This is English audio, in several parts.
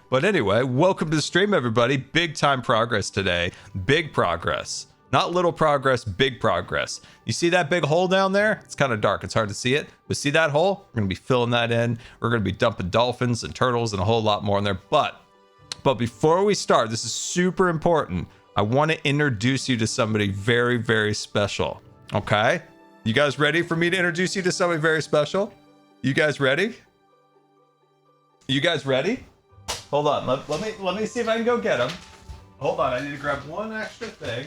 But anyway, welcome to the stream, everybody. Big time progress today. Big progress. Not little progress, big progress. You see that big hole down there? It's kind of dark. It's hard to see it. But see that hole? We're going to be filling that in. We're going to be dumping dolphins and turtles and a whole lot more in there. But before we start, this is super important. I want to introduce you to somebody very, very special. Okay? You guys ready for me to introduce you to somebody very special? You guys ready? You guys ready? Hold on. Let me see if I can go get him. Hold on. I need to grab one extra thing.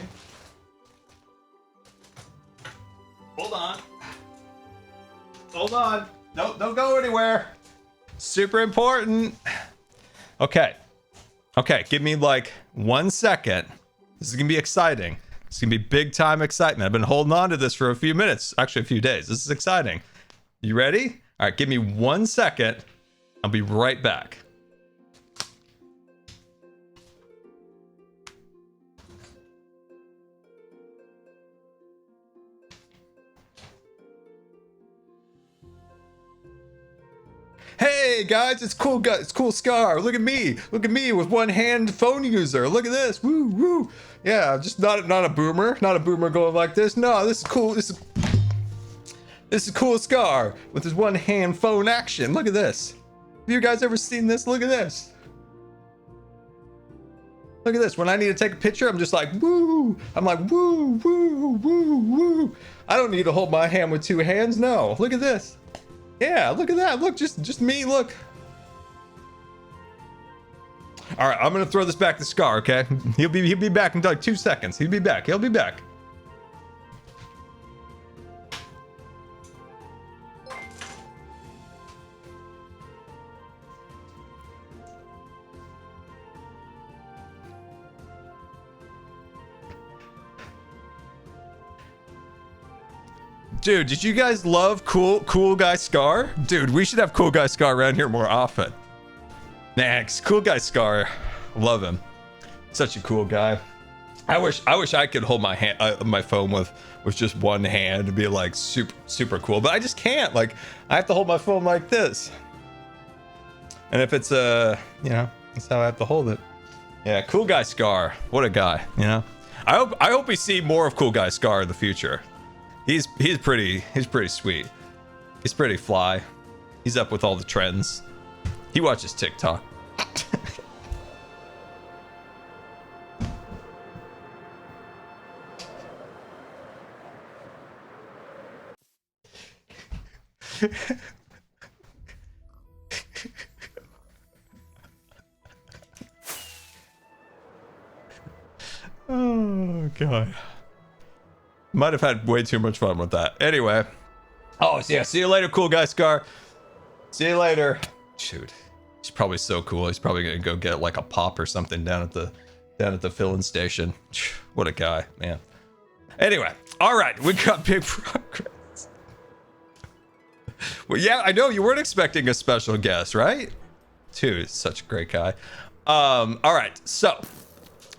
Hold on. Hold on. No, don't go anywhere. Super important. Okay. Okay, give me like 1 second. This is going to be exciting. It's going to be big time excitement. I've been holding on to this for a few minutes. Actually, a few days. This is exciting. You ready? All right, give me 1 second. I'll be right back. Hey guys, it's cool guy. It's cool Scar. Look at me with one hand phone user. Look at this. Woo woo. Yeah, just not a boomer. Not a boomer going like this. No, this is cool. This is cool Scar with his one hand phone action. Look at this. Have you guys ever seen this? Look at this. Look at this. When I need to take a picture, I'm just like woo. I'm like woo woo woo woo. I don't need to hold my hand with two hands. No. Look at this. Yeah, look at that. Look, just me, look. All right, I'm gonna throw this back to Scar, okay? He'll be back in like 2 seconds. He'll be back. Dude, did you guys love cool guy Scar? Dude, we should have cool guy Scar around here more often. Man, cool guy Scar, love him. Such a cool guy. I wish I could hold my hand, my phone with just one hand and be like super cool, but I just can't. Like, I have to hold my phone like this. And if it's you know, that's how I have to hold it. Yeah, cool guy Scar. What a guy, you know. I hope we see more of cool guy Scar in the future. He's pretty sweet. He's pretty fly. He's up with all the trends. He watches TikTok. Oh god. Might have had way too much fun with that. Anyway. Oh, yeah. See you later, cool guy Scar. See you later. Shoot. He's probably so cool. He's probably going to go get like a pop or something down at the filling station. What a guy, man. Anyway. All right. We got big progress. Well, yeah, I know you weren't expecting a special guest, right? Dude, such a great guy. All right. So,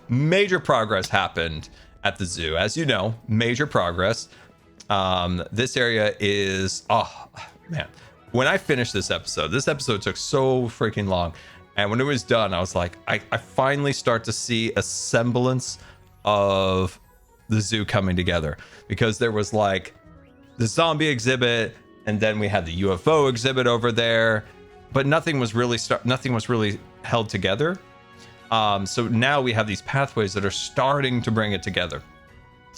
major progress happened at the zoo. As you know, major progress. This area is, oh man, when I finished this episode took so freaking long, and when it was done, I was like, I finally start to see a semblance of the zoo coming together, because there was like the zombie exhibit, and then we had the UFO exhibit over there, but nothing was really held together. So now we have these pathways that are starting to bring it together.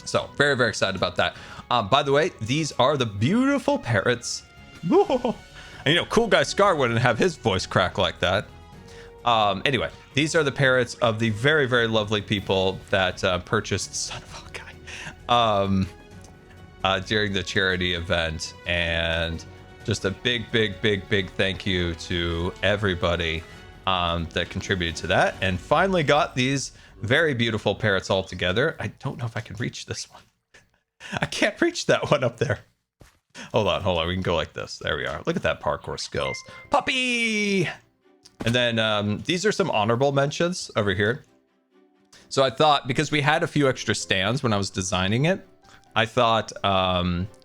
So very, very excited about that. By the way, these are the beautiful parrots. And, you know, cool guy Scar wouldn't have his voice crack like that. Anyway, these are the parrots of the very, very lovely people that purchased Son of a Guy during the charity event. And just a big thank you to everybody that contributed to that, and finally got these very beautiful parrots all together. I don't know if I can reach this one. I can't reach that one up there. Hold on. We can go like this. There we are. Look at that parkour skills. Puppy! And then these are some honorable mentions over here. So I thought, because we had a few extra stands when I was designing it, I thought,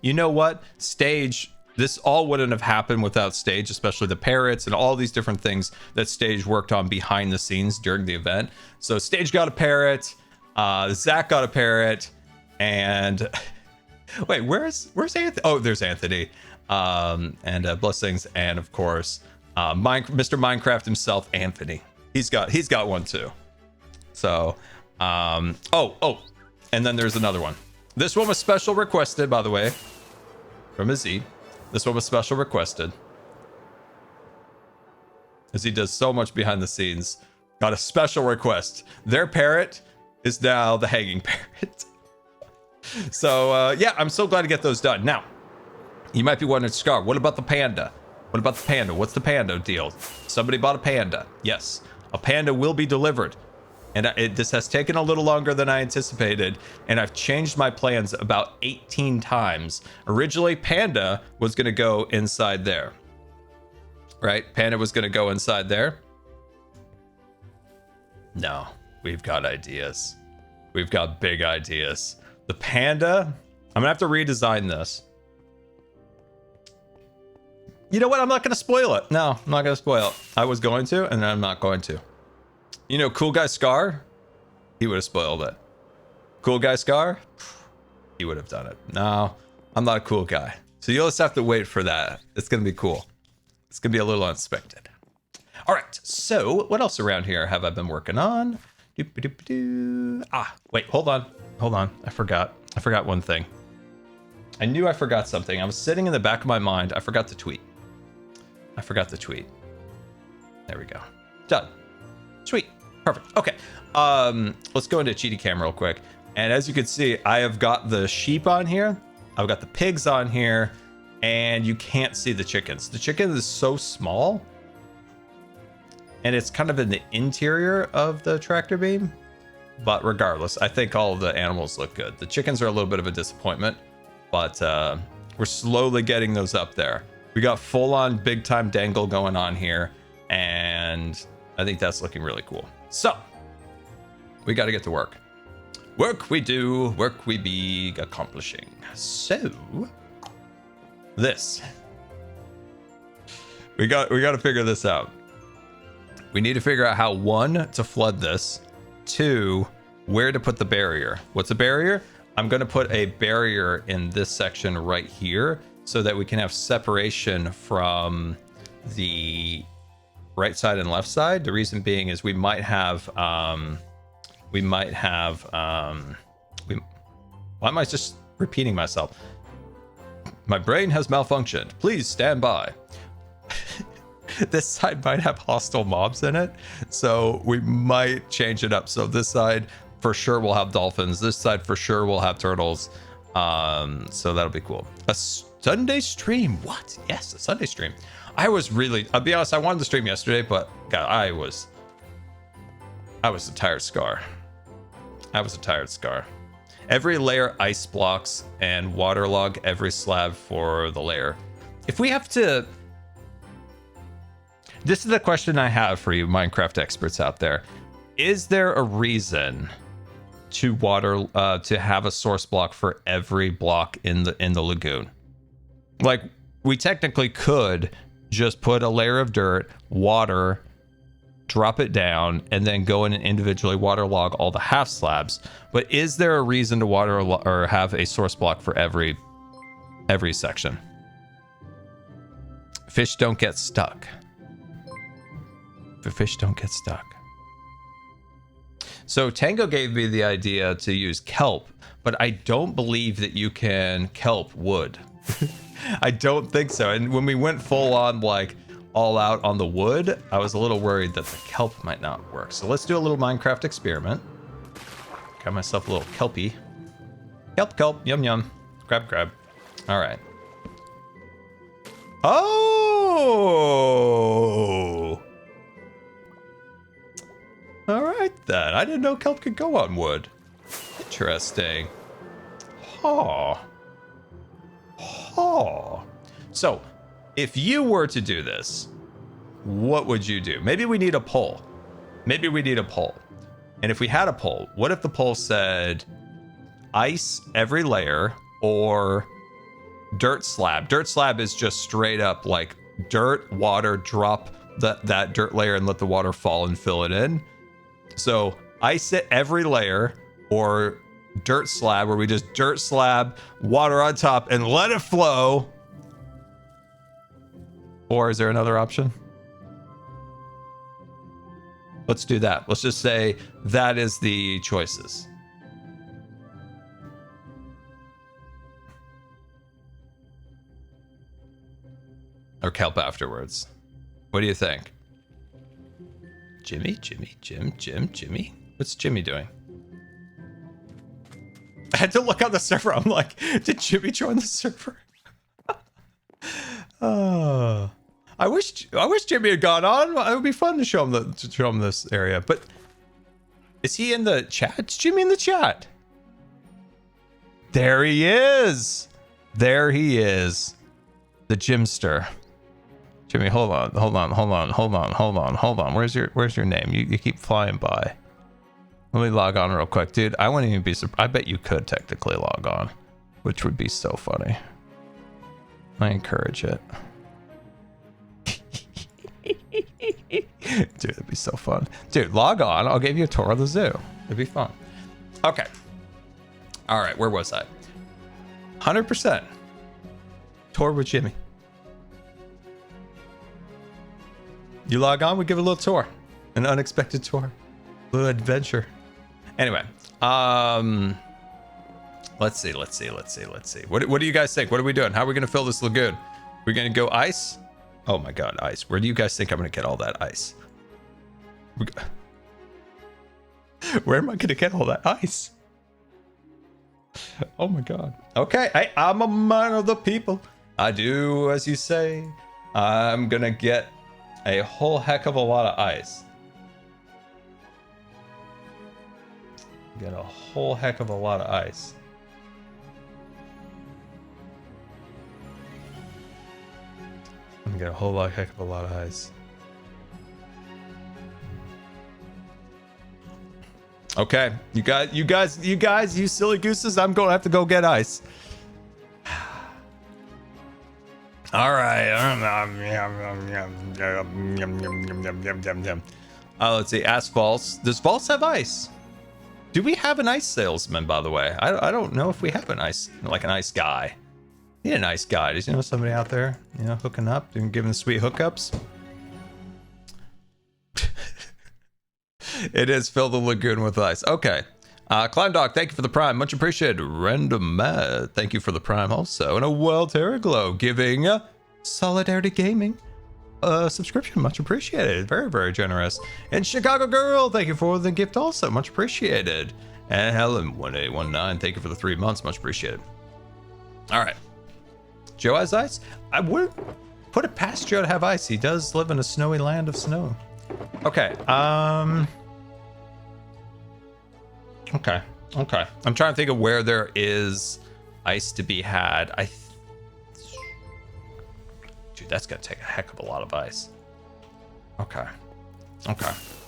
you know what? Stage this all wouldn't have happened without Stage, especially the parrots and all these different things that Stage worked on behind the scenes during the event. So Stage got a parrot, Zach got a parrot, and wait, where's Anthony? Oh, there's Anthony, and Blessings, and of course, Mr. Minecraft himself, Anthony. He's got one too. So, oh, and then there's another one. This one was special requested, by the way, from Azid. This one was special requested. Azid does so much behind the scenes. Got a special request. Their parrot is now the hanging parrot. So, yeah, I'm so glad to get those done. Now, you might be wondering, Scar, what about the panda? What about the panda? What's the panda deal? Somebody bought a panda. Yes, a panda will be delivered. And this has taken a little longer than I anticipated, and I've changed my plans about 18 times. Originally, Panda was going to go inside there. Right? Panda was going to go inside there. No, we've got ideas. We've got big ideas. The Panda, I'm going to have to redesign this. You know what? I'm not going to spoil it. No, I'm not going to spoil it. I was going to, and I'm not going to. You know, Cool Guy Scar, he would have spoiled it. Cool Guy Scar, he would have done it. No, I'm not a cool guy. So you'll just have to wait for that. It's going to be cool. It's going to be a little unexpected. All right, so what else around here have I been working on? Ah, wait, hold on. I forgot one thing. I knew I forgot something. I was sitting in the back of my mind. I forgot to tweet. There we go. Done. Sweet. Perfect. Okay. Let's go into Cheaty Cam real quick. And as you can see, I have got the sheep on here. I've got the pigs on here. And you can't see the chickens. The chicken is so small. And it's kind of in the interior of the tractor beam. But regardless, I think all of the animals look good. The chickens are a little bit of a disappointment. But we're slowly getting those up there. We got full-on big-time dangle going on here. And I think that's looking really cool. So, we got to get to work. Work we do, work we be accomplishing. So, this. We got to figure this out. We need to figure out how, 1, to flood this. 2, where to put the barrier. What's a barrier? I'm going to put a barrier in this section right here so that we can have separation from the right side and left side. The reason being is why am I just repeating myself? My brain has malfunctioned. Please stand by. This side might have hostile mobs in it, so we might change it up. So this side for sure will have dolphins. This side for sure will have turtles. So that'll be cool. A Sunday stream. What? Yes, a Sunday stream. I'll be honest, I wanted to stream yesterday, but God, I was a tired Scar. Every layer ice blocks and waterlog every slab for the layer. If we have to... This is the question I have for you Minecraft experts out there. Is there a reason to have a source block for every block in the lagoon? Like, we technically could just put a layer of dirt, water, drop it down, and then go in and individually waterlog all the half slabs. But is there a reason to or have a source block for every section? Fish don't get stuck. The fish don't get stuck. So Tango gave me the idea to use kelp, but I don't believe that you can kelp wood. I don't think so. And when we went full on, like, all out on the wood, I was a little worried that the kelp might not work. So let's do a little Minecraft experiment. Got myself a little kelpie. Kelp, yum yum. Grab. All right. Oh! All right then. I didn't know kelp could go on wood. Interesting. So, if you were to do this, what would you do? Maybe we need a poll. And if we had a poll, what if the poll said ice every layer or dirt slab. Dirt slab is just straight up like dirt, water, drop that dirt layer and let the water fall and fill it in. So ice it every layer, or dirt slab where we just dirt slab, water on top and let it flow. Or is there another option? Let's do that. Let's just say that is the choices. Or kelp afterwards. What do you think? Jimmy? Jimmy? What's Jimmy doing? I had to look on the server. I'm like, did Jimmy join the server? I wish Jimmy had gone on. It would be fun to show him this area. But is he in the chat? Is Jimmy in the chat? There he is. There he is. The Jimster. Jimmy, hold on. Where's your name? You keep flying by. Let me log on real quick, dude. I wouldn't even be surprised. I bet you could technically log on, which would be so funny. I encourage it. Dude, it'd be so fun. Dude, log on. I'll give you a tour of the zoo. It'd be fun. Okay. All right, where was I? 100%. Tour with Jimmy. You log on, we give a little tour. An unexpected tour. A little adventure. Anyway, let's see. What do you guys think? What are we doing? How are we going to fill this lagoon? We're going to go ice? Oh my god, ice. Where do you guys think I'm going to get all that ice? Where am I going to get all that ice? Oh my god. Okay, hey, I'm a man of the people. I do as you say. I'm going to get a whole heck of a lot of ice. Get a whole heck of a lot of ice. I'm gonna get a whole heck of a lot of ice. Okay, you guys, you silly gooses, I'm gonna have to go get ice. All right. Let's see. Asphalts. Does Vaults have ice? Do we have an ice salesman, by the way? I don't know if we have an ice guy. Need an ice guy. Does you know somebody out there, hooking up and giving sweet hookups? It is fill the lagoon with ice. Okay. Climb Dog, thank you for the prime. Much appreciated. Random Mad, thank you for the prime also. And a Well Terra Glow giving Solidarity Gaming subscription. Much appreciated. Very, very generous. And Chicago Girl, thank you for the gift also. Much appreciated. And Helen 1819, thank you for the 3 months. Much appreciated. All right. Joe has ice? I would put it past Joe to have ice. He does live in a snowy land of snow. Okay. Okay. I'm trying to think of where there is ice to be had. Dude, that's gonna take a heck of a lot of ice. Okay. All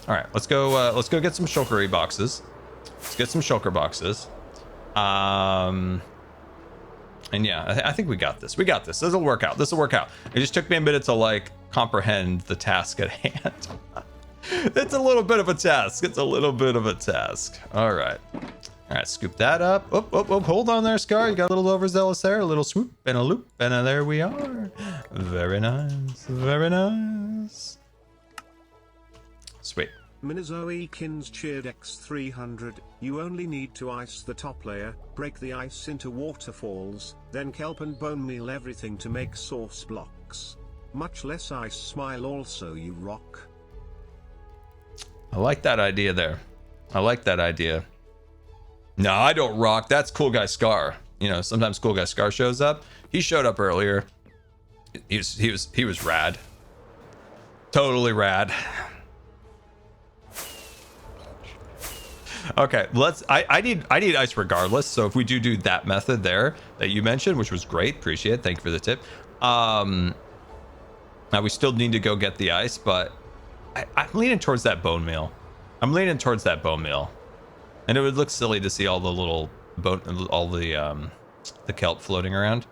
right. Let's go get some shulkery boxes. Let's get some shulker boxes. And yeah, I think we got this. This will work out. It just took me a minute to comprehend the task at hand. It's a little bit of a task. All right, scoop that up. Oh, hold on there, Scar. You got a little overzealous there. A little swoop and a loop, and there we are. Very nice. Sweet. Minazoekins cheered X300, you only need to ice the top layer, break the ice into waterfalls, then kelp and bone meal everything to make sauce blocks. Much less ice, smile also, you rock. I like that idea there. No, I don't rock. That's Cool Guy Scar. Sometimes Cool Guy Scar shows up. He showed up earlier. He was rad. Totally rad. Okay, I need ice regardless. So if we do that method there that you mentioned, which was great, appreciate it. Thank you for the tip. Now we still need to go get the ice, but I'm leaning towards that bone meal. And it would look silly to see all the little the kelp floating around.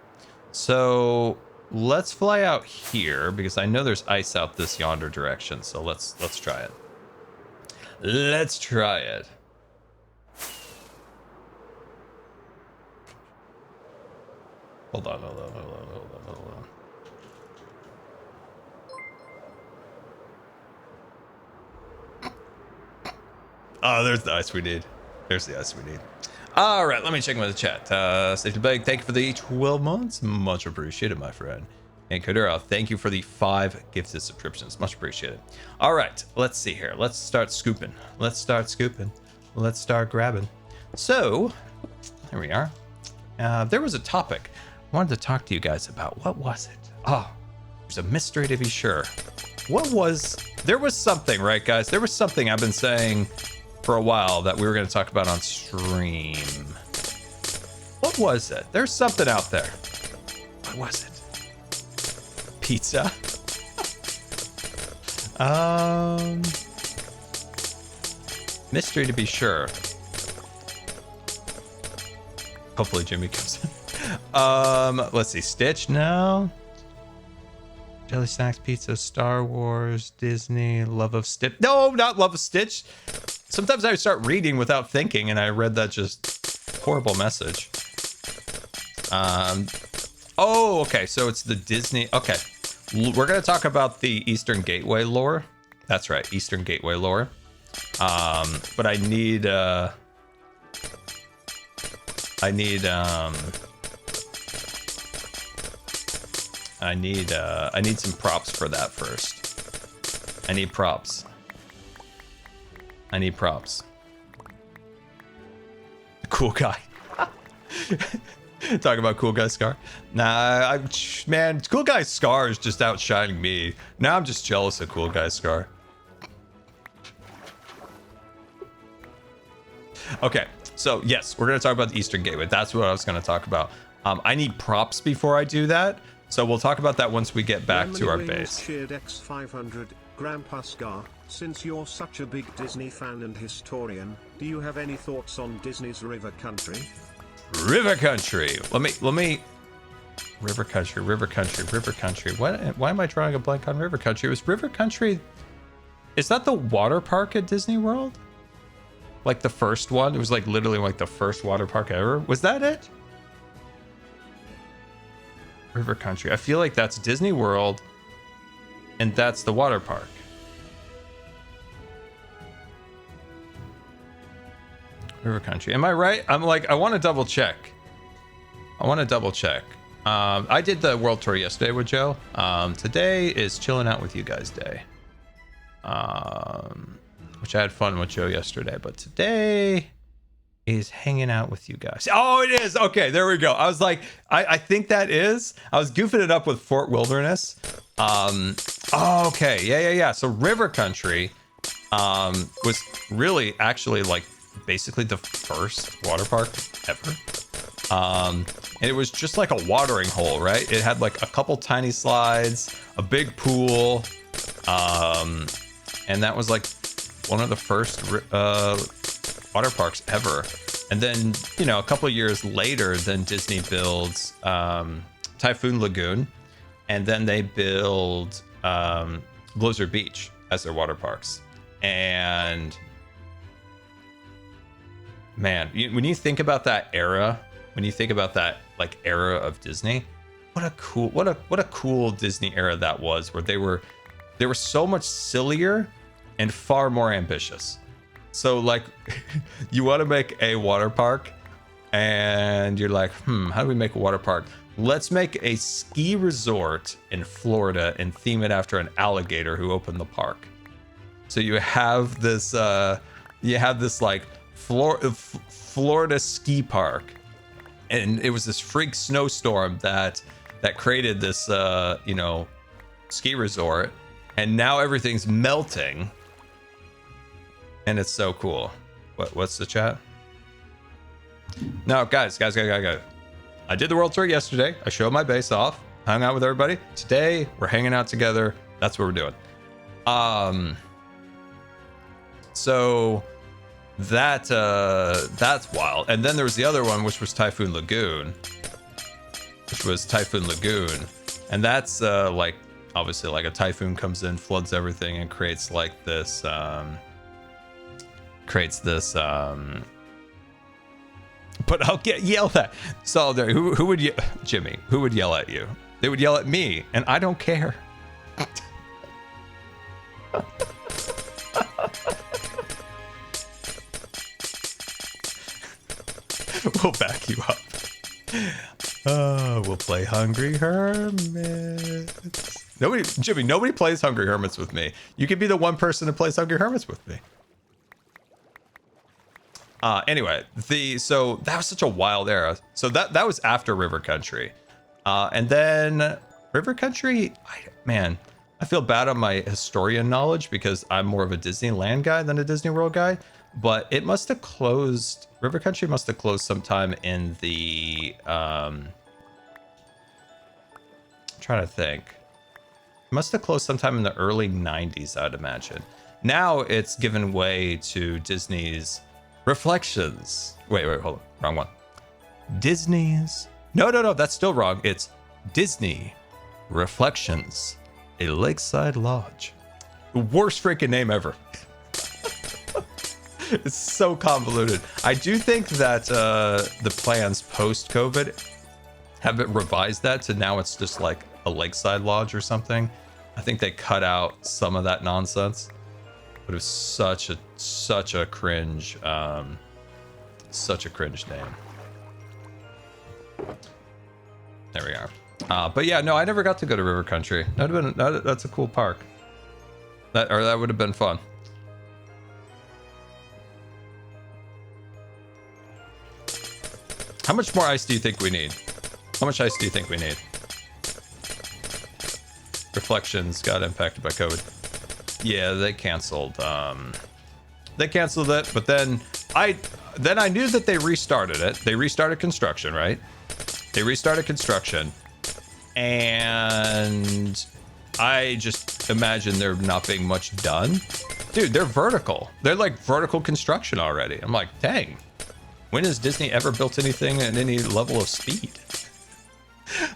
So let's fly out here because I know there's ice out this yonder direction. So let's try it. Let's try it. Hold on. Oh, there's the ice we need. There's the ice we need. All right, let me check with the chat. Safety Bag, thank you for the 12 months. Much appreciated, my friend. And Kodura, thank you for the 5 gifted subscriptions. Much appreciated. All right, let's see here. Let's start scooping. Let's start grabbing. So, there we are. There was a topic I wanted to talk to you guys about. What was it? Oh, there's a mystery to be sure. There was something, right, guys? There was something I've been saying for a while that we were going to talk about on stream. What was it? There's something out there. What was it? Pizza? Mystery to be sure. Hopefully Jimmy comes in. Let's see. Stitch? No. Jelly Snacks, Pizza, Star Wars, Disney, Love of Stitch. No, not Love of Stitch. Sometimes I start reading without thinking, and I read that just horrible message. Oh, okay. So it's the Disney. Okay. We're going to talk about the Eastern Gateway lore. That's right. Eastern Gateway lore. But I need some props for that first. I need props. Cool guy. Talk about cool guy Scar. Nah, man, cool guy Scar is just outshining me. Now I'm just jealous of cool guy Scar. Okay, so yes, we're gonna talk about the Eastern Gateway. That's what I was gonna talk about. I need props before I do that, so we'll talk about that once we get back to our base. Shared X500, Grandpa Scar, since you're such a big Disney fan and historian, do you have any thoughts on Disney's River Country? River Country. Let me. River Country. Why am I drawing a blank on River Country? It was River Country. Is that the water park at Disney World? Like the first one? It was like literally like the first water park ever. Was that it? River Country. I feel like that's Disney World, and that's the water park. River Country. Am I right? I'm like, I want to double check. I did the world tour yesterday with Joe. Today is chilling out with you guys day. Which I had fun with Joe yesterday, but today is hanging out with you guys. Oh, it is. Okay, there we go. I was like, I think that is. I was goofing it up with Fort Wilderness. Oh, okay. Yeah. So River Country was really actually like basically the first water park ever. And it was just like a watering hole, right? It had like a couple tiny slides, a big pool, and that was like one of the first water parks ever. And then, you know, a couple of years later, then Disney builds Typhoon Lagoon, and then they build Blizzard Beach as their water parks. And man, when you think about that era, like era of Disney, what a cool Disney era that was, where they were so much sillier and far more ambitious. So like you want to make a water park and you're like, how do we make a water park? Let's make a ski resort in Florida and theme it after an alligator who opened the park. So you have this like Florida ski park, and it was this freak snowstorm that created this ski resort, and now everything's melting, and it's so cool. What's the chat? No, guys, I did the world tour yesterday. I showed my base off, hung out with everybody. Today we're hanging out together. That's what we're doing. So that's wild. And then there was the other one, which was Typhoon Lagoon. which was Typhoon Lagoon. And that's like, obviously, like a typhoon comes in, floods everything, and creates like this, but I'll get yelled at. Solidarity. Who would Jimmy? Who would yell at you? They would yell at me, and I don't care. We'll back you up. We'll play Hungry Hermits. Jimmy, nobody plays Hungry Hermits with me. You could be the one person who plays Hungry Hermits with me. Anyway, so that was such a wild era. So that was after River Country. And then River Country, man, I feel bad on my historian knowledge because I'm more of a Disneyland guy than a Disney World guy. But it must have closed. River Country must have closed sometime in the. I'm trying to think. It must have closed sometime in the early 90s, I'd imagine. Now it's given way to Disney's Reflections. Wait, hold on. Wrong one. Disney's. No, that's still wrong. It's Disney Reflections, a lakeside lodge. The worst freaking name ever. It's so convoluted. I do think that the plans post-COVID haven't revised that to now it's just like a lakeside lodge or something. I think they cut out some of that nonsense. But it was such a cringe name. There we are. But yeah, no, I never got to go to River Country. That's a cool park. That would have been fun. How much more ice do you think we need? How much ice do you think we need? Reflections got impacted by COVID. Yeah, they canceled. They canceled it, but then I knew that they restarted it. They restarted construction, right? They restarted construction, and I just imagine there not being much done. Dude, they're vertical. They're like vertical construction already. I'm like, dang. When has Disney ever built anything at any level of speed?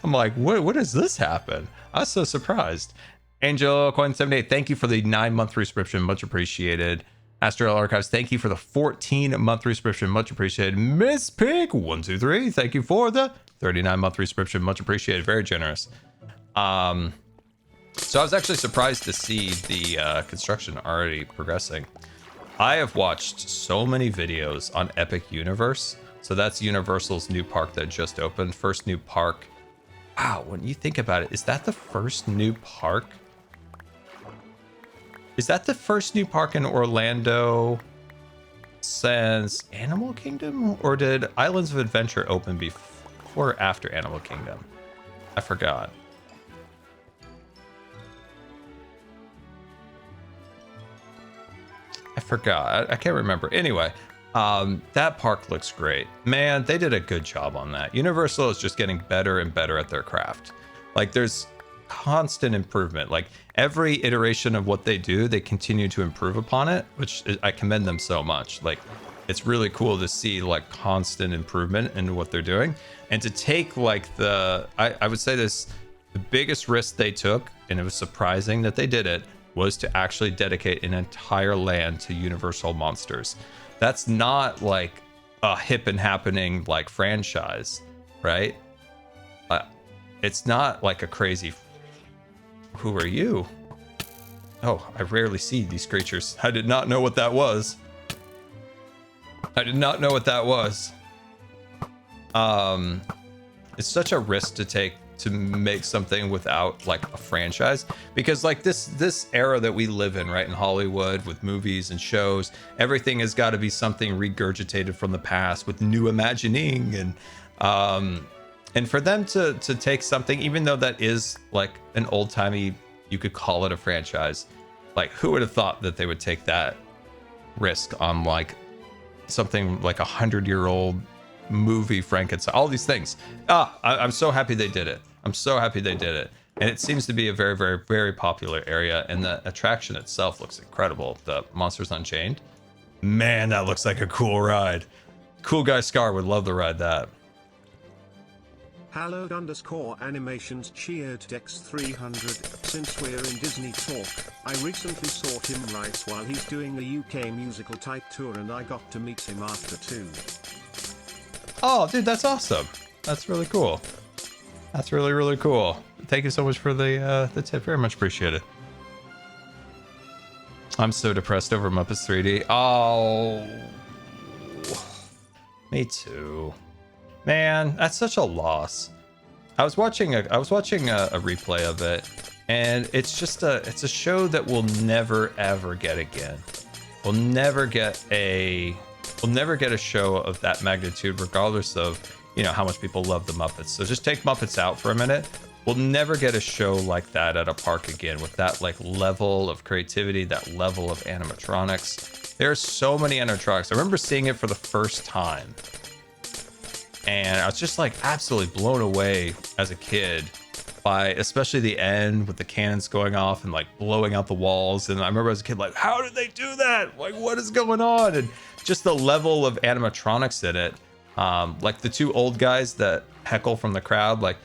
I'm like, what does this happen? I was so surprised. Angel Coin 78, thank you for the 9-month subscription, much appreciated. Astral Archives, thank you for the 14-month subscription, much appreciated. Miss Pig 123, thank you for the 39-month subscription, much appreciated, very generous. So I was actually surprised to see the construction already progressing. I have watched so many videos on Epic Universe. So that's Universal's new park that just opened. First new park. Wow, when you think about it, is that the first new park? Is that the first new park in Orlando since Animal Kingdom? Or did Islands of Adventure open before or after Animal Kingdom? I forgot. I can't remember. Anyway, that park looks great. Man, they did a good job on that. Universal is just getting better and better at their craft. Like, there's constant improvement. Like, every iteration of what they do, they continue to improve upon it, which I commend them so much. Like, it's really cool to see, like, constant improvement in what they're doing. And to take, like, I would say the biggest risk they took, and it was surprising that they did it, was to actually dedicate an entire land to Universal Monsters. That's not like a hip and happening like franchise, right? It's not like a crazy. Who are you? Oh, I rarely see these creatures. I did not know what that was. It's such a risk to take to make something without like a franchise, because like this era that we live in right in Hollywood with movies and shows, everything has got to be something regurgitated from the past with new imagining, and for them to take something, even though that is like an old-timey, you could call it a franchise, like who would have thought that they would take that risk on like something like 100-year-old movie Frankenstein, all these things. I'm so happy they did it. And it seems to be a very, very, very popular area, and the attraction itself looks incredible. The Monsters Unchained, man, that looks like a cool ride. Cool Guy Scar would love to ride that. Hallowed _ animations cheered Dex300. Since we're in Disney talk, I recently saw Tim Rice while he's doing a UK musical type tour and I got to meet him after too. Oh, dude, that's awesome. That's really cool. That's really, really cool. Thank you so much for the tip. Very much appreciated. I'm so depressed over Muppets 3D. Oh, me too. Man, that's such a loss. I was watching a replay of it, and it's just it's a show that we'll never ever get again. We'll never get a show of that magnitude, regardless of, you know, how much people love the Muppets. So just take Muppets out for a minute. We'll never get a show like that at a park again, with that like level of creativity, that level of animatronics. There's so many animatronics. I remember seeing it for the first time, and I was just like absolutely blown away as a kid by especially the end with the cannons going off and like blowing out the walls. And I remember as a kid, like, how did they do that? Like, what is going on? And just the level of animatronics in it. Like the two old guys that heckle from the crowd. Like,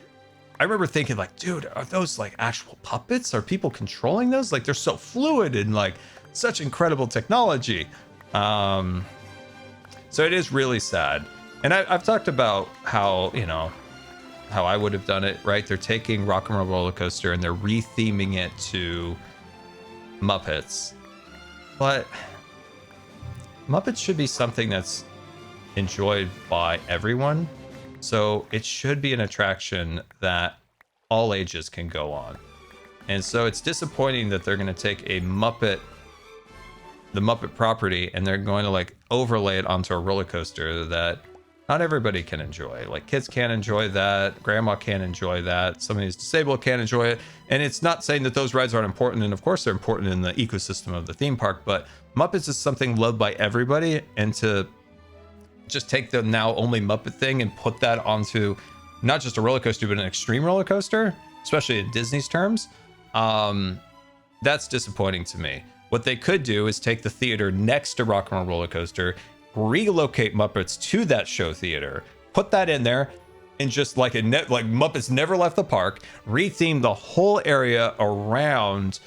I remember thinking like, dude, are those like actual puppets? Are people controlling those? Like, they're so fluid and like such incredible technology. So it is really sad. And I've talked about how, you know, how I would have done it, right? They're taking Rock and Roll Roller Coaster and they're re-theming it to Muppets. But Muppets should be something that's enjoyed by everyone. So it should be an attraction that all ages can go on. And so it's disappointing that they're going to take the Muppet property, and they're going to like overlay it onto a roller coaster that not everybody can enjoy. Like, kids can't enjoy that, grandma can't enjoy that, somebody who's disabled can't enjoy it. And it's not saying that those rides aren't important, and of course they're important in the ecosystem of the theme park, but Muppets is something loved by everybody, and to just take the now only Muppet thing and put that onto not just a roller coaster, but an extreme roller coaster, especially in Disney's terms, that's disappointing to me. What they could do is take the theater next to Rock and Roll Roller Coaster, relocate Muppets to that show theater, put that in there, and just like like Muppets never left the park, retheme the whole area around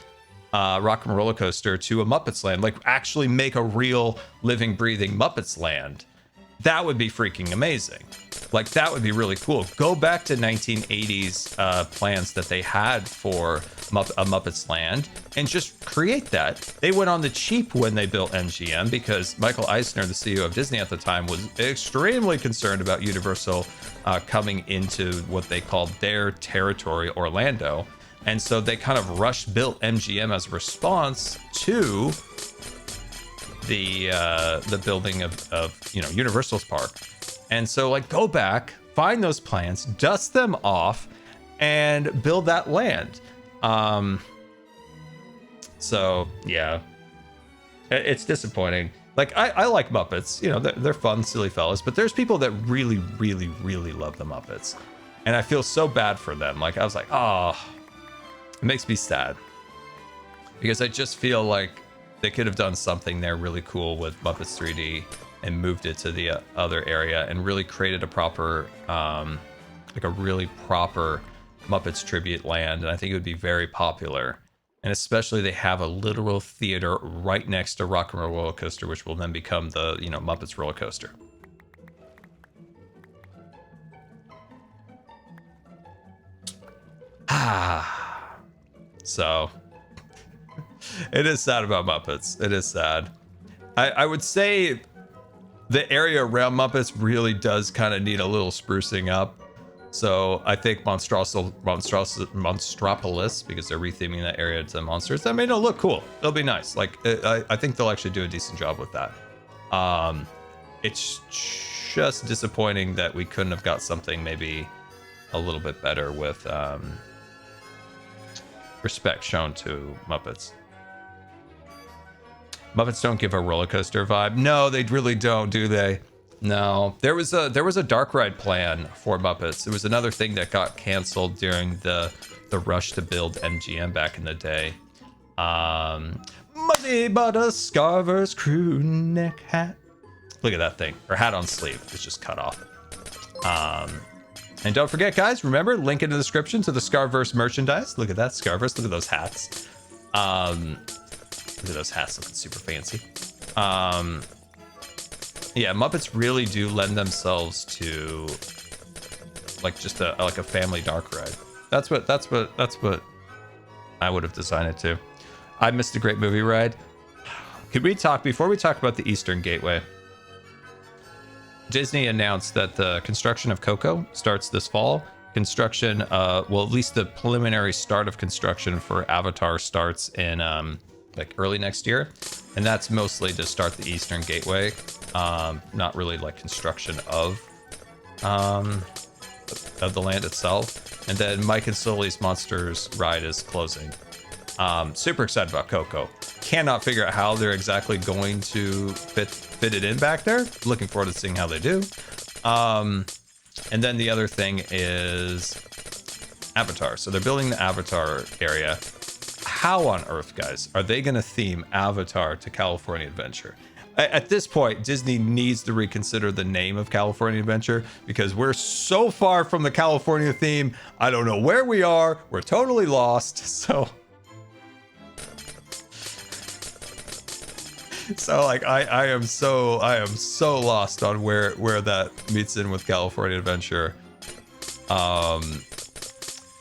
Rock and Roll Roller Coaster to a Muppets Land, like actually make a real living, breathing Muppets Land. That would be freaking amazing. Like, that would be really cool. Go back to 1980s plans that they had for a Muppets Land and just create that. They went on the cheap when they built MGM because Michael Eisner, the CEO of Disney at the time, was extremely concerned about Universal coming into what they called their territory, Orlando. And so they kind of rush built MGM as a response to the building of you know, Universal's park. And so, like, go back, find those plans, dust them off, and build that land. So yeah, it's disappointing. Like, I like Muppets, you know, they're fun, silly fellas, but there's people that really, really, really love the Muppets, and I feel so bad for them. Like, I was like, oh, it makes me sad, because I just feel like they could have done something there really cool with Muppets 3D and moved it to the other area and really created a proper, like a really proper Muppets tribute land. And I think it would be very popular. And especially they have a literal theater right next to Rock and Roll Roller Coaster, which will then become the, you know, Muppets roller coaster. So it is sad about Muppets. It is sad. I would say the area around Muppets really does kind of need a little sprucing up. So I think Monstropolis, because they're retheming that area to monsters, I mean, it'll look cool. It'll be nice. Like, I think they'll actually do a decent job with that. It's just disappointing that we couldn't have got something maybe a little bit better with respect shown to Muppets. Muppets don't give a roller coaster vibe. No, they really don't, do they? No. There was a dark ride plan for Muppets. It was another thing that got canceled during the rush to build MGM back in the day. Muddy Butter Scarver's crew neck hat. Look at that thing. Her hat on sleeve is just cut off. And don't forget, guys, remember, link in the description to the Scarverse merchandise. Look at that, Scarverse. Look at those hats. Look at those hats looking super fancy. Yeah, Muppets really do lend themselves to like just a family dark ride. That's what I would have designed it to. I missed a great movie ride. Could we talk, before we talk about the Eastern Gateway, Disney announced that the construction of Coco starts this fall. Construction, well, at least the preliminary start of construction for Avatar starts in like early next year. And that's mostly to start the Eastern Gateway. Not really like construction of the land itself. And then Mike and Sully's Monsters ride is closing. Super excited about Coco. Cannot figure out how they're exactly going to fit it in back there. Looking forward to seeing how they do. And then the other thing is Avatar. So they're building the Avatar area. How on earth, guys, are they going to theme Avatar to California Adventure? At this point, Disney needs to reconsider the name of California Adventure because we're so far from the California theme. I don't know where we are. We're totally lost. So like I am so lost on where that meets in with California Adventure.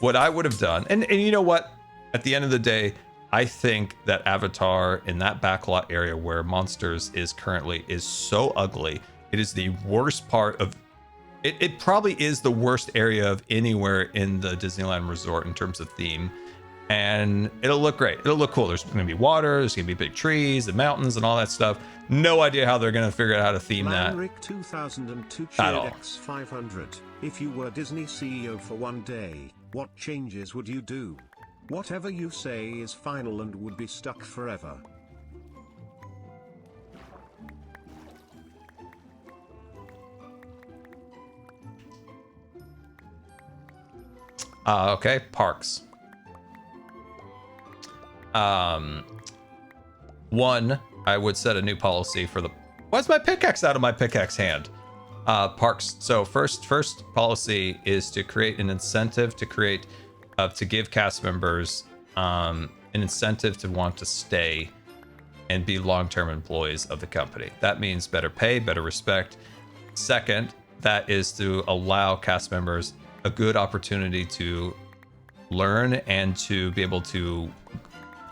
What I would have done, and you know what? At the end of the day, I think that Avatar in that backlot area where Monsters is currently is so ugly. It is the worst part of it. It probably is the worst area of anywhere in the Disneyland Resort in terms of theme. And it'll look great. It'll look cool. There's going to be water. There's going to be big trees and mountains and all that stuff. No idea how they're going to figure out how to theme that. Landrick 2002 at all. X500. If you were Disney CEO for one day, what changes would you do? Whatever you say is final and would be stuck forever. Okay, parks. One, I would set a new policy for the... Why's my pickaxe out of my pickaxe hand? Parks. So first policy is to create an incentive to give cast members an incentive to want to stay and be long-term employees of the company. That means better pay, better respect. Second, that is to allow cast members a good opportunity to learn and to be able to...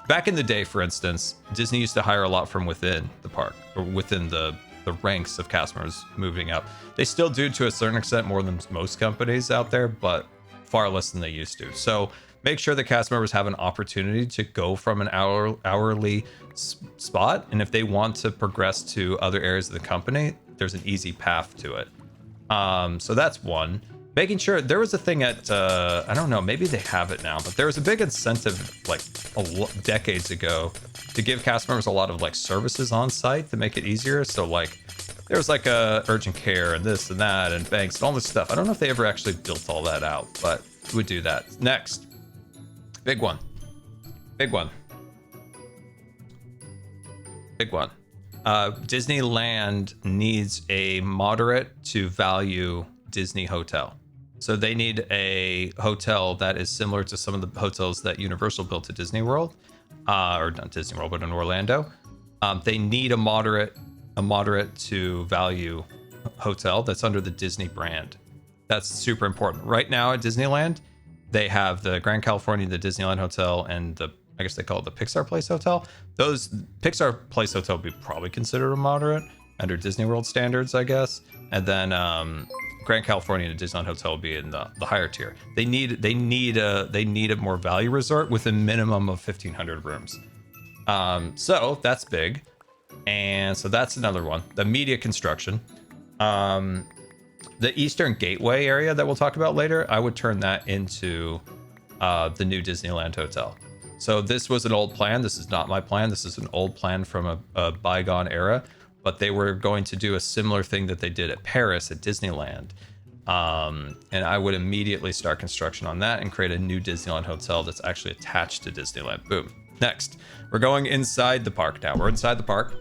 Back in the day, for instance, Disney used to hire a lot from within the park or within the ranks of cast members moving up. They still do to a certain extent, more than most companies out there, but far less than they used to. So make sure the cast members have an opportunity to go from an hourly spot. And if they want to progress to other areas of the company, there's an easy path to it. So that's one. Making sure there was a thing at, I don't know, maybe they have it now, but there was a big incentive like decades ago to give cast members a lot of like services on site to make it easier. So like there was like a urgent care and this and that and banks and all this stuff. I don't know if they ever actually built all that out, but we would do that. Next, big one. Disneyland needs a moderate to value Disney hotel. So they need a hotel that is similar to some of the hotels that Universal built at Disney World, or not Disney World, but in Orlando. They need a moderate to value hotel that's under the Disney brand. That's super important. Right now at Disneyland, they have the Grand California, the Disneyland Hotel, and I guess they call it the Pixar Place Hotel. Those Pixar Place Hotel would be probably considered a moderate under Disney World standards, I guess. And then Grand California and Disneyland Hotel will be in the higher tier. They need a more value resort with a minimum of 1,500 rooms. So that's big, and so that's another one. The media construction, the Eastern Gateway area that we'll talk about later. I would turn that into the new Disneyland Hotel. So this was an old plan. This is not my plan. This is an old plan from a bygone era. But they were going to do a similar thing that they did at Paris at Disneyland. And I would immediately start construction on that and create a new Disneyland hotel that's actually attached to Disneyland. Boom. Next, we're going inside the park now. We're inside the park.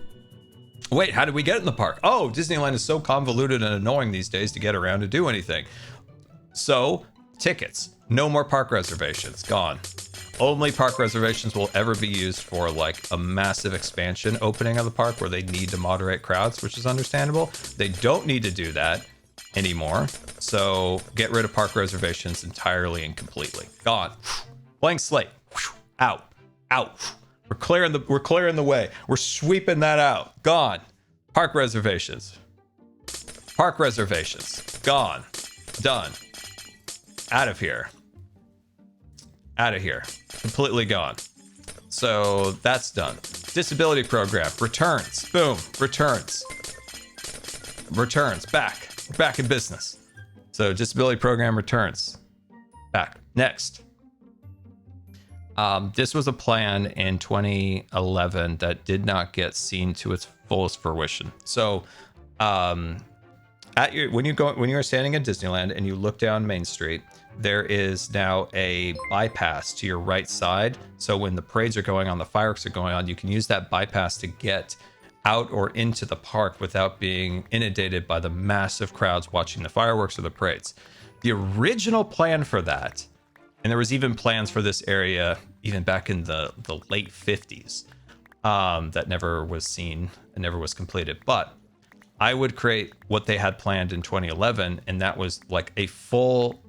Wait, how did we get in the park? Oh, Disneyland is so convoluted and annoying these days to get around to do anything. So tickets, no more park reservations, gone. Only park reservations will ever be used for like a massive expansion opening of the park where they need to moderate crowds, which is understandable. They don't need to do that anymore. So get rid of park reservations entirely and completely. Gone. Blank slate. Out. Out. We're clearing the way. We're sweeping that out. Gone. Park reservations. Park reservations. Gone. Done. Out of here. Out of here. Completely gone. So that's done. Disability program. Returns. Boom. Returns. Returns. Back. We're back in business. So disability program returns. Back. Next. This was a plan in 2011 that did not get seen to its fullest fruition. So when you're standing at Disneyland and you look down Main Street, there is now a bypass to your right side. So when the parades are going on, the fireworks are going on, you can use that bypass to get out or into the park without being inundated by the massive crowds watching the fireworks or the parades. The original plan for that, and there was even plans for this area even back in the late 50s, that never was seen and never was completed. But I would create what they had planned in 2011, and that was like a full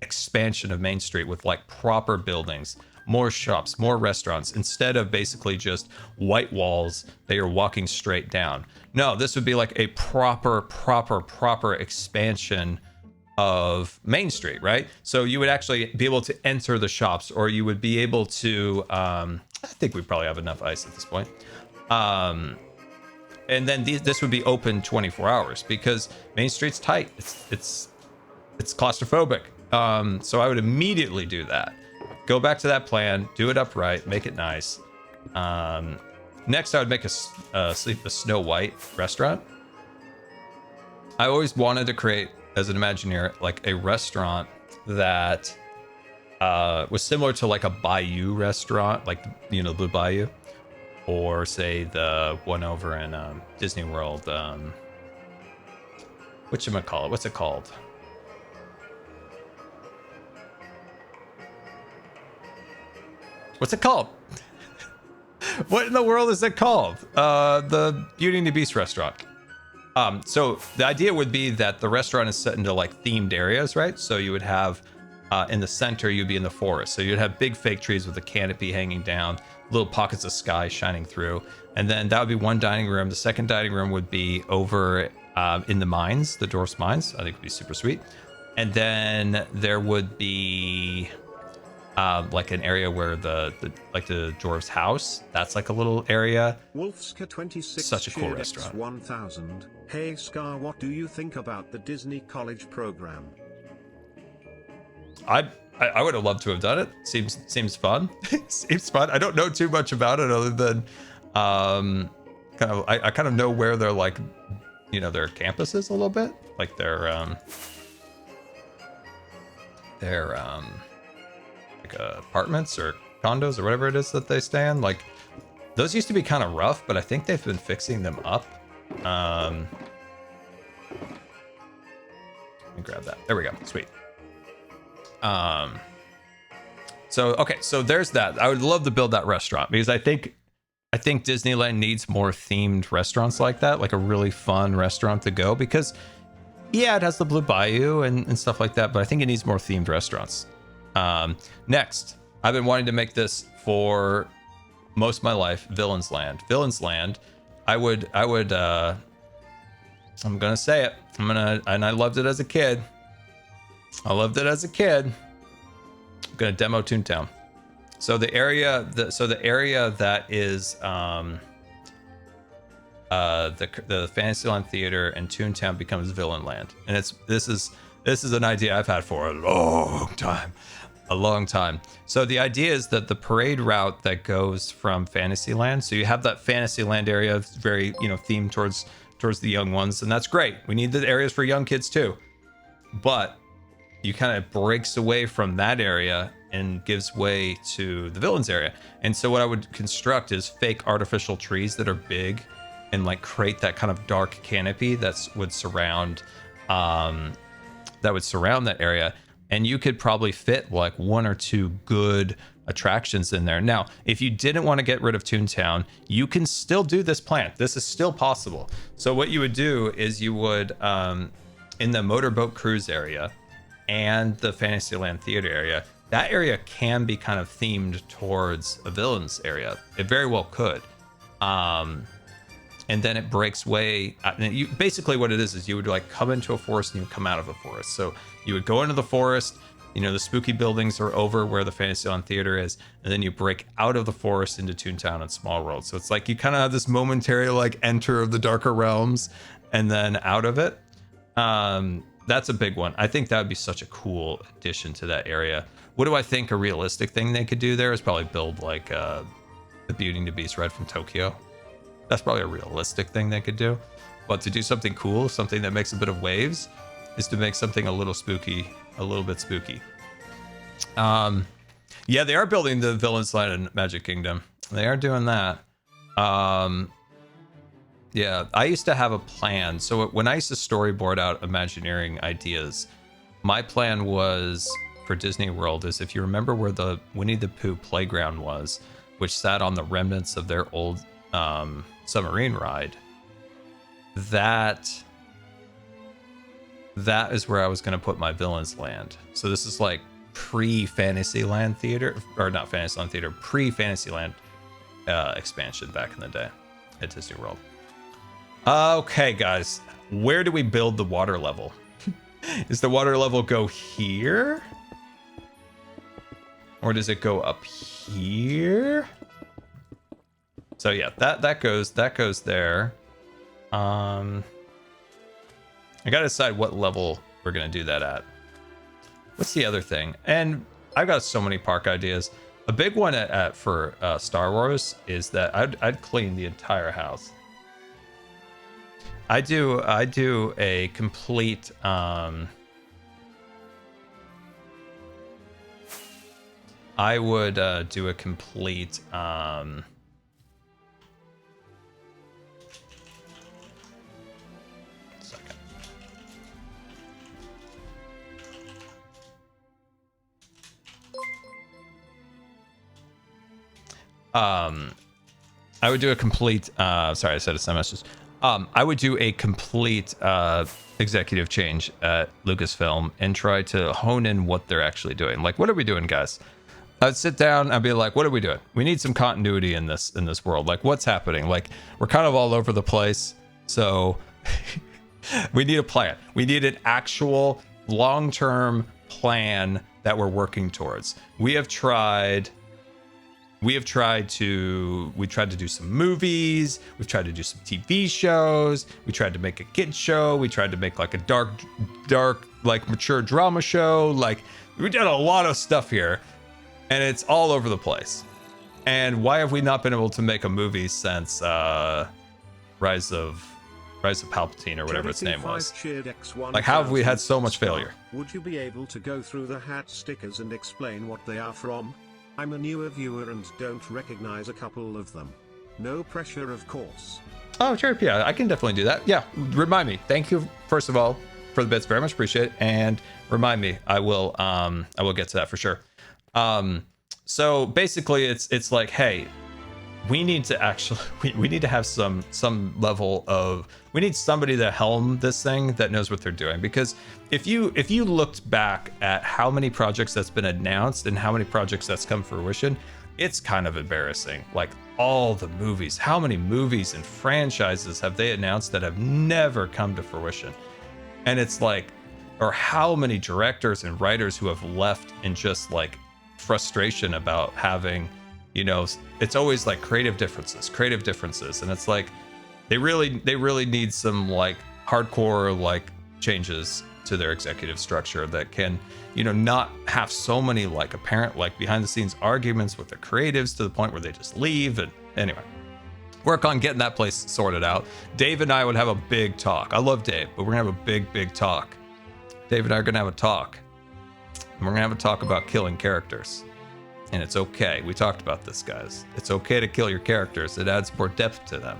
expansion of Main Street with like proper buildings, more shops, more restaurants, instead of basically just white walls that you're walking straight down. No, this would be like a proper expansion of Main Street, right? So you would actually be able to enter the shops, or you would be able to, I think we probably have enough ice at this point. And then this would be open 24 hours because Main Street's tight. It's claustrophobic. So I would immediately do that. Go back to that plan, do it upright, make it nice. Next, I would make a Snow White restaurant. I always wanted to create, as an Imagineer, like a restaurant that was similar to like a Bayou restaurant, like, you know, the Bayou, or say the one over in Disney World. Whatchamacallit? What's it called? What's it called? What in the world is it called? The Beauty and the Beast restaurant. So the idea would be that the restaurant is set into like themed areas, right? So you would have in the center, you'd be in the forest. So you'd have big fake trees with a canopy hanging down, little pockets of sky shining through. And then that would be one dining room. The second dining room would be over in the mines, the dwarf's mines. I think it'd be super sweet. And then there would be like an area where the dwarf's house, that's like a little area. Wolfska 26 such a cool restaurant. 1000. Hey Scar, what do you think about the Disney College program? I would have loved to have done it. Seems fun. Seems fun. I don't know too much about it other than I kind of know where they're like, you know, their campuses a little bit, like their like apartments or condos or whatever it is that they stay in. Like those used to be kind of rough, but I think they've been fixing them up. Let me grab that. There we go. Sweet. So there's that. I would love to build that restaurant because I think Disneyland needs more themed restaurants like that, like a really fun restaurant to go, because yeah, it has the Blue Bayou and stuff like that, but I think it needs more themed restaurants. Next, I've been wanting to make this for most of my life. Villain's Land. I would I'm gonna say it. And I loved it as a kid. I'm gonna demo Toontown. So the area that is the Fantasyland Theater and Toontown becomes Villain Land, and this is an idea I've had for a long time. So the idea is that the parade route that goes from Fantasyland, so you have that Fantasyland area, very, you know, themed towards the young ones, and that's great. We need the areas for young kids too, but you kind of breaks away from that area and gives way to the villains area. And so what I would construct is fake artificial trees that are big and like create that kind of dark canopy would surround that that would surround that area, and you could probably fit like 1 or 2 good attractions in there. Now, if you didn't want to get rid of Toontown, you can still do this plan. This is still possible. So what you would do is you would, in the motorboat cruise area and the Fantasyland Theater area, that area can be kind of themed towards a villain's area. It very well could. And then it breaks way. Basically what it is you would like come into a forest and you would come out of a forest. So you would go into the forest, you know, the spooky buildings are over where the Fantasyland Theater is, and then you break out of the forest into Toontown and Small World. So it's like you kind of have this momentary like enter of the darker realms and then out of it. That's a big one. I think that would be such a cool addition to that area. What do I think a realistic thing they could do there is probably build like the Beauty and the Beast Ride from Tokyo. That's probably a realistic thing they could do. But to do something cool, something that makes a bit of waves, is to make something a little spooky, a little bit spooky. Yeah, they are building the Villain's Land in Magic Kingdom. They are doing that. Yeah, I used to have a plan. So when I used to storyboard out Imagineering ideas, my plan was for Disney World is, if you remember where the Winnie the Pooh playground was, which sat on the remnants of their old submarine ride, that is where I was going to put my Villain's Land. So this is like pre-Fantasyland Theater, or not Fantasyland Theater, pre-Fantasyland expansion back in the day at Disney World. Okay, guys, where do we build the water level? Does the water level go here? Or does it go up here? So yeah, that goes there. I gotta decide what level we're gonna do that at. What's the other thing? And I've got so many park ideas. A big one for Star Wars is that I'd clean the entire house. I do a complete I would do a complete I would do a complete sorry, I said a message. I would do a complete executive change at Lucasfilm and try to hone in what they're actually doing. Like, what are we doing, guys? I'd sit down, I'd be like, what are we doing? We need some continuity in this world. Like, what's happening? Like, we're kind of all over the place. So we need a plan. We need an actual long-term plan that we're working towards. We tried to do some movies, we've tried to do some TV shows, we tried to make a kid show, we tried to make like a dark like mature drama show. Like, we did a lot of stuff here and it's all over the place. And why have we not been able to make a movie since Rise of Palpatine or whatever its name was? Like, how have we had so much failure? Would you be able to go through the hat stickers and explain what they are from? I'm a newer viewer and don't recognize a couple of them. No pressure, of course. Oh, sure, yeah, I can definitely do that. Yeah, remind me. Thank you, first of all, for the bits. Very much appreciate it. And remind me. I will get to that for sure. So basically, it's like, hey, we need to actually we need to have some level of, we need somebody to helm this thing that knows what they're doing. Because if you looked back at how many projects that's been announced and how many projects that's come to fruition, it's kind of embarrassing. Like, all the movies, how many movies and franchises have they announced that have never come to fruition? And it's like, or how many directors and writers who have left in just like frustration about having, you know, it's always like creative differences, and it's like they really need some like hardcore like changes to their executive structure that can, you know, not have so many like apparent like behind the scenes arguments with the creatives to the point where they just leave. And anyway, work on getting that place sorted out. Dave and I would have a big talk. I love Dave, but we're gonna have a big talk. Dave and I are gonna have a talk, and we're gonna have a talk about killing characters. And it's okay. We talked about this, guys. It's okay to kill your characters. It adds more depth to them.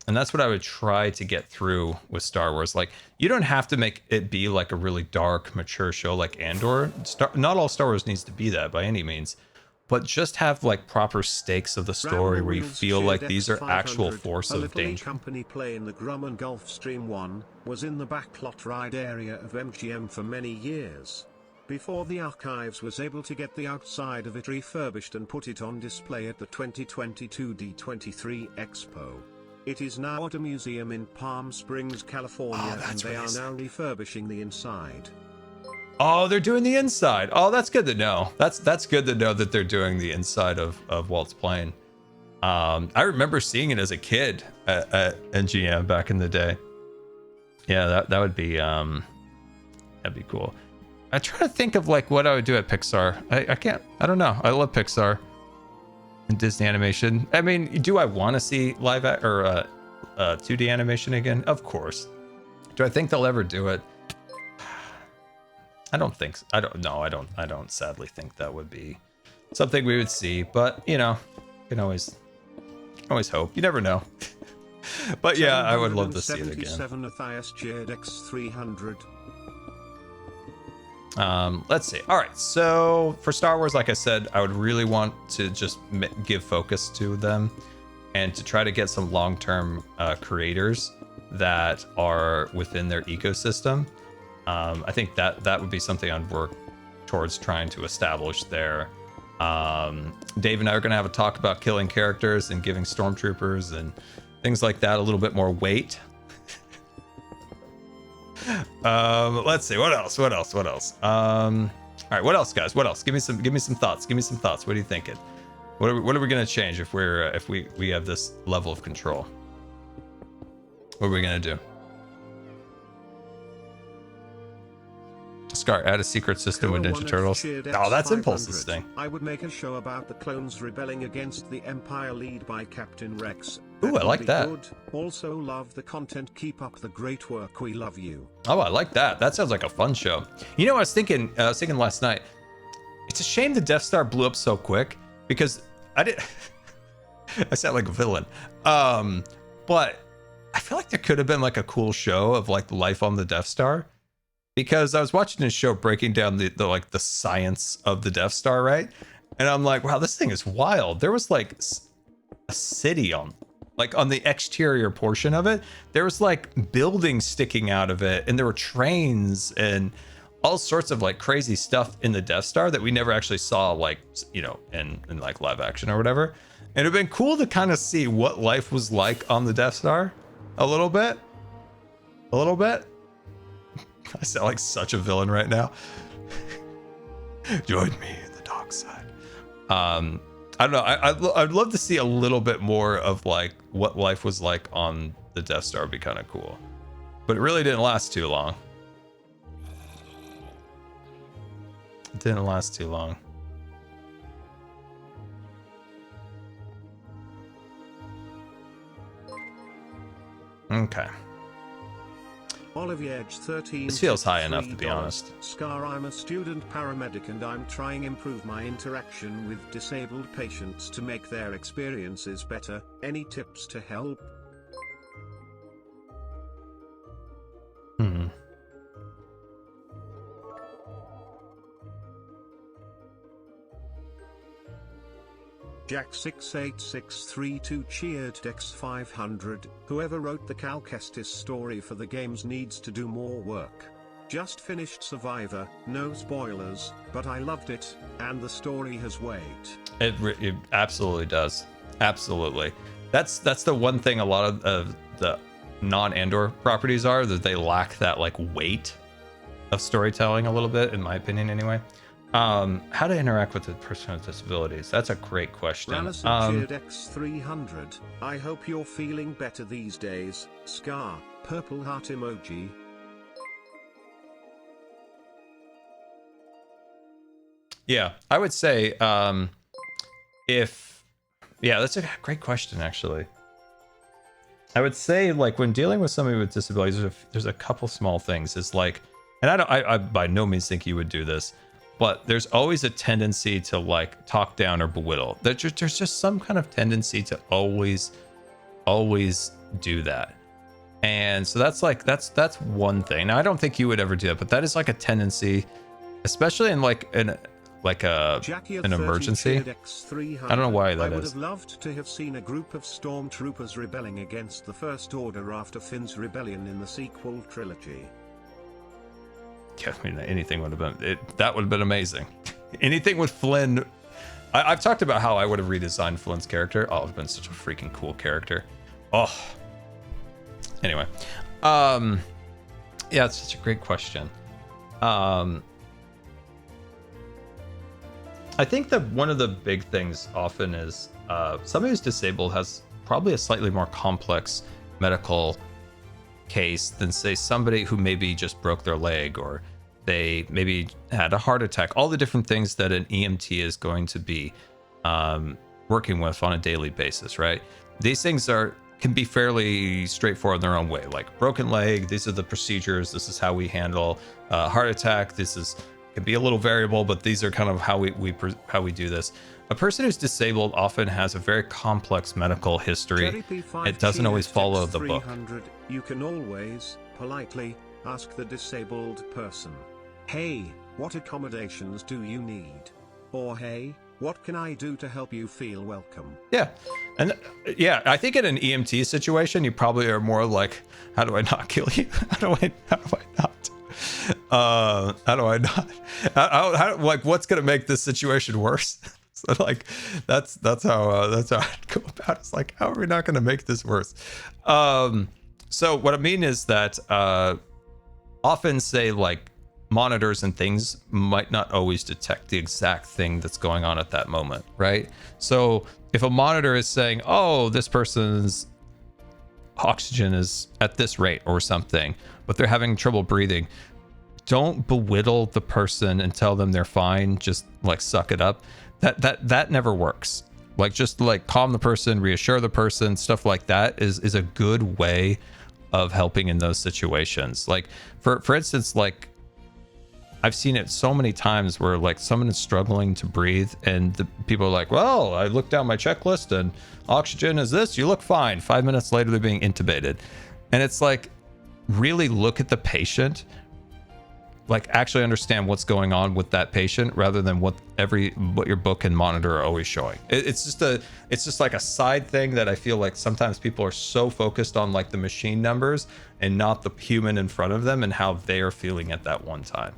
And that's what I would try to get through with Star Wars. Like, you don't have to make it be like a really dark, mature show like Andor. Not all Star Wars needs to be that by any means, but just have like proper stakes of the story where you feel like these are actual force of danger. Company plane the Grumman Gulfstream 1 was in the backlot ride area of MGM for many years. Before the archives was able to get the outside of it refurbished and put it on display at the 2022 D23 Expo. It is now at a museum in Palm Springs, California, and they are now refurbishing the inside. Oh, they're doing the inside. Oh, that's good to know. That's good to know that they're doing the inside of Walt's plane. I remember seeing it as a kid at NGM back in the day. Yeah, that would be that'd be cool. I try to think of like what I would do at Pixar. I don't know. I love Pixar and Disney animation. I mean, do I want to see live or 2D animation again? Of course. Do I think they'll ever do it? I don't think so. I don't sadly think that would be something we would see, but you know, you can always hope. You never know. But yeah, I would love to see it again. Let's see. All right, so for Star Wars, like I said, I would really want to just give focus to them and to try to get some long-term creators that are within their ecosystem. I think that would be something I'd work towards trying to establish there. Dave and I are going to have a talk about killing characters and giving stormtroopers and things like that a little bit more weight. Let's see, what else? All right, what else, guys? What else? Give me some thoughts. What are you thinking? What are we going to change if we have this level of control? What are we going to do? Scar, add a secret system with Ninja Turtles. Oh, that's Impulse's thing. I would make a show about the clones rebelling against the Empire led by Captain Rex. Ooh, I like that. Good. Also love the content. Keep up the great work. We love you. Oh, I like that. That sounds like a fun show. You know, I was thinking last night, it's a shame the Death Star blew up so quick because I sound like a villain. But I feel like there could have been like a cool show of like life on the Death Star. Because I was watching this show breaking down the science of the Death Star, right? And I'm like, wow, this thing is wild. There was like a city on the exterior portion of it. There was like buildings sticking out of it, and there were trains and all sorts of like crazy stuff in the Death Star that we never actually saw, like, you know, in like live action or whatever. And it'd been cool to kind of see what life was like on the Death Star a little bit. I sound like such a villain right now. Join me in the dark side. I don't know. I'd love to see a little bit more of like what life was like on the Death Star. Would be kind of cool. But it really didn't last too long. It didn't last too long. Okay. Olivier Edge 13. This feels high enough, to be honest. Scar, I'm a student paramedic and I'm trying to improve my interaction with disabled patients to make their experiences better. Any tips to help? Jack 68632 cheered Dex 500. Whoever wrote the Cal Kestis story for the games needs to do more work. Just finished Survivor, no spoilers, but I loved it, and the story has weight. It absolutely does. Absolutely. That's the one thing a lot of the non-Andor properties are, that they lack that like weight of storytelling a little bit, in my opinion anyway. How to interact with a person with disabilities? That's a great question. Cheered X300. I hope you're feeling better these days. Scar, purple heart emoji. Yeah, I would say that's a great question actually. I would say like when dealing with somebody with disabilities, there's a couple small things. It's like, and I by no means think you would do this, but there's always a tendency to like talk down or belittle. There's just some kind of tendency to always do that. And so that's like that's one thing. Now I don't think you would ever do that, but that is like a tendency, especially in like an emergency. I don't know why that is. I would have loved to have seen a group of stormtroopers rebelling against the First Order after Finn's rebellion in the sequel trilogy. Yeah, I mean, anything would have been that would have been amazing. Anything with Flynn. I've talked about how I would have redesigned Flynn's character. Oh, it would have been such a freaking cool character. Oh. Anyway, yeah, it's such a great question. I think that one of the big things often is somebody who's disabled has probably a slightly more complex medical case than, say, somebody who maybe just broke their leg or they maybe had a heart attack. All the different things that an EMT is going to be working with on a daily basis, right? These things can be fairly straightforward in their own way. Like broken leg, these are the procedures. This is how we handle heart attack. Can be a little variable, but these are kind of how we do this. A person who's disabled often has a very complex medical history. It doesn't always follow the book. You can always politely ask the disabled person, "Hey, what accommodations do you need?" Or, "Hey, what can I do to help you feel welcome?" Yeah. And yeah, I think in an EMT situation, you probably are more like, how do I not kill you? How do I not? Like, what's going to make this situation worse? So like, that's how I'd go about it. It's like, how are we not going to make this worse? So what I mean is that, often say like monitors and things might not always detect the exact thing that's going on at that moment, right? So if a monitor is saying, oh, this person's oxygen is at this rate or something, but they're having trouble breathing, don't belittle the person and tell them they're fine. Just like suck it up. That never works. Like, just like calm the person, reassure the person, stuff like that is a good way of helping in those situations. Like for instance, like I've seen it so many times where like someone is struggling to breathe and the people are like, well, I looked down my checklist and oxygen is this, you look fine. 5 minutes later, they're being intubated. And it's like, really look at the patient, like actually understand what's going on with that patient rather than what your book and monitor are always showing. It's just like a side thing that I feel like sometimes people are so focused on like the machine numbers and not the human in front of them and how they are feeling at that one time.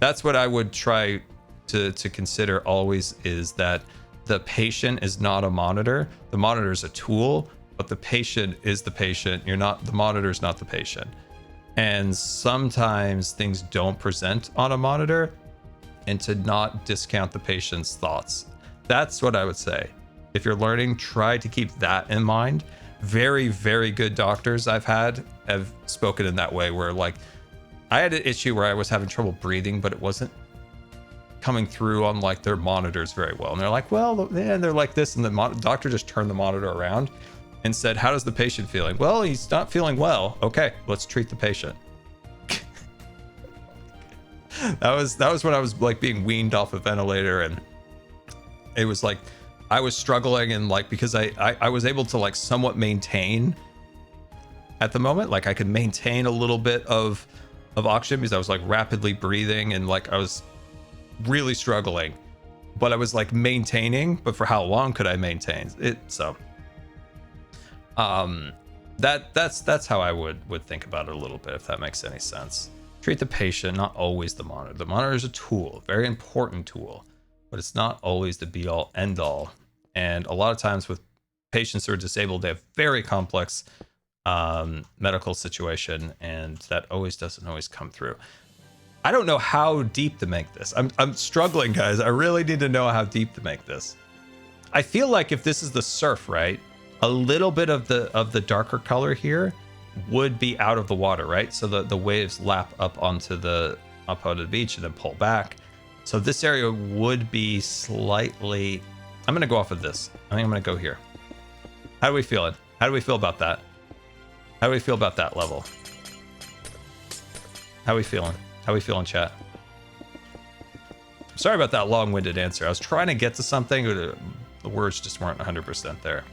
That's what I would try to consider always, is that the patient is not a monitor. The monitor is a tool, but the patient is the patient. The monitor is not the patient. And sometimes things don't present on a monitor, and to not discount the patient's thoughts. That's what I would say. If you're learning, try to keep that in mind. Very, very good doctors I've had have spoken in that way, where like I had an issue where I was having trouble breathing, but it wasn't coming through on like their monitors very well. And they're like, well, man, they're like this. And the doctor just turned the monitor around and said, how does the patient feeling? Well, he's not feeling well. Okay, let's treat the patient. that was when I was like being weaned off a ventilator, and it was like I was struggling, and like because I was able to like somewhat maintain at the moment, like I could maintain a little bit of oxygen because I was like rapidly breathing, and like I was really struggling, but I was like maintaining. But for how long could I maintain it? So that's how I would think about it a little bit, if that makes any sense. Treat the patient, not always the monitor. The monitor is a tool, very important tool, but it's not always the be all end all. And a lot of times with patients who are disabled, they have very complex medical situation, and that doesn't always come through. I don't know how deep to make this. I'm struggling, guys. I really need to know how deep to make this. I feel like if this is the surf, right, a little bit of the darker color here would be out of the water, right? So the waves lap up onto the beach and then pull back. So this area would be slightly. I'm gonna go off of this. I think I'm gonna go here. How do we feel it? How do we feel about that? How do we feel about that level? How we feeling? How we feeling, chat? Sorry about that long-winded answer. I was trying to get to something, but the words just weren't 100% there.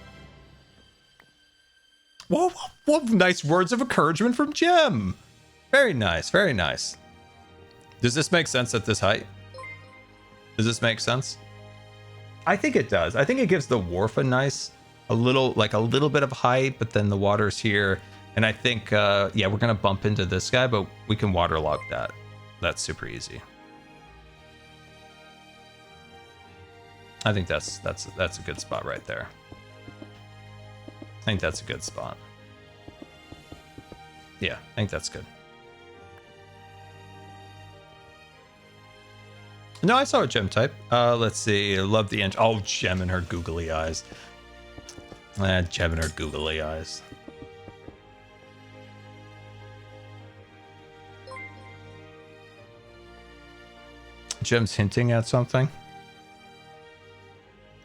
Whoa, whoa, nice words of encouragement from Jim. Very nice, very nice. Does this make sense at this height? Does this make sense? I think it does. I think it gives the wharf a little bit of height, but then the water's here. And I think, yeah, we're gonna bump into this guy, but we can waterlog that. That's super easy. I think that's a good spot right there. I think that's a good spot. Yeah, I think that's good. No, I saw a gem type. Let's see. Love the engine. Oh, Gem and her googly eyes. Gem and her googly eyes. Gem's hinting at something.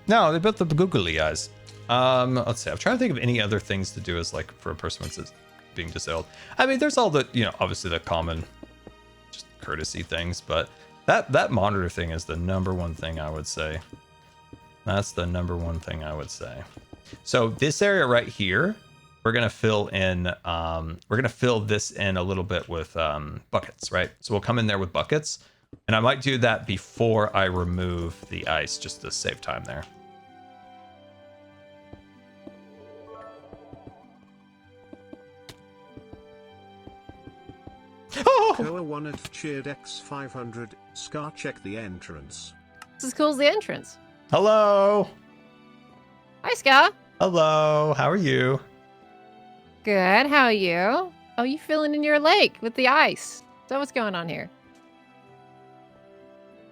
No, they built the googly eyes. Let's see. I'm trying to think of any other things to do as like for a person that's being disabled. I mean, there's all the, you know, obviously the common just courtesy things, but that monitor thing is the number one thing I would say. That's the number one thing I would say. So this area right here, we're gonna fill in. We're gonna fill this in a little bit with buckets, right? So we'll come in there with buckets, and I might do that before I remove the ice, just to save time there. Oh! Koa one at cheered X500. Scar, check the entrance. This is cool as the entrance. Hello. Hi, Scar. Hello. How are you? Good. How are you? Oh, you filling in your lake with the ice. So what's going on here?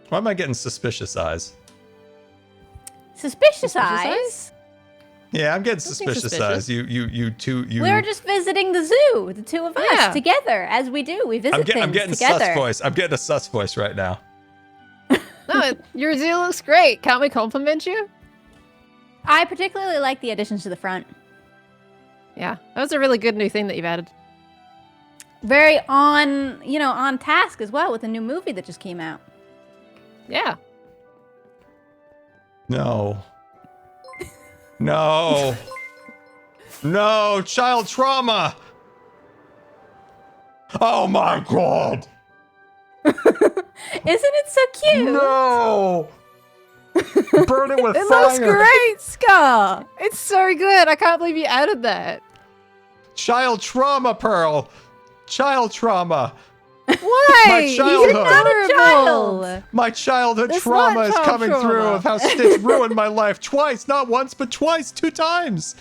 Why am I getting suspicious eyes? Suspicious eyes? Yeah, I'm getting Something suspicious eyes. You two. We're just visiting the zoo, the two of us together, as we do. We visit things I'm getting together. sus voice. I'm getting a sus voice right now. No, your zoo looks great. Can't we compliment you? I particularly like the additions to the front. Yeah, that was a really good new thing that you've added. Very on task as well with the new movie that just came out. Yeah. No. No. No, child trauma. Oh my god. Isn't it so cute? No. Burn it with It fire. looks great, Scar. It's so good. I can't believe you added that. Child trauma, Pearl. Child trauma. Why? My childhood. You're Not a adorable. child. My childhood That's trauma not is child coming through trauma. of how Stitch ruined my life twice. Not once, but twice. 2 times.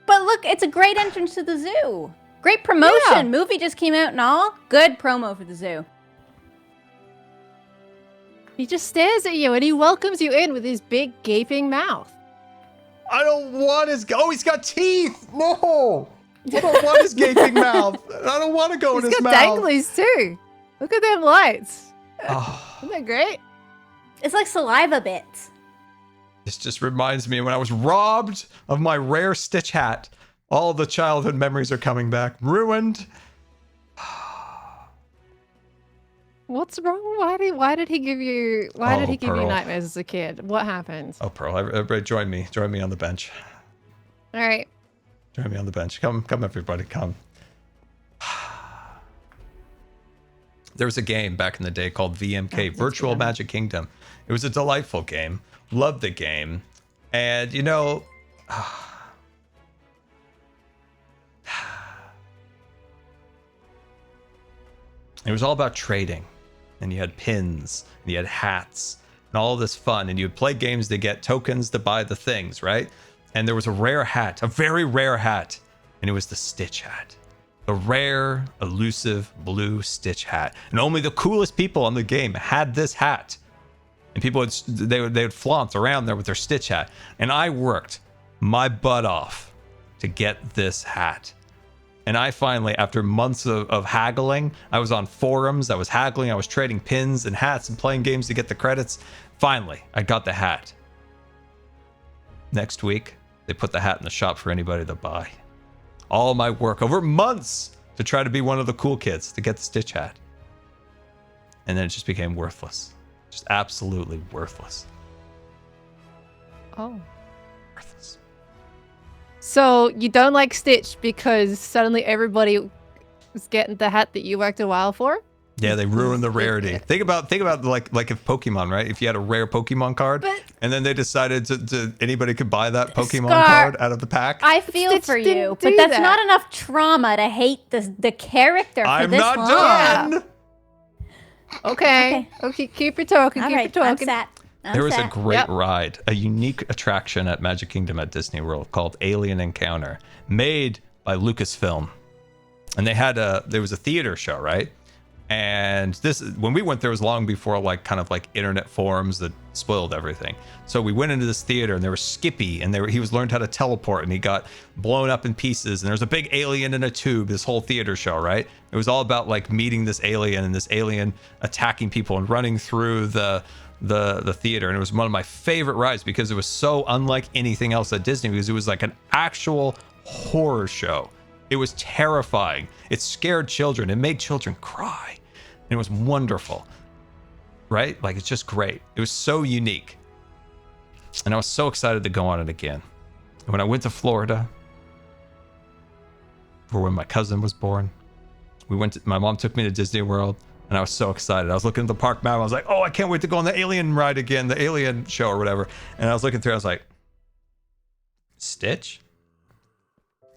But look, it's a great entrance to the zoo. Great promotion. Yeah. Movie just came out and all. Good promo for the zoo. He just stares at you and he welcomes you in with his big gaping mouth. I don't want his... Oh, he's got teeth. No. I don't want his gaping mouth. I don't want to go in He's his got mouth. danglies too. Look at them lights. Oh, Isn't that great? It's like saliva bits. this just reminds me when I was robbed of my rare Stitch hat. All the childhood memories are coming back. Ruined. What's wrong? Why did he give you Pearl. nightmares as a kid? What happened? Oh, Pearl, everybody join me. Join me on the bench. All right. Join me on the bench. Come, everybody, come. There was a game back in the day called VMK, Virtual Magic Kingdom. It was a delightful game. Loved the game. And, you know... It was all about trading. And you had pins, and you had hats, and all this fun. And you would play games to get tokens to buy the things, right? And there was a rare hat, a very rare hat. And it was the Stitch hat. The rare, elusive blue Stitch hat. And only the coolest people on the game had this hat. And people would flaunt around there with their Stitch hat. And I worked my butt off to get this hat. And I finally, after months of haggling, I was on forums, I was haggling, I was trading pins and hats and playing games to get the credits. Finally, I got the hat. Next week, they put the hat in the shop for anybody to buy. All my work over months to try to be one of the cool kids to get the Stitch hat. And then it just became worthless. Just absolutely worthless. Oh. Worthless. So you don't like Stitch because suddenly everybody was getting the hat that you worked a while for? Yeah, they ruined the rarity. Think about like if Pokemon, right? If you had a rare Pokemon card, and then they decided to anybody could buy that Pokemon card out of the pack. I feel Stitch for didn't you, do but that's that. not enough trauma to hate the character for I'm this not long. done. Okay. Keep it talking. All Keep right, it talking. I'm sat. I'm There was a sat. great ride, a unique attraction at Magic Kingdom at Disney World called Alien Encounter, made by Lucasfilm. And there was a theater show, right? And when we went there was long before kind of internet forums that spoiled everything. So we went into this theater and there was Skippy and he was learned how to teleport and he got blown up in pieces and there was a big alien in a tube, this whole theater show, right? It was all about meeting this alien and this alien attacking people and running through the theater. And it was one of my favorite rides because it was so unlike anything else at Disney because it was like an actual horror show. It was terrifying. It scared children. It made children cry. And it was wonderful. Right? It's just great. It was so unique. And I was so excited to go on it again. And when I went to Florida, for when my cousin was born, my mom took me to Disney World, and I was so excited. I was looking at the park map. I was like, oh, I can't wait to go on the alien ride again, the alien show or whatever. And I was looking through, I was like, Stitch?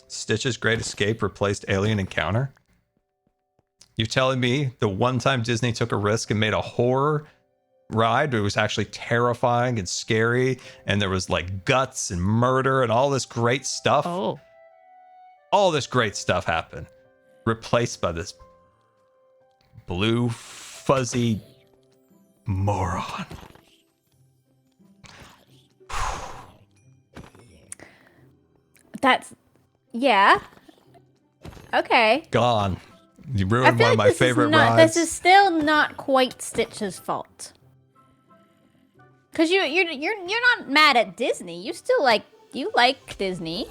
Stitch's Great Escape replaced Alien Encounter? You're telling me the one time Disney took a risk and made a horror ride, it was actually terrifying and scary, and there was guts and murder and all this great stuff. Oh. All this great stuff happened. Replaced by this blue, fuzzy moron. Yeah. Okay. Gone. You I ruined feel one of my this favorite is not, rides. This is still not quite Stitch's fault. Cause you're not mad at Disney. You like Disney.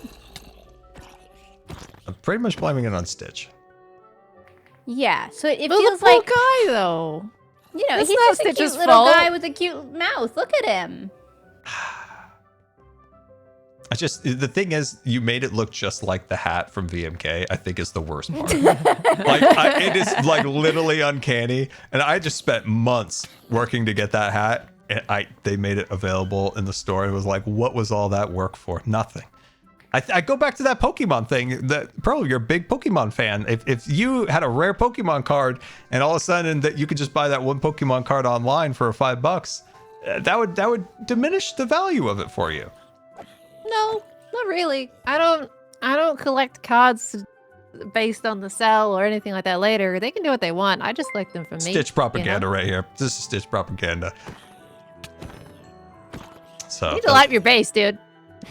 I'm pretty much blaming it on Stitch. Yeah. So it But feels the poor like guy, though. he's not just a Stitch's cute little fault. guy with a cute mouth. Look at him. The thing is, you made it look just like the hat from VMK. I think is the worst part. It is literally uncanny, and I just spent months working to get that hat. And they made it available in the store. It was like, what was all that work for? Nothing. I go back to that Pokemon thing. That Pearl, you're a big Pokemon fan. If you had a rare Pokemon card, and all of a sudden that you could just buy that one Pokemon card online for $5, that would diminish the value of it for you. No, not really. I don't collect cards based on the sell or anything like that later. They can do what they want. I just collect them for me. Stitch propaganda right here. This is Stitch propaganda. So You need to light up your base, dude.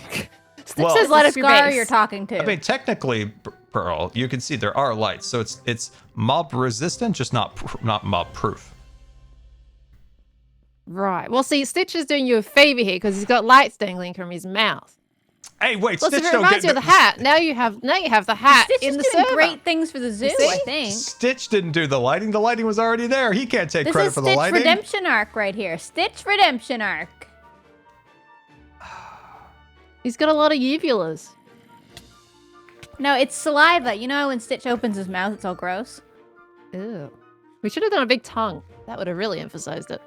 Stitch Well, says light up your Scar base. you're talking to. I mean, technically, Pearl, you can see there are lights, so it's mob resistant, just not mob proof. Right. Well, see, Stitch is doing you a favor here because he's got lights dangling from his mouth. Hey, wait, Plus, Stitch if it don't reminds get you of the hat, now you have the hat Stitch in is the doing server. great things for the zoo, see? I think. Stitch didn't do the lighting. The lighting was already there. He can't take This credit is for the Stitch lighting. redemption arc right here. Stitch redemption arc. He's got a lot of uvulas. No, it's saliva. You know when Stitch opens his mouth, it's all gross. Ew. We should have done a big tongue. That would have really emphasized it.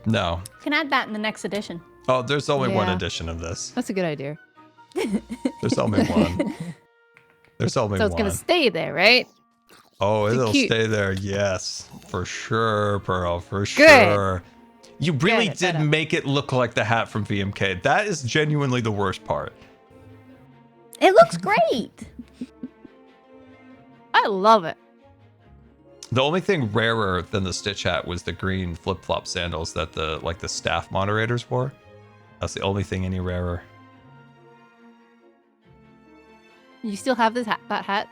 No. You can add that in the next edition. Oh, there's only one Yeah. edition of this. That's a good idea. There's only one. There's only So one. it's gonna stay there, right? Oh, it'll cute. stay there. Yes, for sure, Pearl. For Good. sure. You really Good, did better. make it look like the hat from VMK. That is genuinely the worst part. It looks great. I love it. The only thing rarer than the Stitch hat was the green flip-flop sandals that the staff moderators wore. That's the only thing any rarer. You still have that hat?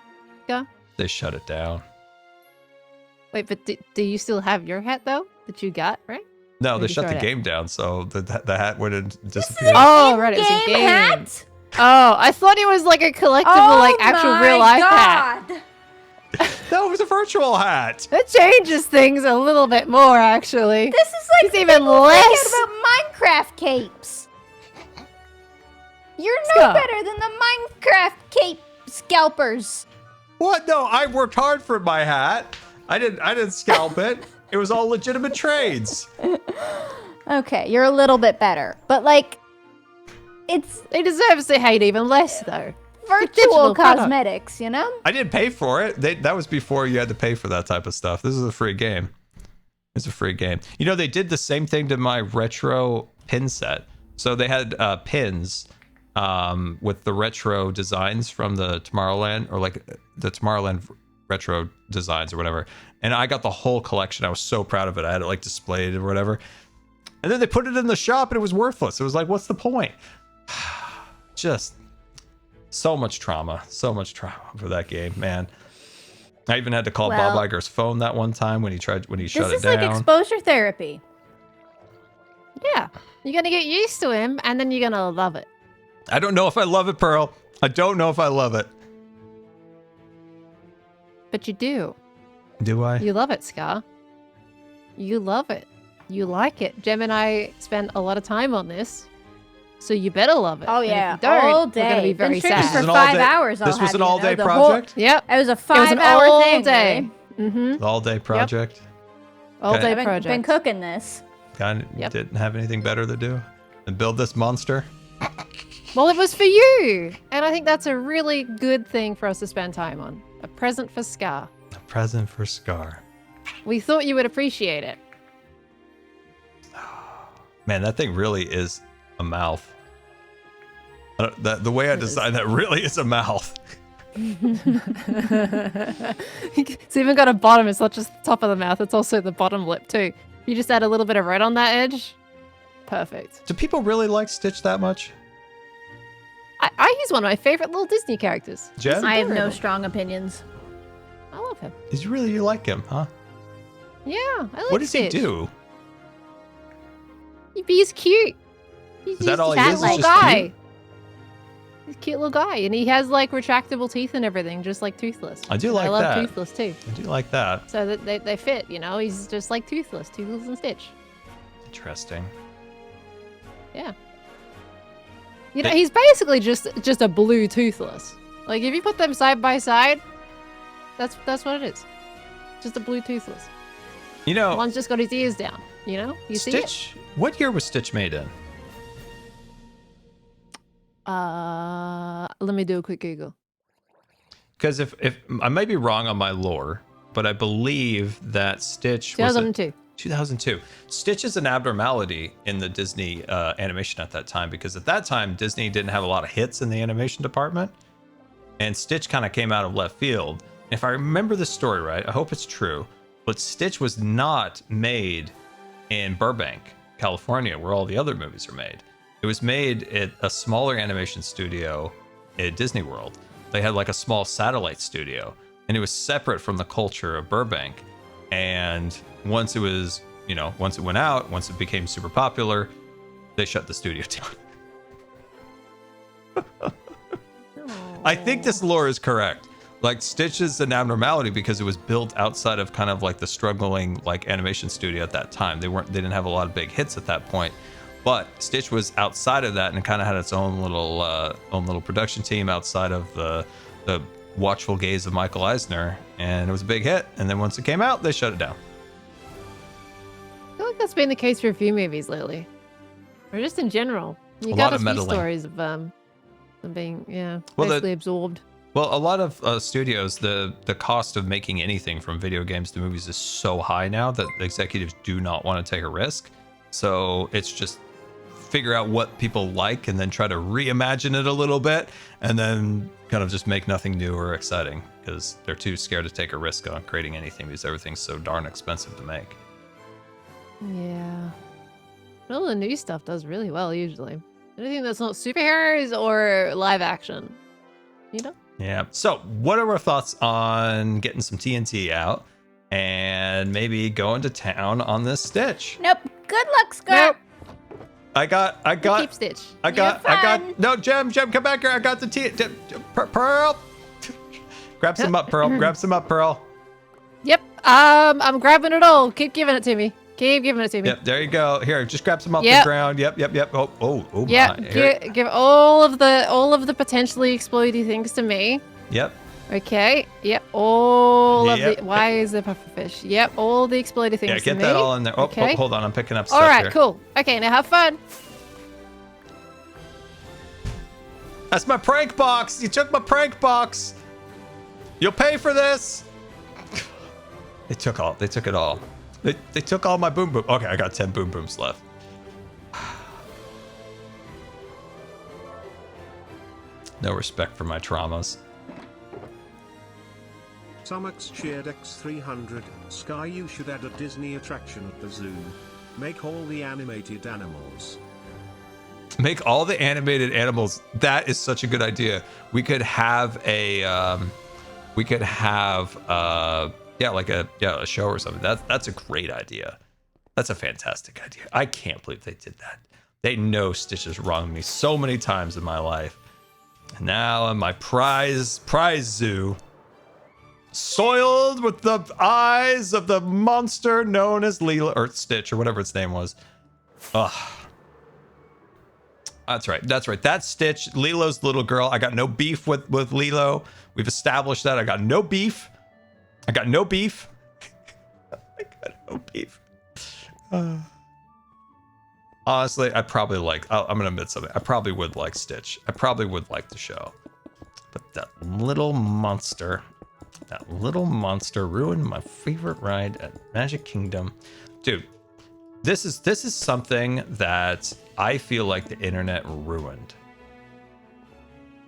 Go. They shut it down. Wait, but do you still have your hat though that you got, right? No, Or they did you shut throw the it game down, so the hat wouldn't disappear. Oh, right, it was a Game game. hat? Oh, I thought it was like a collectible, Oh actual my real life hat. God. No, it was a virtual hat. That changes things a little bit more, actually. This is like It's even people less. thinking about Minecraft capes. You're no Scott. better than the Minecraft cape scalpers. What? No, I worked hard for my hat. I didn't scalp it. It was all legitimate trades. Okay, you're a little bit better, but like, it's They deserve to hate even less, though. virtual digital product. cosmetics, you know? I didn't pay for it. That was before you had to pay for that type of stuff. This is a free game. It's a free game. You know, they did the same thing to my retro pin set. So they had pins with the retro designs from the Tomorrowland, or like the Tomorrowland retro designs or whatever. And I got the whole collection. I was so proud of it. I had it like displayed or whatever. And then they put it in the shop and it was worthless. It was like, what's the point? Just so much trauma for that game, man. I even had to call Bob Well, Iger's phone that one time when he shut it This down. is like exposure therapy. Yeah. You're going to get used to him, and then you're going to love it. I don't know if I love it, Pearl. I don't know if I love it. But you do. Do I? You love it, Scar. You love it. You like it. Jem and I spent a lot of time on this, so you better love it. Oh And if yeah, you don't, all we're day. going to be very Been streaming sad. for This was an 5 all-day- hours. This I'll was have an you know. all-day The whole- project? Yep. It was a It was an 5-hour all thing. day. Really. Mm-hmm. All-day project. All Okay. day I've project. been cooking this. Kind Yep. didn't have anything better to do than build this monster. Well, it was for you, and I think that's a really good thing for us to spend time on. A present for Scar. A present for Scar. We thought you would appreciate it. Man, that thing really is a mouth. The way I designed that really is a mouth. It's even got a bottom. It's not just the top of the mouth. It's also the bottom lip too. You just add a little bit of red on that edge. Perfect. Do people really like Stitch that much? He's one of my favorite little Disney characters. Jen? He's I have no adorable. strong opinions. I love him. You like him, huh? Yeah, I like What does he Stitch. do? He's cute. He's Is that all he a is? little Is just guy. cute? He's a cute little guy, and he has like retractable teeth and everything, just like Toothless. I do And like I love that. Toothless too. I do like that. So that they fit, you know. He's just like Toothless and Stitch. Interesting. Yeah. You know, he's basically just a blue Toothless. Like if you put them side by side, that's what it is. Just a blue Toothless. You know, One's just got his ears down. You know, you see it. Stitch. What year was Stitch made in? Let me do a quick Google. Because if I may be wrong on my lore, but I believe that Stitch was 2002. 2002. Stitch is an abnormality in the Disney animation at that time, because at that time Disney didn't have a lot of hits in the animation department, and Stitch kind of came out of left field. If I remember the story right, I hope it's true, but Stitch was not made in Burbank, California, where all the other movies are made. It was made at a smaller animation studio at Disney World. They had like a small satellite studio, and it was separate from the culture of Burbank. And once it was, once it went out, once it became super popular, they shut the studio down. I think this lore is correct. Like Stitch is an abnormality because it was built outside of kind of like the struggling like animation studio at that time. They didn't have a lot of big hits at that point. But Stitch was outside of that and kind of had its own little production team outside of the watchful gaze of Michael Eisner, and it was a big hit. And then once it came out, they shut it down. I feel like that's been the case for a few movies lately, or just in general. You A got lot a of few meddling. stories of them being Well, basically absorbed. Well, a lot of studios, the cost of making anything from video games to movies is so high now that executives do not want to take a risk. So it's just figure out what people like and then try to reimagine it a little bit, and then kind of just make nothing new or exciting because they're too scared to take a risk on creating anything because everything's so darn expensive to make. Yeah. All the new stuff does really well usually. Anything that's not superheroes or live action. You know? Yeah. So what are our thoughts on getting some TNT out and maybe going to town on this Stitch? Nope. Good luck, Scar. Nope. I got, Keep Stitch. no, Jem, come back here. I got the Pearl. Grab some up, Pearl. Grab some up, Pearl. Yep. I'm grabbing it all. Keep giving it to me. Keep giving it to me. Yep, there you go. Here, just grab some off the Yep. ground. Yep. Oh Yeah, my. Here. give all of the potentially explodey things to me. Yep. Okay. Yep. All of Yep. the. Why is there pufferfish? Yep. All the explodey things Yeah, to get me. that all in there. Oh, Okay. hold on. I'm picking up stuff All right. here. Cool. Okay. Now have fun. That's my prank box. You took my prank box. You'll pay for this. They took it all. They took all my boom boom. Okay, I got 10 boom booms left. No respect for my traumas. Sumux cheered X300. Sky, you should add a Disney attraction at the zoo. Make all the animated animals. Make all the animated animals. That is such a good idea. We could have a a show or something. That's a great idea. That's a fantastic idea. I can't believe they did that. They know Stitch has wronged me so many times in my life. And now in my prize zoo, soiled with the eyes of the monster known as Lilo or Stitch or whatever its name was. Ugh. That's right. That's Stitch. Lilo's the little girl. I got no beef with Lilo. We've established that. I got no beef. I got no beef. Honestly, I probably I'm going to admit something. I probably would like Stitch. I probably would like the show. But that little monster ruined my favorite ride at Magic Kingdom. Dude, this is something that I feel like the internet ruined.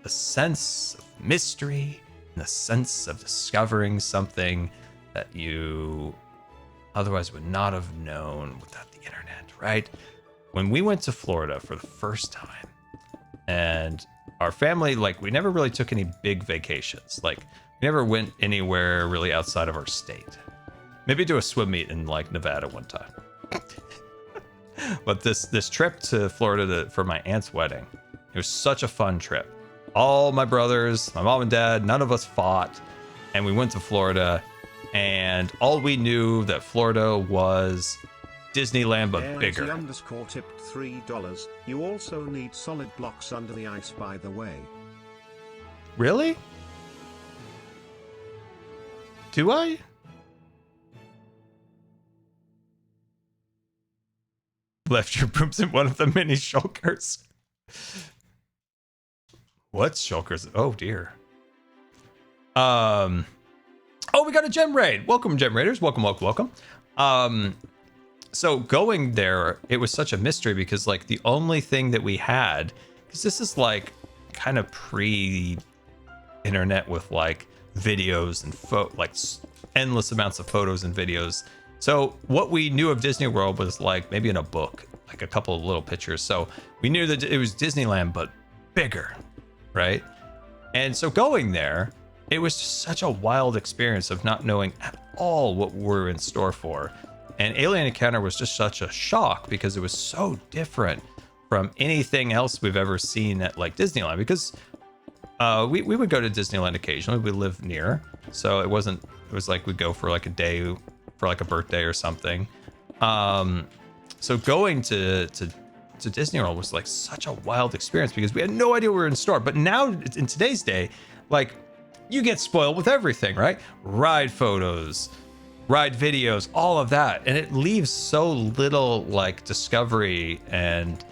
The sense of mystery and the sense of discovering something that you otherwise would not have known without the internet, right? When we went to Florida for the first time, and our family, we never really took any big vacations. We never went anywhere really outside of our state. Maybe do a swim meet in Nevada one time. But this trip to Florida for my aunt's wedding, it was such a fun trip. All my brothers, my mom and dad, none of us fought, and we went to Florida, and all we knew that Florida was Disneyland but bigger. _tipped $3. You also need solid blocks under the ice, by the way. Really? Do I? Left your booms in one of the mini shulkers. What's shulkers? Oh dear. Oh, we got a gem raid. Welcome, gem raiders. Welcome. So going there, it was such a mystery because the only thing that we had, because this is kind of pre-internet with videos and endless amounts of photos and videos. So what we knew of Disney World was maybe in a book, a couple of little pictures. So we knew that it was Disneyland, but bigger, right? And so going there, it was just such a wild experience of not knowing at all what we're in store for. And Alien Encounter was just such a shock because it was so different from anything else we've ever seen at Disneyland. Because we would go to Disneyland occasionally. We live near, so it was we'd go for a day for a birthday or something. So going to Disney World was such a wild experience because we had no idea what we were in store. But now in today's day, you get spoiled with everything, right? Ride photos, ride videos, all of that. And it leaves so little discovery and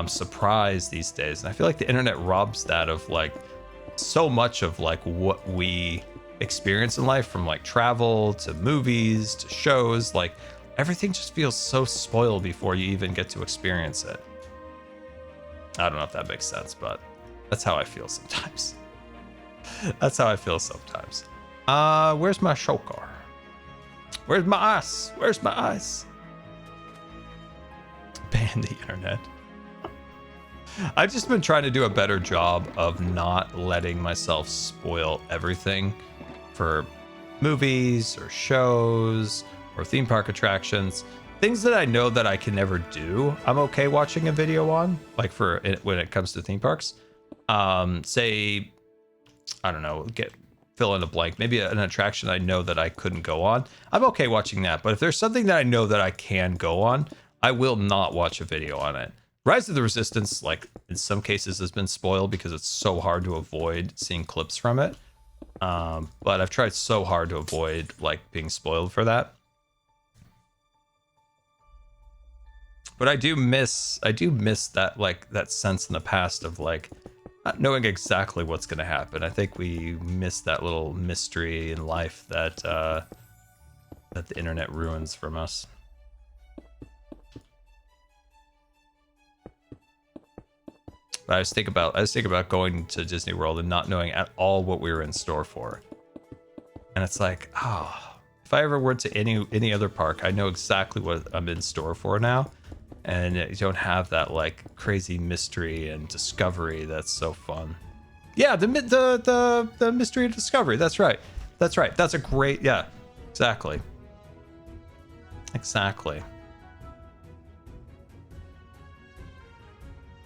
surprise these days. And I feel the internet robs that of so much of what we experience in life, from travel to movies to shows. Everything just feels so spoiled before you even get to experience it. I don't know if that makes sense, but that's how I feel sometimes. Where's my shulker? Where's my ice? Ban the internet. I've just been trying to do a better job of not letting myself spoil everything for movies or shows or theme park attractions. Things that I know that I can never do, I'm okay watching a video on, when it comes to theme parks. Say, I don't know, fill in a blank. Maybe an attraction I know that I couldn't go on. I'm okay watching that. But if there's something that I know that I can go on, I will not watch a video on it. Rise of the Resistance, like in some cases, has been spoiled because it's so hard to avoid seeing clips from it. But I've tried so hard to avoid like being spoiled for that. But I do miss that, like, that sense in the past of like not knowing exactly what's going to happen. I think we miss that little mystery in life that that the internet ruins from us. But I just think about going to Disney World and not knowing at all what we were in store for. And it's like, oh, if I ever went to any other park, I know exactly what I'm in store for now. And you don't have that like crazy mystery and discovery that's so fun. Yeah, the mystery and discovery. That's right. That's right. That's a great, yeah, exactly. Exactly.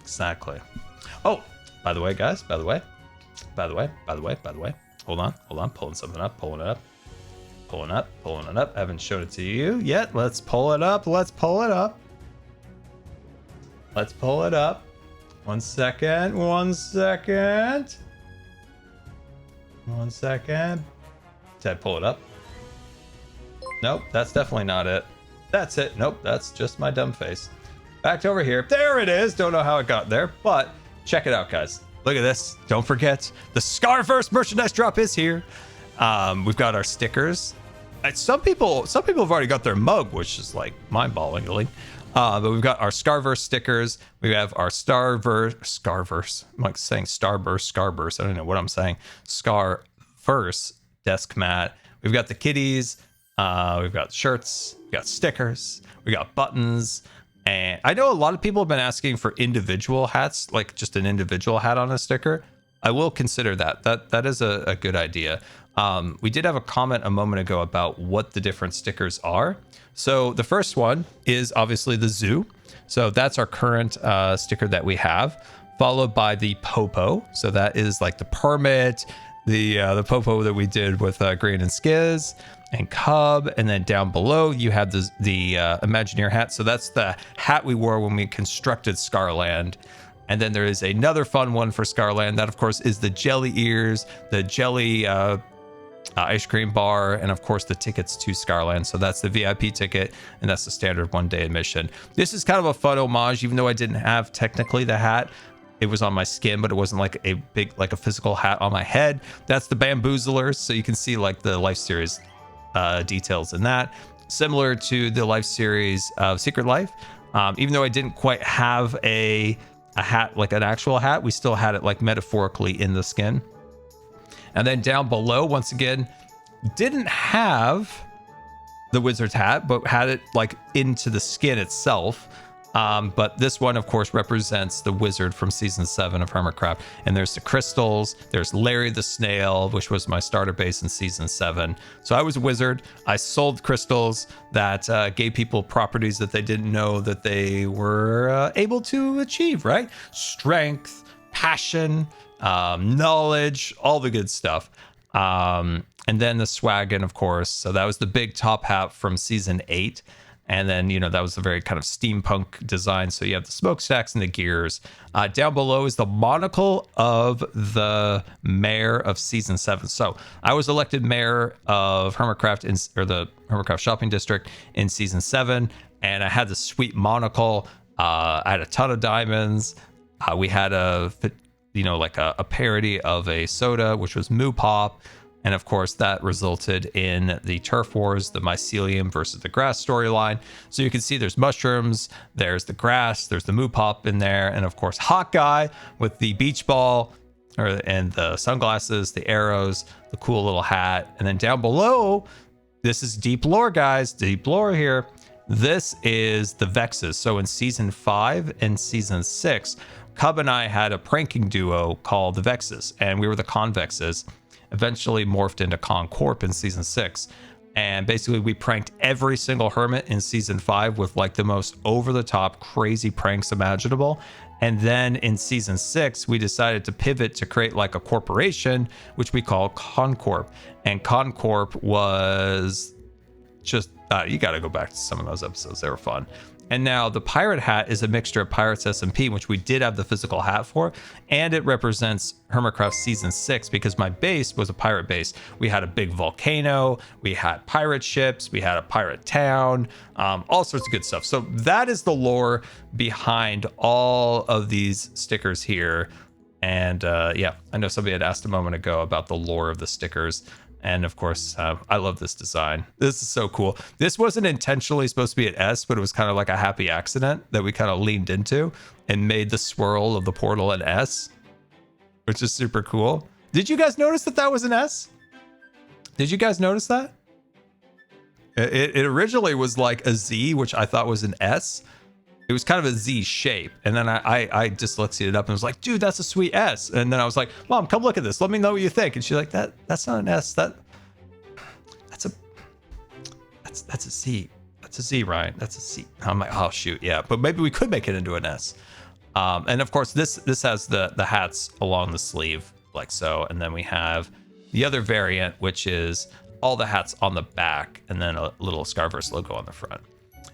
Exactly. Oh, by the way, guys, by the way, hold on, pulling something up, pulling it up. I haven't shown it to you yet. Let's pull it up. Let's pull it up. One second. Did I pull it up? Nope, that's definitely not it. That's it. Nope, that's just my dumb face. Back over here. There it is. Don't know how it got there, but check it out, guys. Look at this. Don't forget, the Scarverse merchandise drop is here. We've got our stickers. Some people have already got their mug, which is like mind-boggling. But we've got our Scarverse stickers. We have our Scarverse. I'm like saying Starburst. I don't know what I'm saying. Scarverse desk mat. We've got the kitties. We've got shirts. We got stickers. We got buttons. And I know a lot of people have been asking for individual hats, like just an individual hat on a sticker. I will consider that. That is a good idea. We did have a comment a moment ago about what the different stickers are. So the first one is obviously the zoo. So that's our current sticker that we have, followed by the Popo. So that is like the permit, the Popo that we did with Green and Skiz and Cub, and then down below you have the Imagineer hat. So that's the hat we wore when we constructed Scarland. And then there is another fun one for Scarland. That, of course, is the jelly ears, the jelly ice cream bar, and of course the tickets to Scarland. So that's the VIP ticket, and that's the standard one-day admission. This is kind of a fun homage, even though I didn't have technically the hat. It was on my skin, but it wasn't like a big, like a physical hat on my head. That's the Bamboozlers, so you can see like the Life Series details in that. Similar to the Life Series of Secret Life. Even though I didn't quite have a hat, like an actual hat, we still had it like metaphorically in the skin. And then down below, once again, didn't have the wizard's hat, but had it like into the skin itself. But this one, of course, represents the wizard from season 7 of Hermitcraft. And there's the crystals. There's Larry the Snail, which was my starter base in season 7. So I was a wizard. I sold crystals that gave people properties that they didn't know that they were able to achieve, right? Strength, passion, knowledge, all the good stuff. And then the Swaggin, of course. So that was the big top hat from season 8. And then, you know, that was a very kind of steampunk design. So you have the smokestacks and the gears. Down below is the monocle of the mayor of season 7. So I was elected mayor of Hermitcraft, or the Hermitcraft shopping district in season 7. And I had this sweet monocle. I had a ton of diamonds. We had like a parody of a soda, which was Moo Pop. And of course, that resulted in the Turf Wars, the mycelium versus the grass storyline. So you can see there's mushrooms, there's the grass, there's the Moo Pop in there, and of course, Hot Guy with the beach ball and the sunglasses, the arrows, the cool little hat. And then down below, this is deep lore, guys, deep lore here. This is the Vexes. So in season 5 and season 6, Cub and I had a pranking duo called the Vexes, and we were the Convexes. Eventually morphed into Concorp in season 6. And basically we pranked every single hermit in season 5 with like the most over the top crazy pranks imaginable. And then in season 6, we decided to pivot to create like a corporation, which we call Concorp. And Concorp was just, you got to go back to some of those episodes. They were fun. And now the pirate hat is a mixture of Pirates SMP, which we did have the physical hat for, and it represents Hermitcraft season 6 because my base was a pirate base. We had a big volcano, we had pirate ships, we had a pirate town, all sorts of good stuff. So that is the lore behind all of these stickers here. And yeah, I know somebody had asked a moment ago about the lore of the stickers. And of course, I love this design. This is so cool. This wasn't intentionally supposed to be an S, but it was kind of like a happy accident that we kind of leaned into and made the swirl of the portal an S, which is super cool. Did you guys notice that that was an S? Did you guys notice that? It originally was like a Z, which I thought was an S. It was kind of a Z shape. And then I dyslexied it up and was like, dude, that's a sweet S. And then I was like, Mom, come look at this. Let me know what you think. And she's like, that's not an S. That's a Z. That's a Z, Ryan. That's a C. I'm like, oh shoot, yeah. But maybe we could make it into an S. And of course, this has the hats along the sleeve, like so. And then we have the other variant, which is all the hats on the back and then a little Scarverse logo on the front.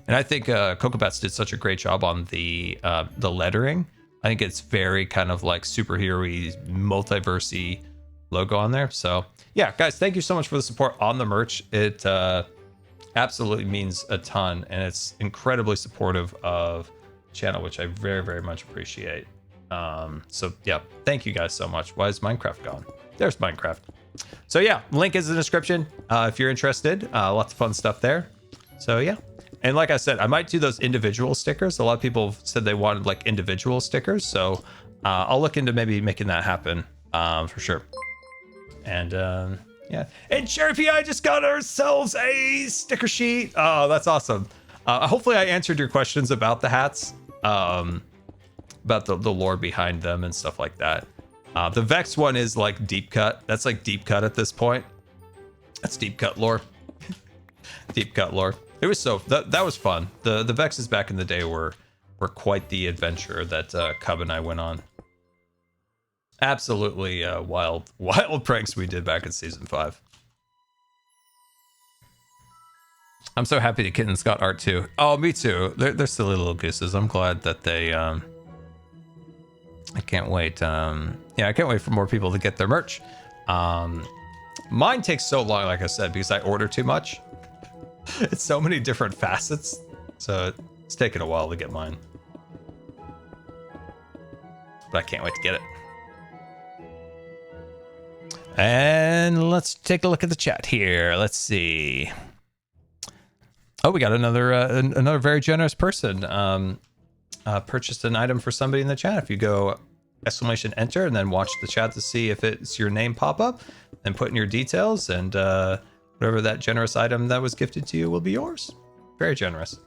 And I think Cocoa Bats did such a great job on the lettering. I think it's very kind of like superhero-y, multiverse-y logo on there. So yeah, guys, thank you so much for the support on the merch. It absolutely means a ton, and it's incredibly supportive of the channel, which I very, very much appreciate. So yeah, thank you guys so much. Why is Minecraft gone? There's Minecraft. So yeah, link is in the description if you're interested. Lots of fun stuff there. So yeah. And like I said, I might do those individual stickers. A lot of people said they wanted like individual stickers. So I'll look into maybe making that happen for sure. And yeah. And Cherry PI just got ourselves a sticker sheet. Oh, that's awesome. Hopefully I answered your questions about the hats, about the lore behind them and stuff like that. The Vex one is like deep cut. That's like deep cut at this point. That's deep cut lore. Deep cut lore. It was so that was fun. The Vexes back in the day were quite the adventure that Cub and I went on. Absolutely wild pranks we did back in season 5. I'm so happy the kittens got art too. Oh, me too. They're silly little gooses. I'm glad that they. I can't wait. Yeah, I can't wait for more people to get their merch. Mine takes so long, like I said, because I order too much. It's so many different facets, so it's taken a while to get mine. But I can't wait to get it. And let's take a look at the chat here. Let's see. Oh, we got another very generous person. Purchased an item for somebody in the chat. If you go !enter and then watch the chat to see if it's your name pop up, and put in your details, and whatever that generous item that was gifted to you will be yours. Very generous.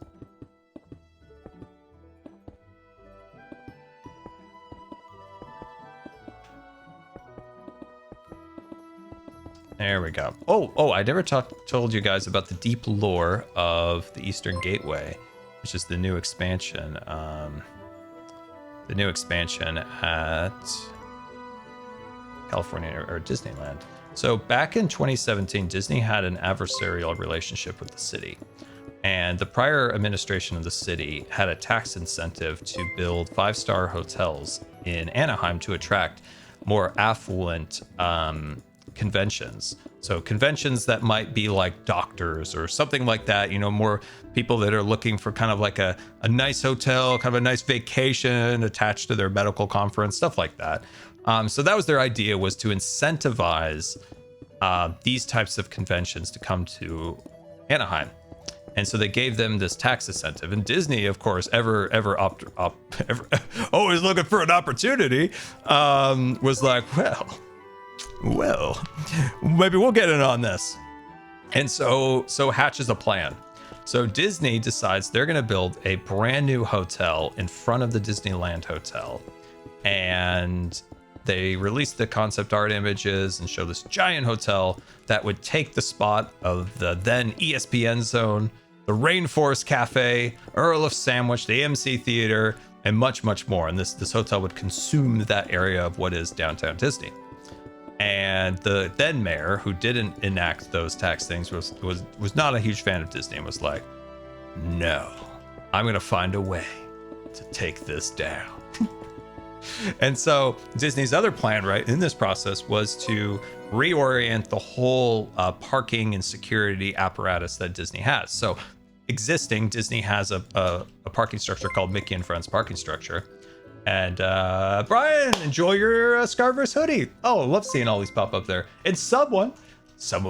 There we go. Oh, I never told you guys about the deep lore of the Eastern Gateway, which is the new expansion. The new expansion at California or Disneyland. So back in 2017, Disney had an adversarial relationship with the city. And the prior administration of the city had a tax incentive to build 5-star hotels in Anaheim to attract more affluent conventions. So conventions that might be like doctors or something like that, you know, more people that are looking for kind of like a nice hotel, kind of a nice vacation attached to their medical conference, stuff like that. So that was their idea, was to incentivize these types of conventions to come to Anaheim. And so they gave them this tax incentive. And Disney, of course, ever always looking for an opportunity, was like, well, maybe we'll get in on this. And so hatches a plan. So Disney decides they're going to build a brand new hotel in front of the Disneyland Hotel. And they released the concept art images and show this giant hotel that would take the spot of the then ESPN Zone, the Rainforest Cafe, Earl of Sandwich, the AMC Theater, and much, much more. And this hotel would consume that area of what is downtown Disney. And the then mayor, who didn't enact those tax things, was not a huge fan of Disney and was like, no, I'm going to find a way to take this down. And so Disney's other plan, right, in this process was to reorient the whole parking and security apparatus that Disney has. So existing, Disney has a parking structure called Mickey and Friends parking structure. And Brian, enjoy your Scarverse hoodie. Oh, I love seeing all these pop up there. And someone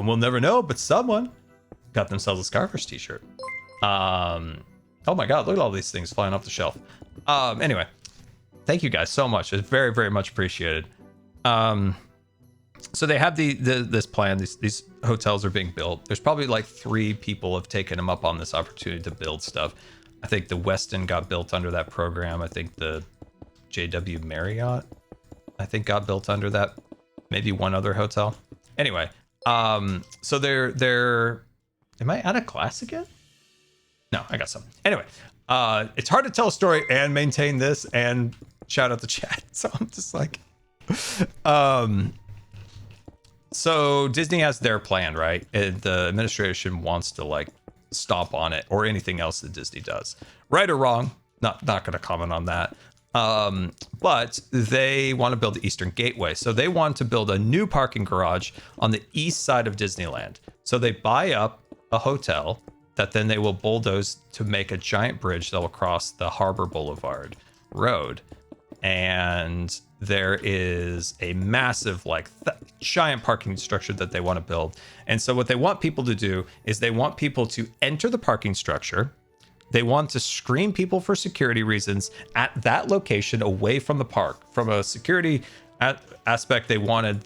will never know, but someone got themselves a Scarverse t-shirt. Oh my God, look at all these things flying off the shelf. Anyway, thank you guys so much. It's very, very much appreciated. So they have this plan. These hotels are being built. There's probably like 3 people have taken them up on this opportunity to build stuff. I think the Westin got built under that program. I think the JW Marriott, I think, got built under that. Maybe one other hotel. Anyway, so they're. Am I out of class again? No, I got some. Anyway, it's hard to tell a story and maintain this and shout out the chat. So I'm just like, so Disney has their plan, right? And the administration wants to like stomp on it or anything else that Disney does, right or wrong. Not going to comment on that. But they want to build the Eastern Gateway. So they want to build a new parking garage on the east side of Disneyland. So they buy up a hotel that then they will bulldoze to make a giant bridge that will cross the Harbor Boulevard Road. And there is a massive, like, giant parking structure that they want to build. And so what they want people to do is they want people to enter the parking structure. They want to screen people for security reasons at that location away from the park. From a security aspect, they wanted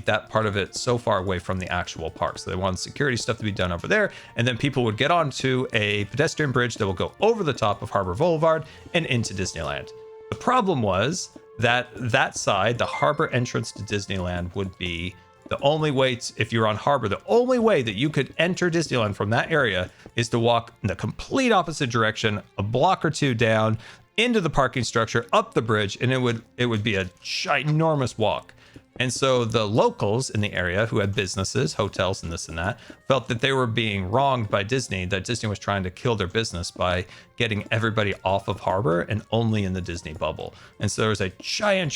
that part of it so far away from the actual park. So they wanted security stuff to be done over there. And then people would get onto a pedestrian bridge that will go over the top of Harbor Boulevard and into Disneyland. The problem was that side, the harbor entrance to Disneyland, would be the only way, if you're on harbor, the only way that you could enter Disneyland from that area is to walk in the complete opposite direction, a block or 2 down, into the parking structure, up the bridge, and it would be a ginormous walk. And so the locals in the area who had businesses, hotels and this and that, felt that they were being wronged by Disney, that Disney was trying to kill their business by getting everybody off of harbor and only in the Disney bubble. And so there was a giant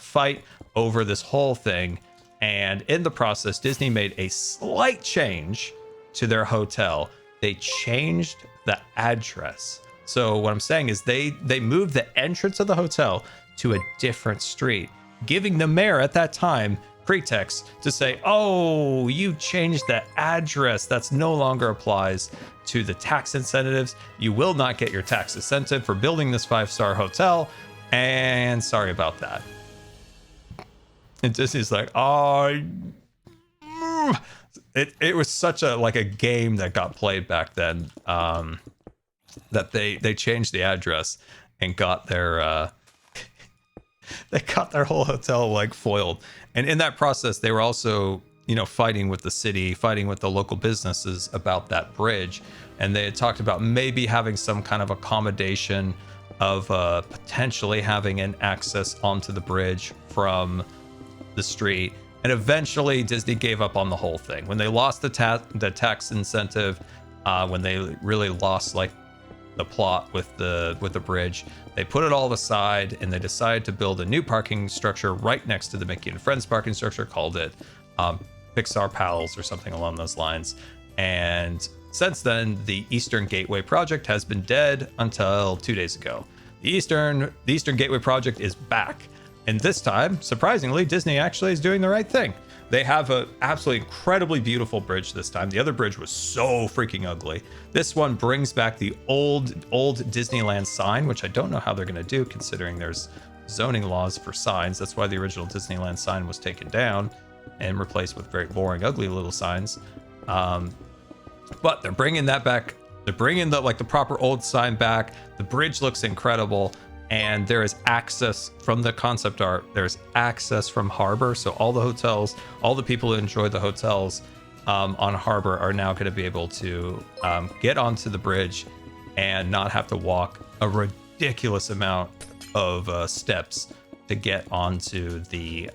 fight over this whole thing. And in the process, Disney made a slight change to their hotel. They changed the address. So what I'm saying is they moved the entrance of the hotel to a different street, giving the mayor at that time pretext to say, oh, you changed the address. That's no longer applies to the tax incentives. You will not get your tax incentive for building this 5-star hotel. And sorry about that. And Disney's like, oh, it was such a game that got played back then, that they changed the address and got their they got their whole hotel like foiled. And in that process, they were also, fighting with the city, fighting with the local businesses about that bridge. And they had talked about maybe having some kind of accommodation of potentially having an access onto the bridge from the street. And eventually Disney gave up on the whole thing when they lost the tax incentive, when they really lost like the plot with the bridge. They put it all aside and they decided to build a new parking structure right next to the Mickey and Friends parking structure, called it Pixar Pals or something along those lines. And since then, the Eastern Gateway project has been dead until 2 days ago. The Eastern Gateway project is back. And this time, surprisingly, Disney actually is doing the right thing. They have an absolutely incredibly beautiful bridge this time. The other bridge was so freaking ugly. This one brings back the old Disneyland sign, which I don't know how they're going to do considering there's zoning laws for signs. That's why the original Disneyland sign was taken down and replaced with very boring, ugly little signs. But they're bringing that back. They're bringing the proper old sign back. The bridge looks incredible. and there is access from the concept art. There's access from harbor, so all the hotels, all the people who enjoy the hotels on harbor are now going to be able to get onto the bridge and not have to walk a ridiculous amount of steps to get onto the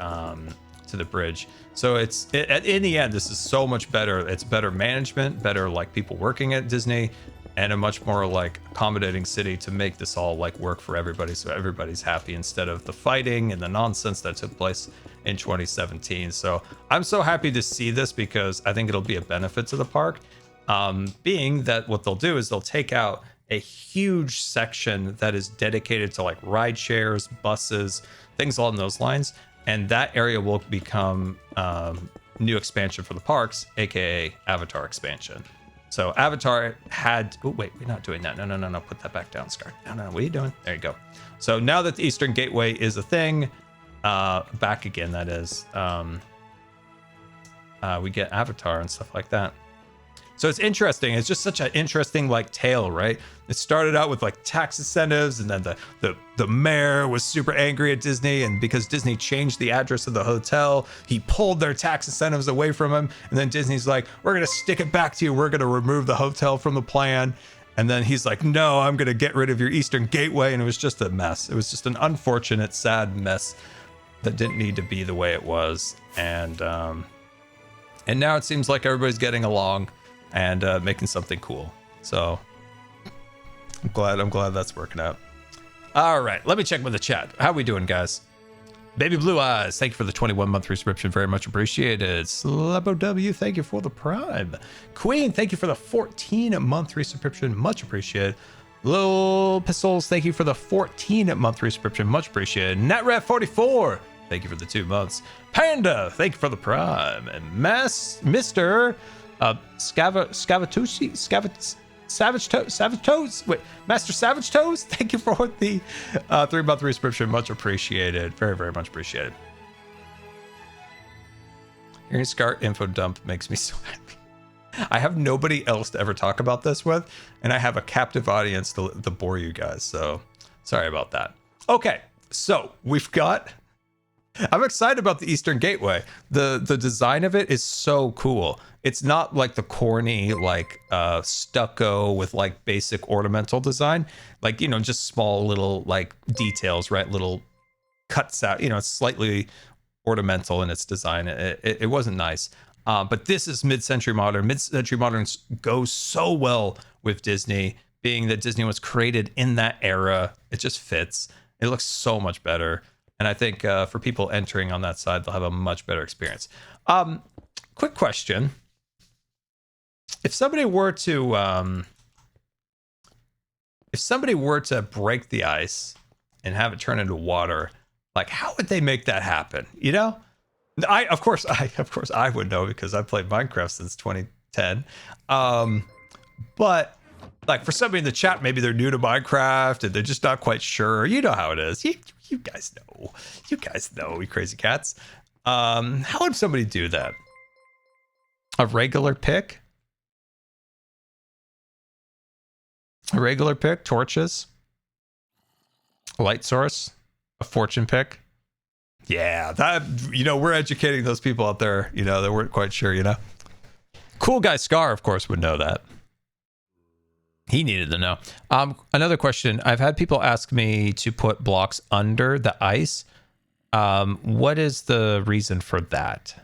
bridge. So in the end, this is so much better. It's better management, better like people working at Disney, and a much more like accommodating city to make this all like work for everybody, so everybody's happy instead of the fighting and the nonsense that took place in 2017. So I'm so happy to see this because I think it'll be a benefit to the park. Being that what they'll do is they'll take out a huge section that is dedicated to like ride shares, buses, things along those lines, and that area will become new expansion for the parks, aka Avatar expansion. So Avatar had, oh wait, we're not doing that. No, put that back down, Scar. No, what are you doing? There you go. So now that the Eastern Gateway is a thing, back again, that is, we get Avatar and stuff like that. So it's interesting. It's just such an interesting like tale, right? It started out with like tax incentives, and then the mayor was super angry at Disney, and because Disney changed the address of the hotel, he pulled their tax incentives away from him. And then Disney's like, we're gonna stick it back to you. We're gonna remove the hotel from the plan. And then he's like, no, I'm gonna get rid of your Eastern Gateway. And it was just a mess. It was just an unfortunate, sad mess that didn't need to be the way it was. And now it seems like everybody's getting along and making something cool. So I'm glad that's working out. All right, let me check with the chat. How we doing, guys? Baby Blue Eyes, thank you for the 21-month subscription. Very much appreciated. Slebo W, thank you for the Prime. Queen, thank you for the 14-month subscription. Much appreciated. Lil Pistols, thank you for the 14-month subscription. Much appreciated. NatRat44, thank you for the 2 months. Panda, thank you for the Prime. And Mr. Savage Toes. Wait, Master Savage Toes. Thank you for the 3-month subscription. Much appreciated. Very, very much appreciated. Hearing Scar info dump makes me so happy. I have nobody else to ever talk about this with, and I have a captive audience to bore you guys. So sorry about that. Okay, so we've got. I'm excited about the Eastern Gateway. The design of it is so cool. It's not like the corny like stucco with like basic ornamental design, like, you know, just small little like details, right? Little cuts out, you know, it's slightly ornamental in its design. It wasn't nice. But this is mid-century modern. Mid-century moderns go so well with Disney, being that Disney was created in that era. It just fits. It looks so much better. And I think for people entering on that side, they'll have a much better experience. Quick question. If somebody were to break the ice and have it turn into water, like how would they make that happen? You know, of course I would know because I've played Minecraft since 2010. But like for somebody in the chat, maybe they're new to Minecraft and they're just not quite sure. You know how it is. You guys know. You guys know, you crazy cats. How would somebody do that? A regular pick? A regular pick? Torches? A light source? A fortune pick? Yeah, that, you know, we're educating those people out there, you know, that weren't quite sure, you know. Cool Guy Scar, of course, would know that. He needed to know. Another question. I've had people ask me to put blocks under the ice. What is the reason for that?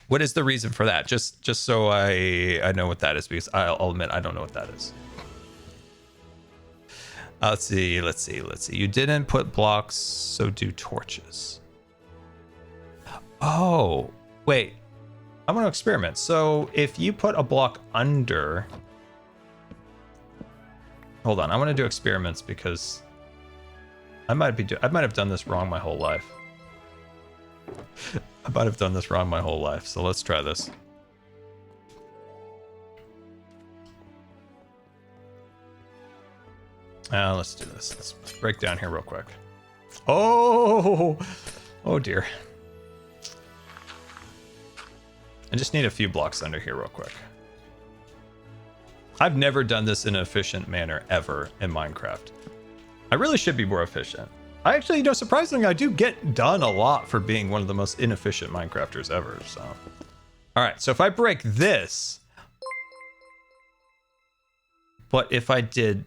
What is the reason for that? Just so I know what that is, because I'll admit I don't know what that is. Let's see. You didn't put blocks, so do torches. Oh, wait. I want to experiment. So if you put a block under... Hold on, I want to do experiments because I might have done this wrong my whole life. So let's try this. Let's do this. Let's break down here real quick. Oh dear. I just need a few blocks under here real quick. I've never done this in an efficient manner ever in Minecraft. I really should be more efficient. I actually, you know, surprisingly, I do get done a lot for being one of the most inefficient Minecrafters ever, so. All right, so if I break this, but if I did...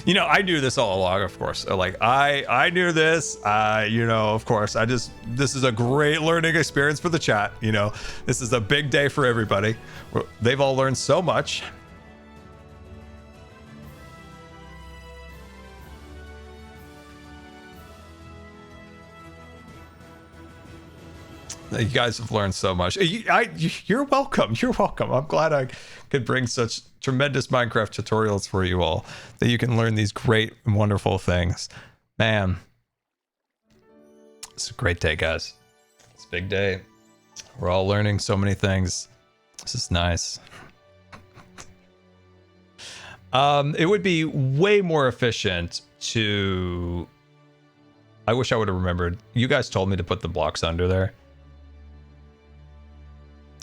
You know, I knew this all along, of course. Like, I knew this. You know, of course, this is a great learning experience for the chat. You know, this is a big day for everybody. They've all learned so much. You guys have learned so much. You're welcome. You're welcome. I'm glad I could bring such tremendous Minecraft tutorials for you all, that you can learn these great and wonderful things. Man, it's a great day, guys. It's a big day. We're all learning so many things. This is nice. It would be way more efficient to... I wish I would have remembered. You guys told me to put the blocks under there.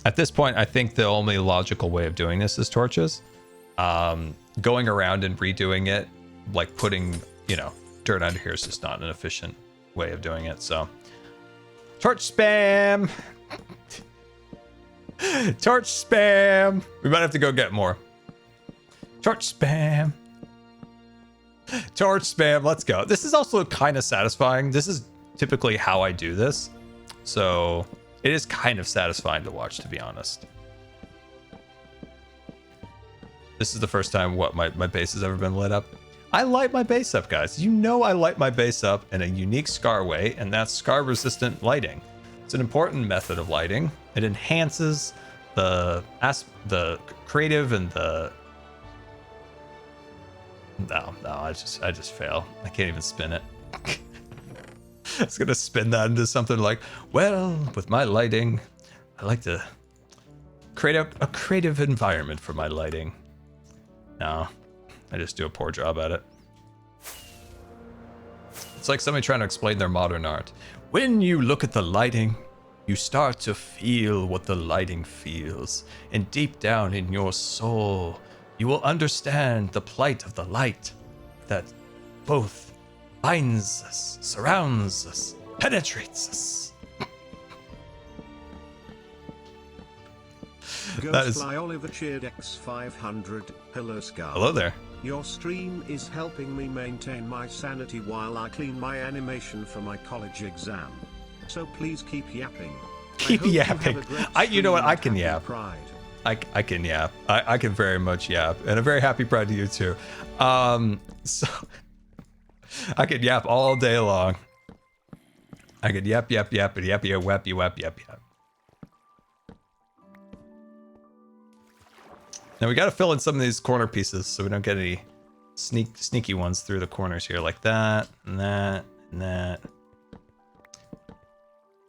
At this point, I think the only logical way of doing this is torches. Going around and redoing it, like putting, you know, dirt under here is just not an efficient way of doing it. So, torch spam! Torch spam! We might have to go get more. Torch spam! Torch spam, let's go. This is also kind of satisfying. This is typically how I do this. So... it is kind of satisfying to watch, to be honest. This is the first time my base has ever been lit up. I light my base up, guys. You know I light my base up in a unique scar way, and that's scar-resistant lighting. It's an important method of lighting. It enhances the creative and the... No, I just fail. I can't even spin it. I was gonna spin that into something like, well, with my lighting, I like to create a creative environment for my lighting. No, I just do a poor job at it. It's like somebody trying to explain their modern art. When you look at the lighting, you start to feel what the lighting feels. And deep down in your soul, you will understand the plight of the light that both binds us, surrounds us, penetrates us. Ghostfly Oliver cheered X500. Hello, Scar. Hello there. Your stream is helping me maintain my sanity while I clean my animation for my college exam. So please keep yapping. Keep yapping. You know what? I can yap. I can yap. I can very much yap. And a very happy pride to you too. So I could yap all day long. I could yap, and yap, yap. Now we got to fill in some of these corner pieces so we don't get any sneaky ones through the corners here, like that, and that, and that.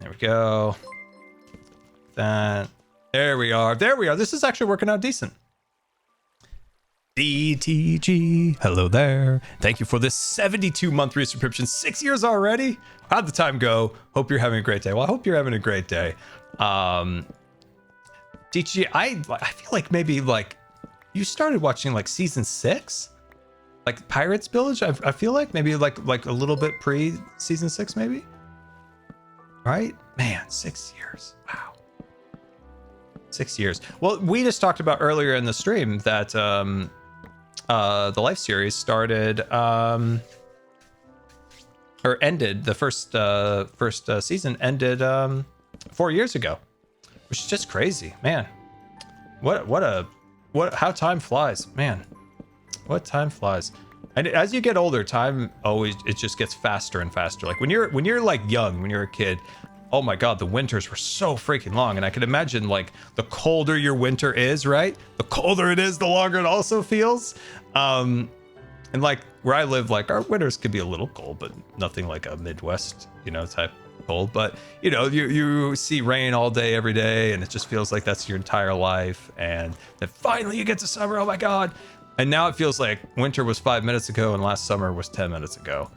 There we go. That. There we are. There we are. This is actually working out decent. DTG, hello there. Thank you for this 72-month resubscription. 6 years already. How'd the time go? Hope you're having a great day. Well, I hope you're having a great day. DTG, I feel like maybe like you started watching like season 6, like Pirates Village. I feel like maybe like a little bit pre season 6, maybe. Right, man, 6 years. Wow. 6 years. Well, we just talked about earlier in the stream that the Life series started or ended. The first season ended 4 years ago, which is just crazy, man. How time flies, man. What time flies. And as you get older, time it just gets faster and faster. Like when you're like young, when you're a kid, oh my God, the winters were so freaking long. And I can imagine like the colder your winter is, right? The colder it is, the longer it also feels. And like where I live, like our winters could be a little cold, but nothing like a Midwest, type cold. But you see rain all day, every day, and it just feels like that's your entire life. And then finally you get to summer. Oh my God. And now it feels like winter was 5 minutes ago and last summer was 10 minutes ago.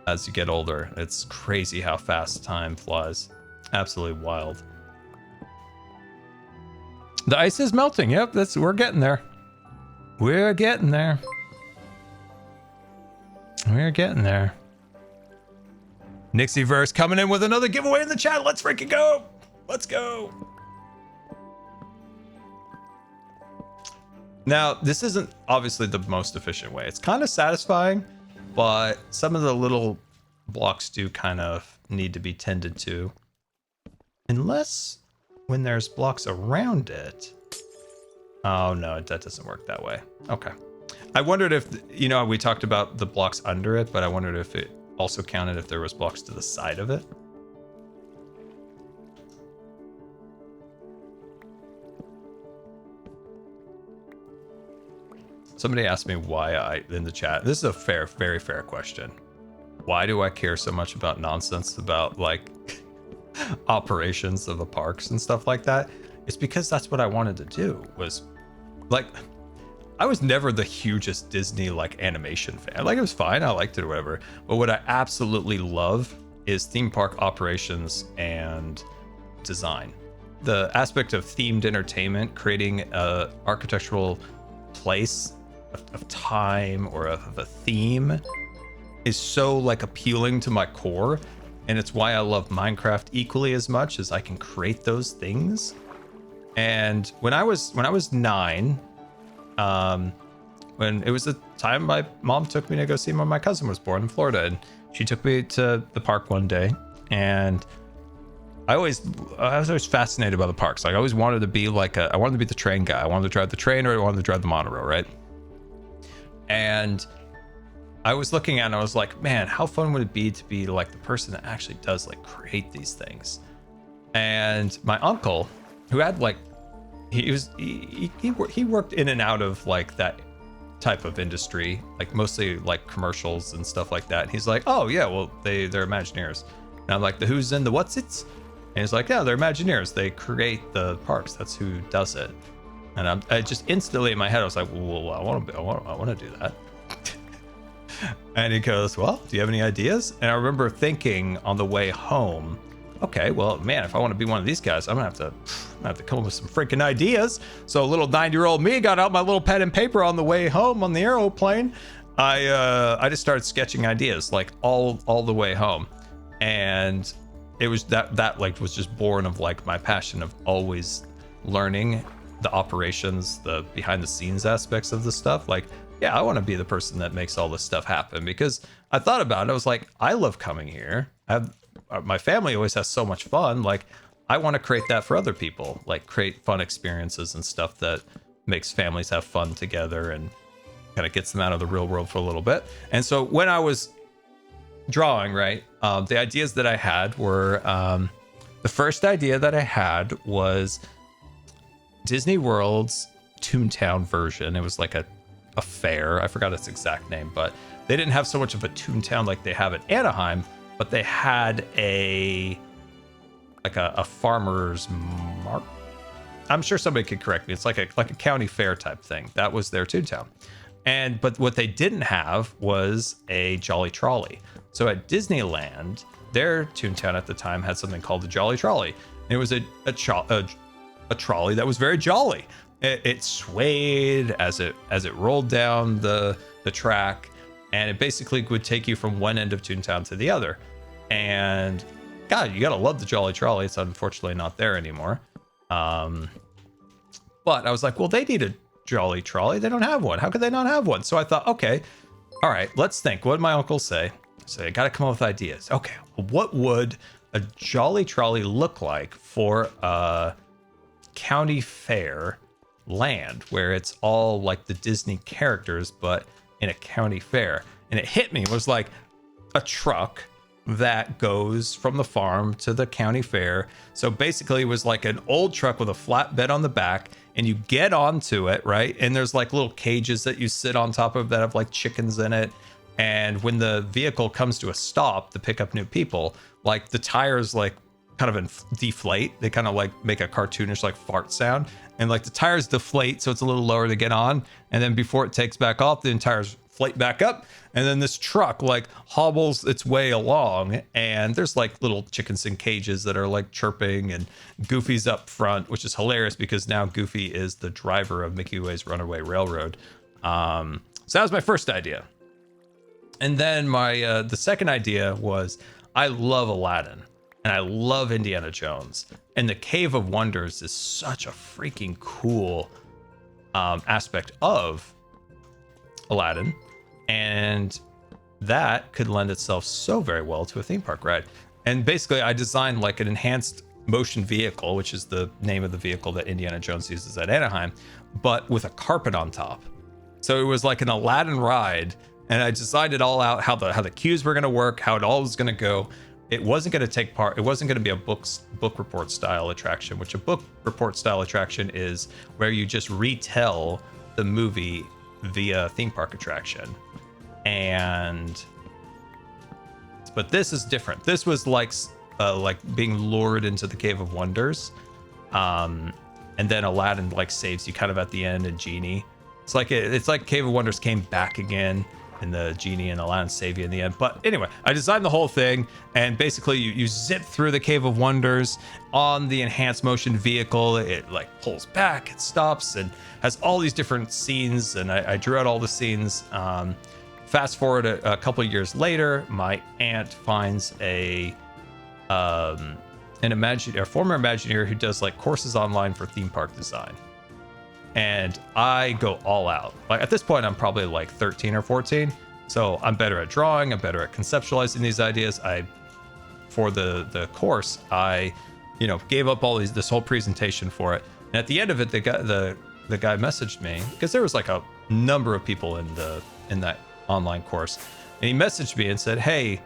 As you get older, it's crazy how fast time flies. Absolutely wild. The ice is melting. Yep, we're getting there. We're getting there. We're getting there. Nixieverse coming in with another giveaway in the chat. Let's freaking go. Let's go. Now, this isn't obviously the most efficient way. It's kind of satisfying, but some of the little blocks do kind of need to be tended to. Unless when there's blocks around it. Oh, no, that doesn't work that way. Okay. I wondered if, you know, we talked about the blocks under it, but I wondered if it also counted if there was blocks to the side of it. Somebody asked me why in the chat, this is a very fair question. Why do I care so much about nonsense about like operations of the parks and stuff like that? It's because that's what I wanted to do was like, I was never the hugest Disney like animation fan. Like it was fine, I liked it or whatever. But what I absolutely love is theme park operations and design. The aspect of themed entertainment, creating a architectural place of time or of a theme is so like appealing to my core, and it's why I love Minecraft equally as much as I can create those things. And when I was 9, when it was the time my mom took me to go see when my cousin was born in Florida, and she took me to the park one day, and I was always fascinated by the parks. Like I always wanted to be like I wanted to be the train guy. I wanted to drive the train, or I wanted to drive the monorail, right? And I was looking at it and I was like, man, how fun would it be to be like the person that actually does like create these things? And my uncle, who had like, he worked in and out of like that type of industry, like mostly like commercials and stuff like that. And he's like, oh yeah, well they're Imagineers. And I'm like, the who's and the what's it's? And he's like, yeah, they're Imagineers. They create the parks. That's who does it. And I just instantly in my head, I was like, well, I want to do that. And he goes, well, do you have any ideas? And I remember thinking on the way home, okay, well, man, if I want to be one of these guys, I'm gonna have to come up with some freaking ideas. So little 9-year-old me got out my little pen and paper on the way home on the airplane. I just started sketching ideas like all the way home, and it was that like was just born of like my passion of always learning the operations, the behind the scenes aspects of the stuff. Like, yeah, I want to be the person that makes all this stuff happen, because I thought about it. I was like, I love coming here. My family always has so much fun. Like, I want to create that for other people, like create fun experiences and stuff that makes families have fun together and kind of gets them out of the real world for a little bit. And so when I was drawing, right, the ideas that I had were, the first idea that I had was Disney World's Toontown version. It was like a fair. I forgot its exact name, but they didn't have so much of a Toontown like they have at Anaheim, but they had a farmer's market. I'm sure somebody could correct me. It's like a county fair type thing. That was their Toontown. But what they didn't have was a Jolly Trolley. So at Disneyland, their Toontown at the time had something called the Jolly Trolley. And it was a trolley that was very jolly. It swayed as it rolled down the track, and it basically would take you from one end of Toontown to the other. And God, you gotta love the Jolly Trolley. It's unfortunately not there anymore. But I was like, well, they need a Jolly Trolley. They don't have one. How could they not have one? So I thought, okay, all right, let's think. What did my uncle say? So I gotta come up with ideas. Okay, what would a Jolly Trolley look like for a county fair land where it's all like the Disney characters, but in a county fair? And it hit me, it was like a truck that goes from the farm to the county fair. So basically it was like an old truck with a flatbed on the back, and you get onto it, right? And there's like little cages that you sit on top of that have like chickens in it. And when the vehicle comes to a stop to pick up new people, like the tires like kind of deflate. They kind of like make a cartoonish like fart sound, and like the tires deflate, so it's a little lower to get on, and then before it takes back off, the tires inflate back up, and then this truck like hobbles its way along, and there's like little chickens in cages that are like chirping, and Goofy's up front, which is hilarious because now Goofy is the driver of Mickey Way's Runaway Railroad. So that was my first idea. And then my the second idea was, I love Aladdin and I love Indiana Jones, and the Cave of Wonders is such a freaking cool aspect of Aladdin, and that could lend itself so very well to a theme park ride. And basically I designed like an enhanced motion vehicle, which is the name of the vehicle that Indiana Jones uses at Anaheim, but with a carpet on top. So it was like an Aladdin ride, and I designed it all out, how the queues were going to work, how it all was going to go. It wasn't going to take part. It wasn't going to be a book report style attraction, which a book report style attraction is where you just retell the movie via theme park attraction. But this is different. This was like being lured into the Cave of Wonders, and then Aladdin like saves you kind of at the end, and Genie. It's like Cave of Wonders came back again, and the Genie and Aladdin save you in the end. But anyway, I designed the whole thing, and basically you zip through the Cave of Wonders on the enhanced motion vehicle. It like pulls back, it stops, and has all these different scenes, and I drew out all the scenes. Fast forward a couple of years later, my aunt finds a former Imagineer who does like courses online for theme park design. And I go all out. Like at this point, I'm probably like 13 or 14. So I'm better at drawing. I'm better at conceptualizing these ideas. For the course, I, gave up this whole presentation for it. And at the end of it, the guy messaged me, because there was like a number of people in that online course. And he messaged me and said, "Hey,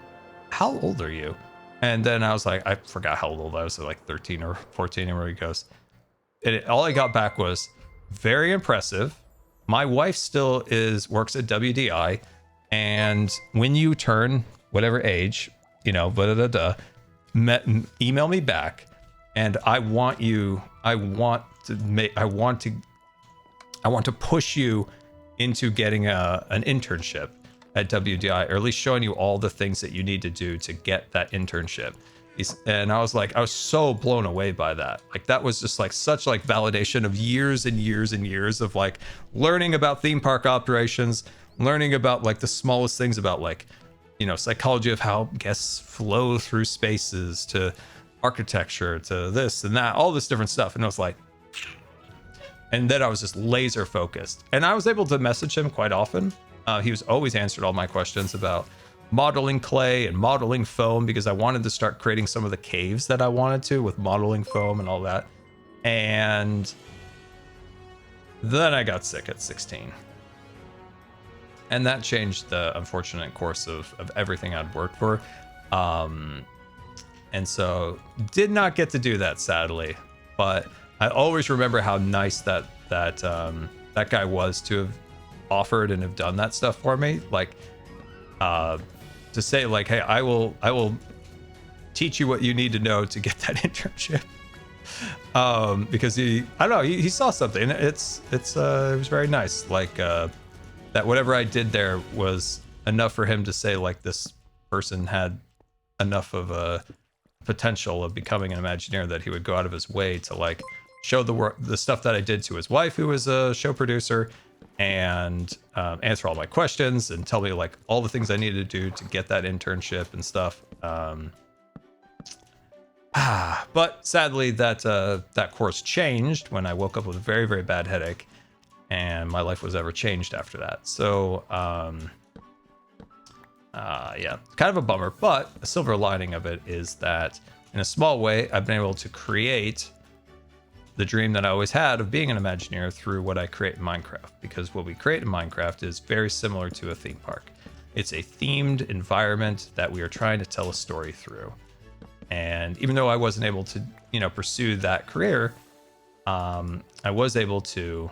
how old are you?" And then I was like, I forgot how old I was, so like 13 or 14, and where he goes. All I got back was, "Very impressive. My wife still works at WDI, and when you turn whatever age, email me back, and I want to push you into getting an internship at WDI, or at least showing you all the things that you need to do to get that internship." And I was so blown away by that. Like that was just like such like validation of years and years and years of like learning about theme park operations, learning about like the smallest things about like, psychology of how guests flow through spaces, to architecture, to this and that, all this different stuff. And I was like, and then I was just laser focused, and I was able to message him quite often. He was always answered all my questions about modeling clay and modeling foam, because I wanted to start creating some of the caves that I wanted to with modeling foam and all that. And then I got sick at 16, and that changed the unfortunate course of everything I'd worked for. And so did not get to do that, sadly, but I always remember how nice that guy was to have offered and have done that stuff for me. Like, to say like, "Hey, I will teach you what you need to know to get that internship," because he saw something. It was very nice. Like that whatever I did there was enough for him to say like, this person had enough of a potential of becoming an Imagineer that he would go out of his way to like show the stuff that I did to his wife, who was a show producer, and answer all my questions and tell me like all the things I needed to do to get that internship and stuff. But sadly that course changed when I woke up with a very, very bad headache, and my life was ever changed after that. So yeah, kind of a bummer, but a silver lining of it is that in a small way, I've been able to create the dream that I always had of being an Imagineer through what I create in Minecraft, because what we create in Minecraft is very similar to a theme park. It's a themed environment that we are trying to tell a story through. And even though I wasn't able to, pursue that career, I was able to,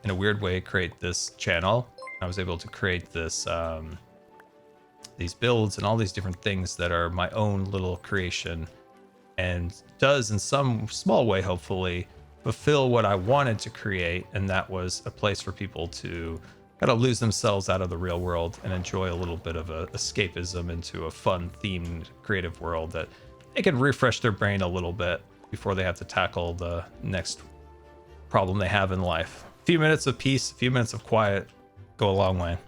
in a weird way, create this channel. I was able to create this, these builds and all these different things that are my own little creation and does in some small way, hopefully, fulfill what I wanted to create. And that was a place for people to kind of lose themselves out of the real world and enjoy a little bit of a escapism into a fun themed creative world that they can refresh their brain a little bit before they have to tackle the next problem they have in life. A few minutes of peace, a few minutes of quiet go a long way.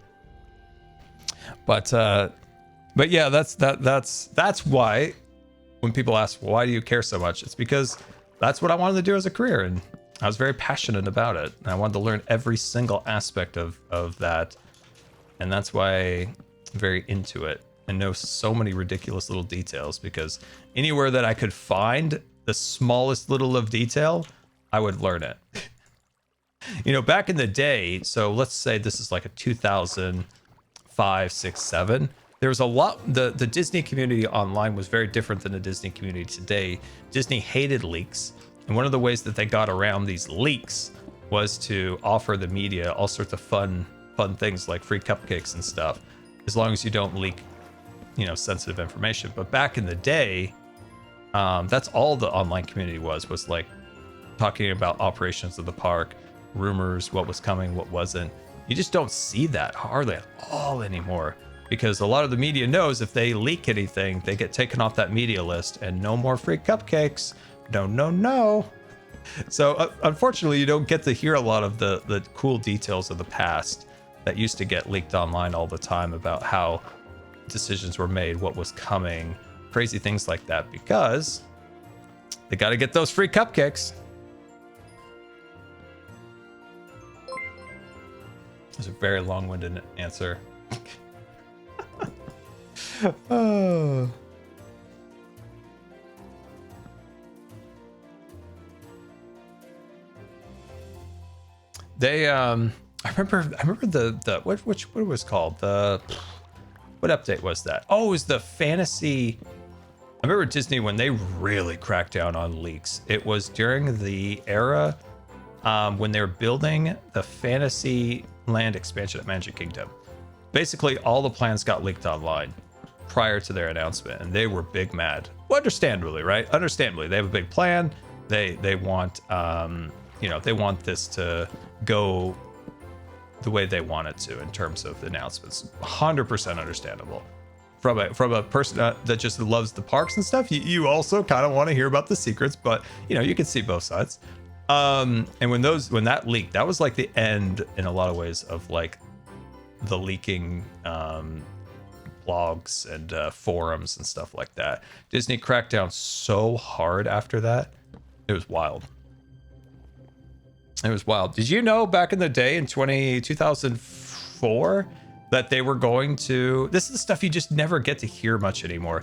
But yeah, that's why when people ask, well, why do you care so much? It's because that's what I wanted to do as a career, and I was very passionate about it. And I wanted to learn every single aspect of that, and that's why I'm very into it and know so many ridiculous little details, because anywhere that I could find the smallest little of detail, I would learn it. You know, back in the day, so let's say this is like a 2005, 6, 7. There was a lot, the Disney community online was very different than the Disney community today. Disney hated leaks. And one of the ways that they got around these leaks was to offer the media all sorts of fun things like free cupcakes and stuff, as long as you don't leak, you know, sensitive information. But back in the day, that's all the online community was like talking about operations of the park, rumors, what was coming, what wasn't. You just don't see that hardly at all anymore, because a lot of the media knows if they leak anything, they get taken off that media list, and no more free cupcakes. No. So unfortunately, you don't get to hear a lot of the cool details of the past that used to get leaked online all the time about how decisions were made, what was coming, crazy things like that, because they got to get those free cupcakes. That's a very long-winded answer. Oh. They I remember the what it was called, what update was that? Oh, it was the fantasy. I remember Disney when they really cracked down on leaks. It was during the era when they were building the Fantasyland expansion at Magic Kingdom. Basically, all the plans got leaked online prior to their announcement, and they were big mad. Well, understandably, right? Understandably, they have a big plan. They want they want this to go the way they want it to in terms of announcements. 100% understandable. From a person that just loves the parks and stuff, you also kind of want to hear about the secrets, but you can see both sides. And when that leaked, that was like the end in a lot of ways of like the leaking blogs and forums and stuff like that. Disney cracked down so hard after that. It was wild. It was wild. Did you know back in the day in 2004 that they were going to, this is the stuff you just never get to hear much anymore.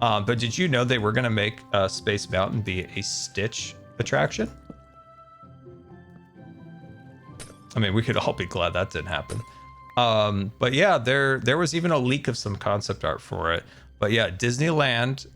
But did you know they were going to make Space Mountain be a Stitch attraction? I mean, we could all be glad that didn't happen. But yeah, there was even a leak of some concept art for it. But yeah, Disneyland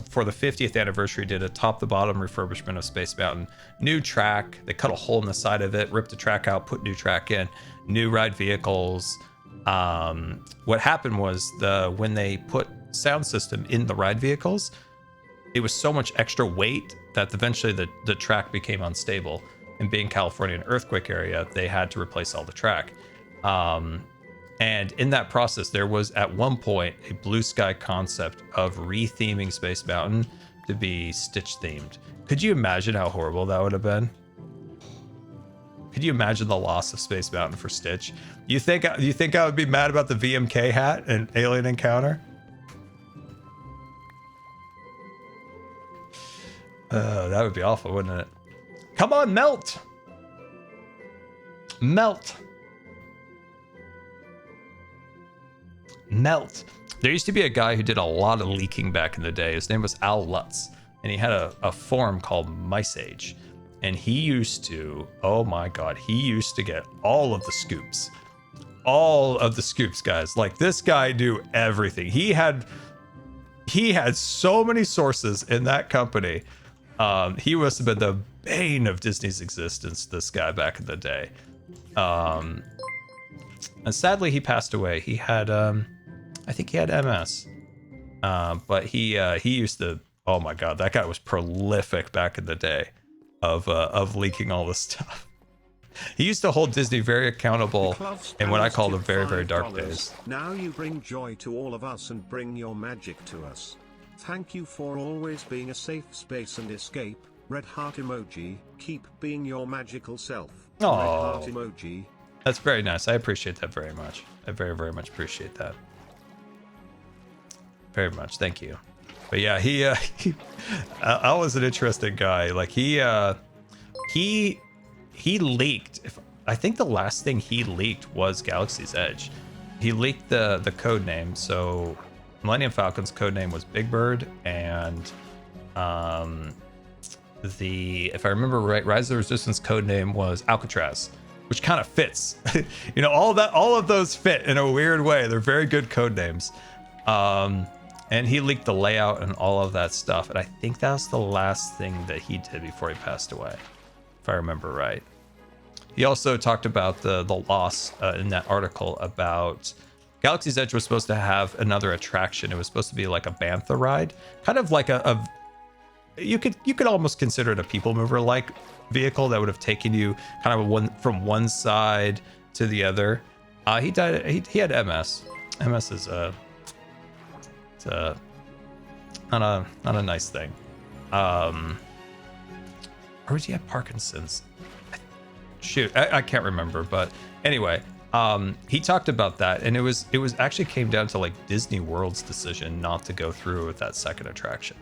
for the 50th anniversary did a top to bottom refurbishment of Space Mountain. New track, they cut a hole in the side of it, ripped the track out, put new track in, new ride vehicles. What happened was when they put sound system in the ride vehicles, it was so much extra weight that eventually the track became unstable. And being California, an earthquake area, they had to replace all the track. And in that process, there was at one point a blue sky concept of re-theming Space Mountain to be Stitch themed. Could you imagine how horrible that would have been? Could you imagine the loss of Space Mountain for Stitch? You think I would be mad about the VMK hat and Alien Encounter? That would be awful, wouldn't it? Come on, melt! Melt! Melt. There used to be a guy who did a lot of leaking back in the day. His name was Al Lutz, and he had a forum called Mice Age. And he used to, oh my god, he used to get all of the scoops. All of the scoops, guys. Like, this guy knew everything. He had so many sources in that company. He must have been the bane of Disney's existence, this guy back in the day. And sadly, he passed away. He had, I think he had MS. But he used to Oh my god, that guy was prolific back in the day of leaking all this stuff. He used to hold Disney very accountable in what I call the very, very dark days. Now you bring joy to all of us and bring your magic to us. Thank you for always being a safe space and escape. Red heart emoji. Keep being your magical self. Red heart emoji. That's very nice. I appreciate that very much. I very, very much appreciate that. Very much. Thank you. But yeah, he Al was an interesting guy. Like he leaked. I think the last thing he leaked was Galaxy's Edge. He leaked the code name. So Millennium Falcon's code name was Big Bird, and if I remember right, Rise of the Resistance code name was Alcatraz, which kind of fits. You know, all of those fit in a weird way. They're very good code names. And he leaked the layout and all of that stuff. And I think that was the last thing that he did before he passed away, if I remember right. He also talked about the loss in that article about Galaxy's Edge was supposed to have another attraction. It was supposed to be like a Bantha ride, kind of like you could almost consider it a people mover like vehicle that would have taken you kind of from one side to the other. He died. He had MS. MS is not a nice thing. Or did he have Parkinson's? Shoot, I can't remember. But anyway, he talked about that, and it was actually came down to like Disney World's decision not to go through with that second attraction,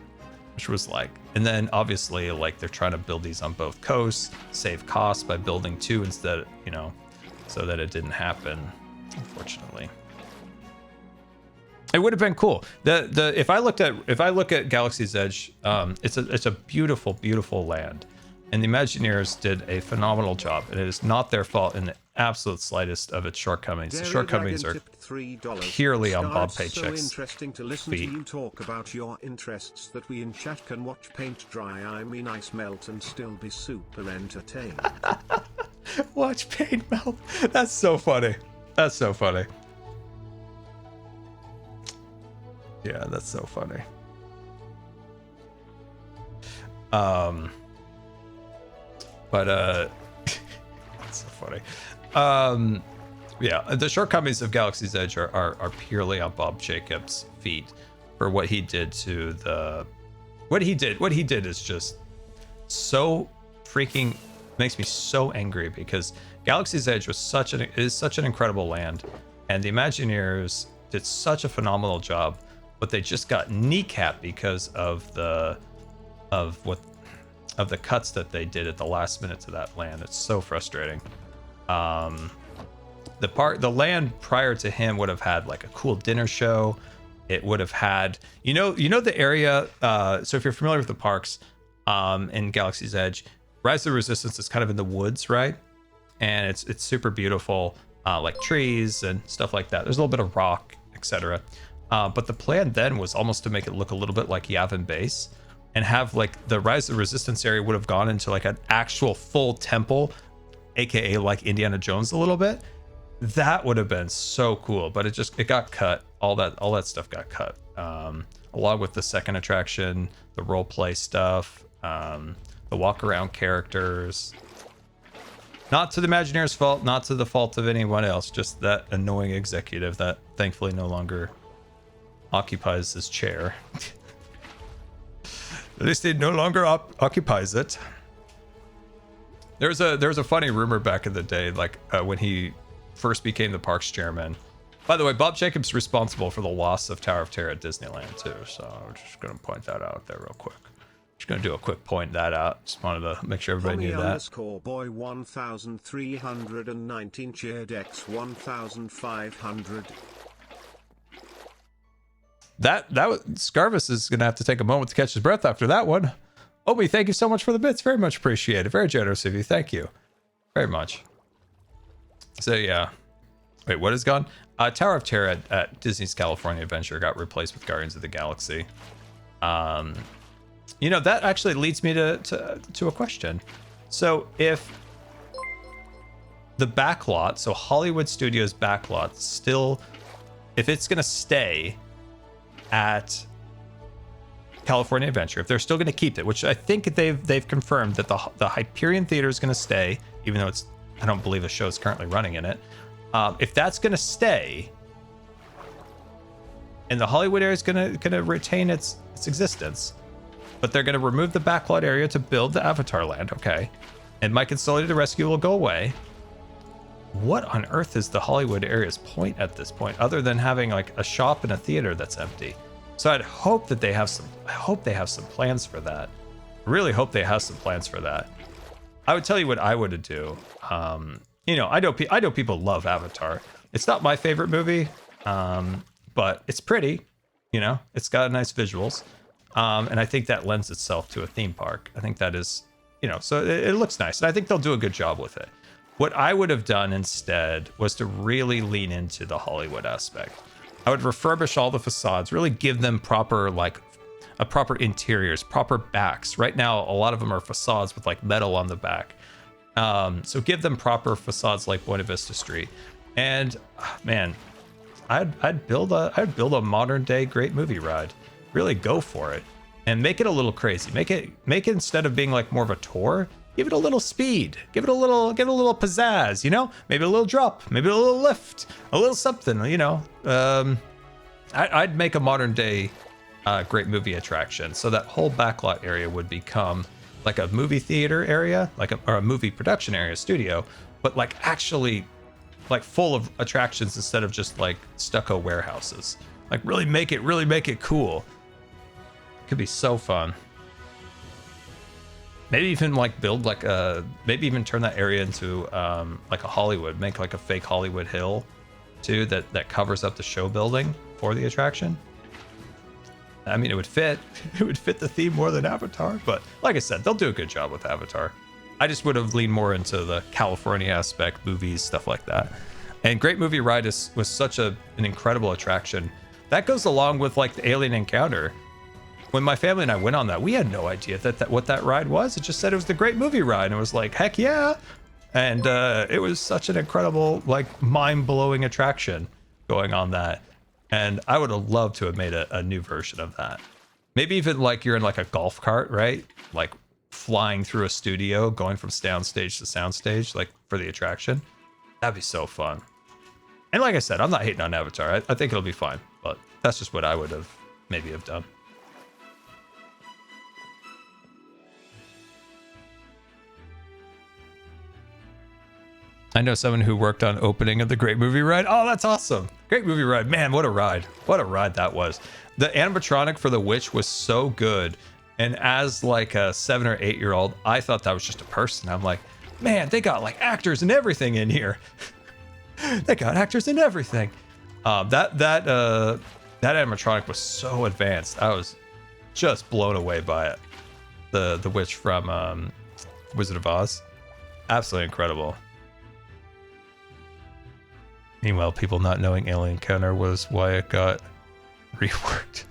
which was like, and then obviously like they're trying to build these on both coasts, save costs by building two instead, you know, so that it didn't happen, unfortunately. It would have been cool. If I look at Galaxy's Edge, it's a beautiful, beautiful land, and the Imagineers did a phenomenal job, and it is not their fault in the absolute slightest of its shortmings. The shortcomings are purely on Bob Paycheck's so interesting to listen feet. To you talk about your interests that we in chat can watch paint dry, I mean ice melt, and still be super entertained. Watch paint melt. That's so funny. That's so funny. Yeah, that's so funny. But that's so funny. Yeah, the shortcomings of Galaxy's Edge are purely on Bob Jacobs' feet for what he did to what he did is just so freaking makes me so angry, because Galaxy's Edge was such an incredible land, and the Imagineers did such a phenomenal job, but they just got kneecapped because of the cuts that they did at the last minute to that land. It's so frustrating. The land prior to him would have had like a cool dinner show. It would have had, you know the area. So if you're familiar with the parks, in Galaxy's Edge, Rise of the Resistance is kind of in the woods, right? And it's super beautiful, like trees and stuff like that. There's a little bit of rock, etc. But the plan then was almost to make it look a little bit like Yavin Base, and have like the Rise of the Resistance area would have gone into like an actual full temple, aka like Indiana Jones a little bit. That would have been so cool, but it got cut. All that stuff got cut, along with the second attraction, the role play stuff, the walk around characters. Not to the Imagineers' fault, not to the fault of anyone else, just that annoying executive that thankfully no longer occupies his chair. At least he no longer occupies it. There was a funny rumor back in the day, like when he first became the parks chairman. By the way, Bob Jacobs responsible for the loss of Tower of Terror at Disneyland too. So I'm just gonna point that out there real quick. Just gonna do a quick point that out. Just wanted to make sure everybody knew that. Boy 1319 cheered X 1500. That was Scarvis is gonna have to take a moment to catch his breath after that one. Obi, thank you so much for the bits. Very much appreciated. Very generous of you. Thank you very much. So yeah, wait, what is gone? Tower of Terror at Disney's California Adventure got replaced with Guardians of the Galaxy. You know, that actually leads me to a question. So if the backlot, so Hollywood Studios backlot, still, if it's gonna stay at California Adventure, if they're still going to keep it, which I think they've confirmed that the Hyperion Theater is going to stay, even though I don't believe the show is currently running in it. If that's going to stay, and the Hollywood area is going to retain its existence, but they're going to remove the backlot area to build the Avatar land, okay? And My Consolidated Rescue will go away. What on earth is the Hollywood area's point at this point, other than having like a shop and a theater that's empty? So I'd hope that they have some. I hope they have some plans for that. I really hope they have some plans for that. I would tell you what I would do. You know, I know people love Avatar. It's not my favorite movie, but it's pretty. You know, it's got nice visuals, and I think that lends itself to a theme park. I think that is, you know, so it looks nice, and I think they'll do a good job with it. What I would have done instead was to really lean into the Hollywood aspect. I would refurbish all the facades, really give them proper, like, proper interiors, proper backs. Right now, a lot of them are facades with like metal on the back. So give them proper facades like Buena Vista Street. And man, I'd build a modern day great movie ride. Really go for it and make it a little crazy. Make it instead of being like more of a tour, give it a little speed, give it a little pizzazz, you know, maybe a little drop, maybe a little lift, a little something, you know. I'd make a modern day great movie attraction, so that whole backlot area would become like a movie theater area, or a movie production area, studio, but like actually like full of attractions instead of just like stucco warehouses. Like really make it cool. It could be so fun. Maybe even like build like maybe even turn that area into like a Hollywood, make like a fake Hollywood hill too that covers up the show building for the attraction. I mean, it would fit the theme more than Avatar, but like I said, they'll do a good job with Avatar. I just would have leaned more into the California aspect, movies, stuff like that. And Great Movie Ride was such an incredible attraction. That goes along with like the Alien Encounter. When my family and I went on that, we had no idea that what that ride was. It just said it was the Great Movie Ride, and it was like, heck yeah. And it was such an incredible, like, mind-blowing attraction going on that. And I would have loved to have made a new version of that. Maybe even like you're in like a golf cart, right? Like flying through a studio, going from soundstage to soundstage, like for the attraction. That'd be so fun. And like I said, I'm not hating on Avatar. I think it'll be fine, but that's just what I would have maybe have done. I know someone who worked on opening of the Great Movie Ride. Oh, that's awesome. Great Movie Ride. Man, what a ride. What a ride that was. The animatronic for the witch was so good. And as like a 7 or 8 year old, I thought that was just a person. I'm like, man, they got like actors and everything in here. They got actors and everything. That animatronic was so advanced. I was just blown away by it. The witch from Wizard of Oz. Absolutely incredible. Meanwhile, people not knowing Alien Encounter was why it got reworked.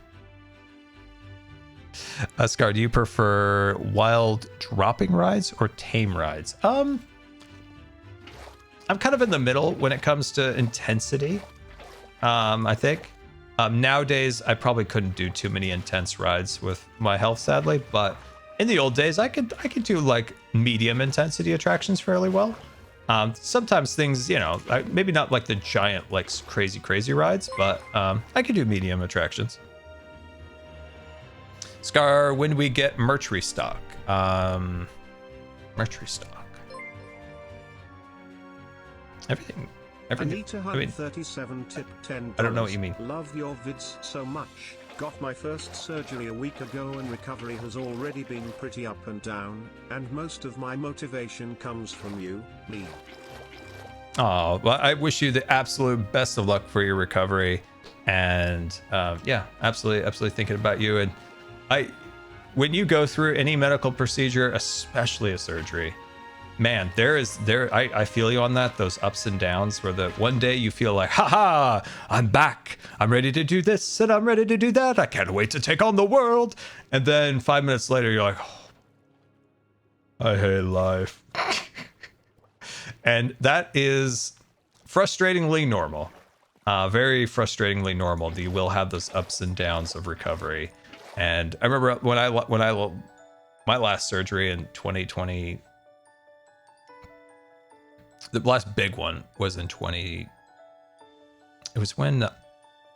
Scar, do you prefer wild dropping rides or tame rides? I'm kind of in the middle when it comes to intensity. I think nowadays I probably couldn't do too many intense rides with my health, sadly. But in the old days, I could do like medium intensity attractions fairly well. Sometimes things, you know, maybe not like the giant, like crazy rides, but I could do medium attractions. Scar, when do we get merch restock? Merch restock. Everything. Anita I mean, 37 tip $10. I don't know what you mean. Love your vids so much. Got my first surgery a week ago and recovery has already been pretty up and down, and most of my motivation comes from you, Lee. Oh, well, I wish you the absolute best of luck for your recovery, and yeah, absolutely thinking about you. And when you go through any medical procedure, especially a surgery, man, I feel you on that. Those ups and downs where the one day you feel like, haha, I'm back. I'm ready to do this and I'm ready to do that. I can't wait to take on the world. And then 5 minutes later, you're like, oh, I hate life. And that is frustratingly normal. Very frustratingly normal. You will have those ups and downs of recovery. And I remember my last surgery in 2020, the last big one was in 20. It was when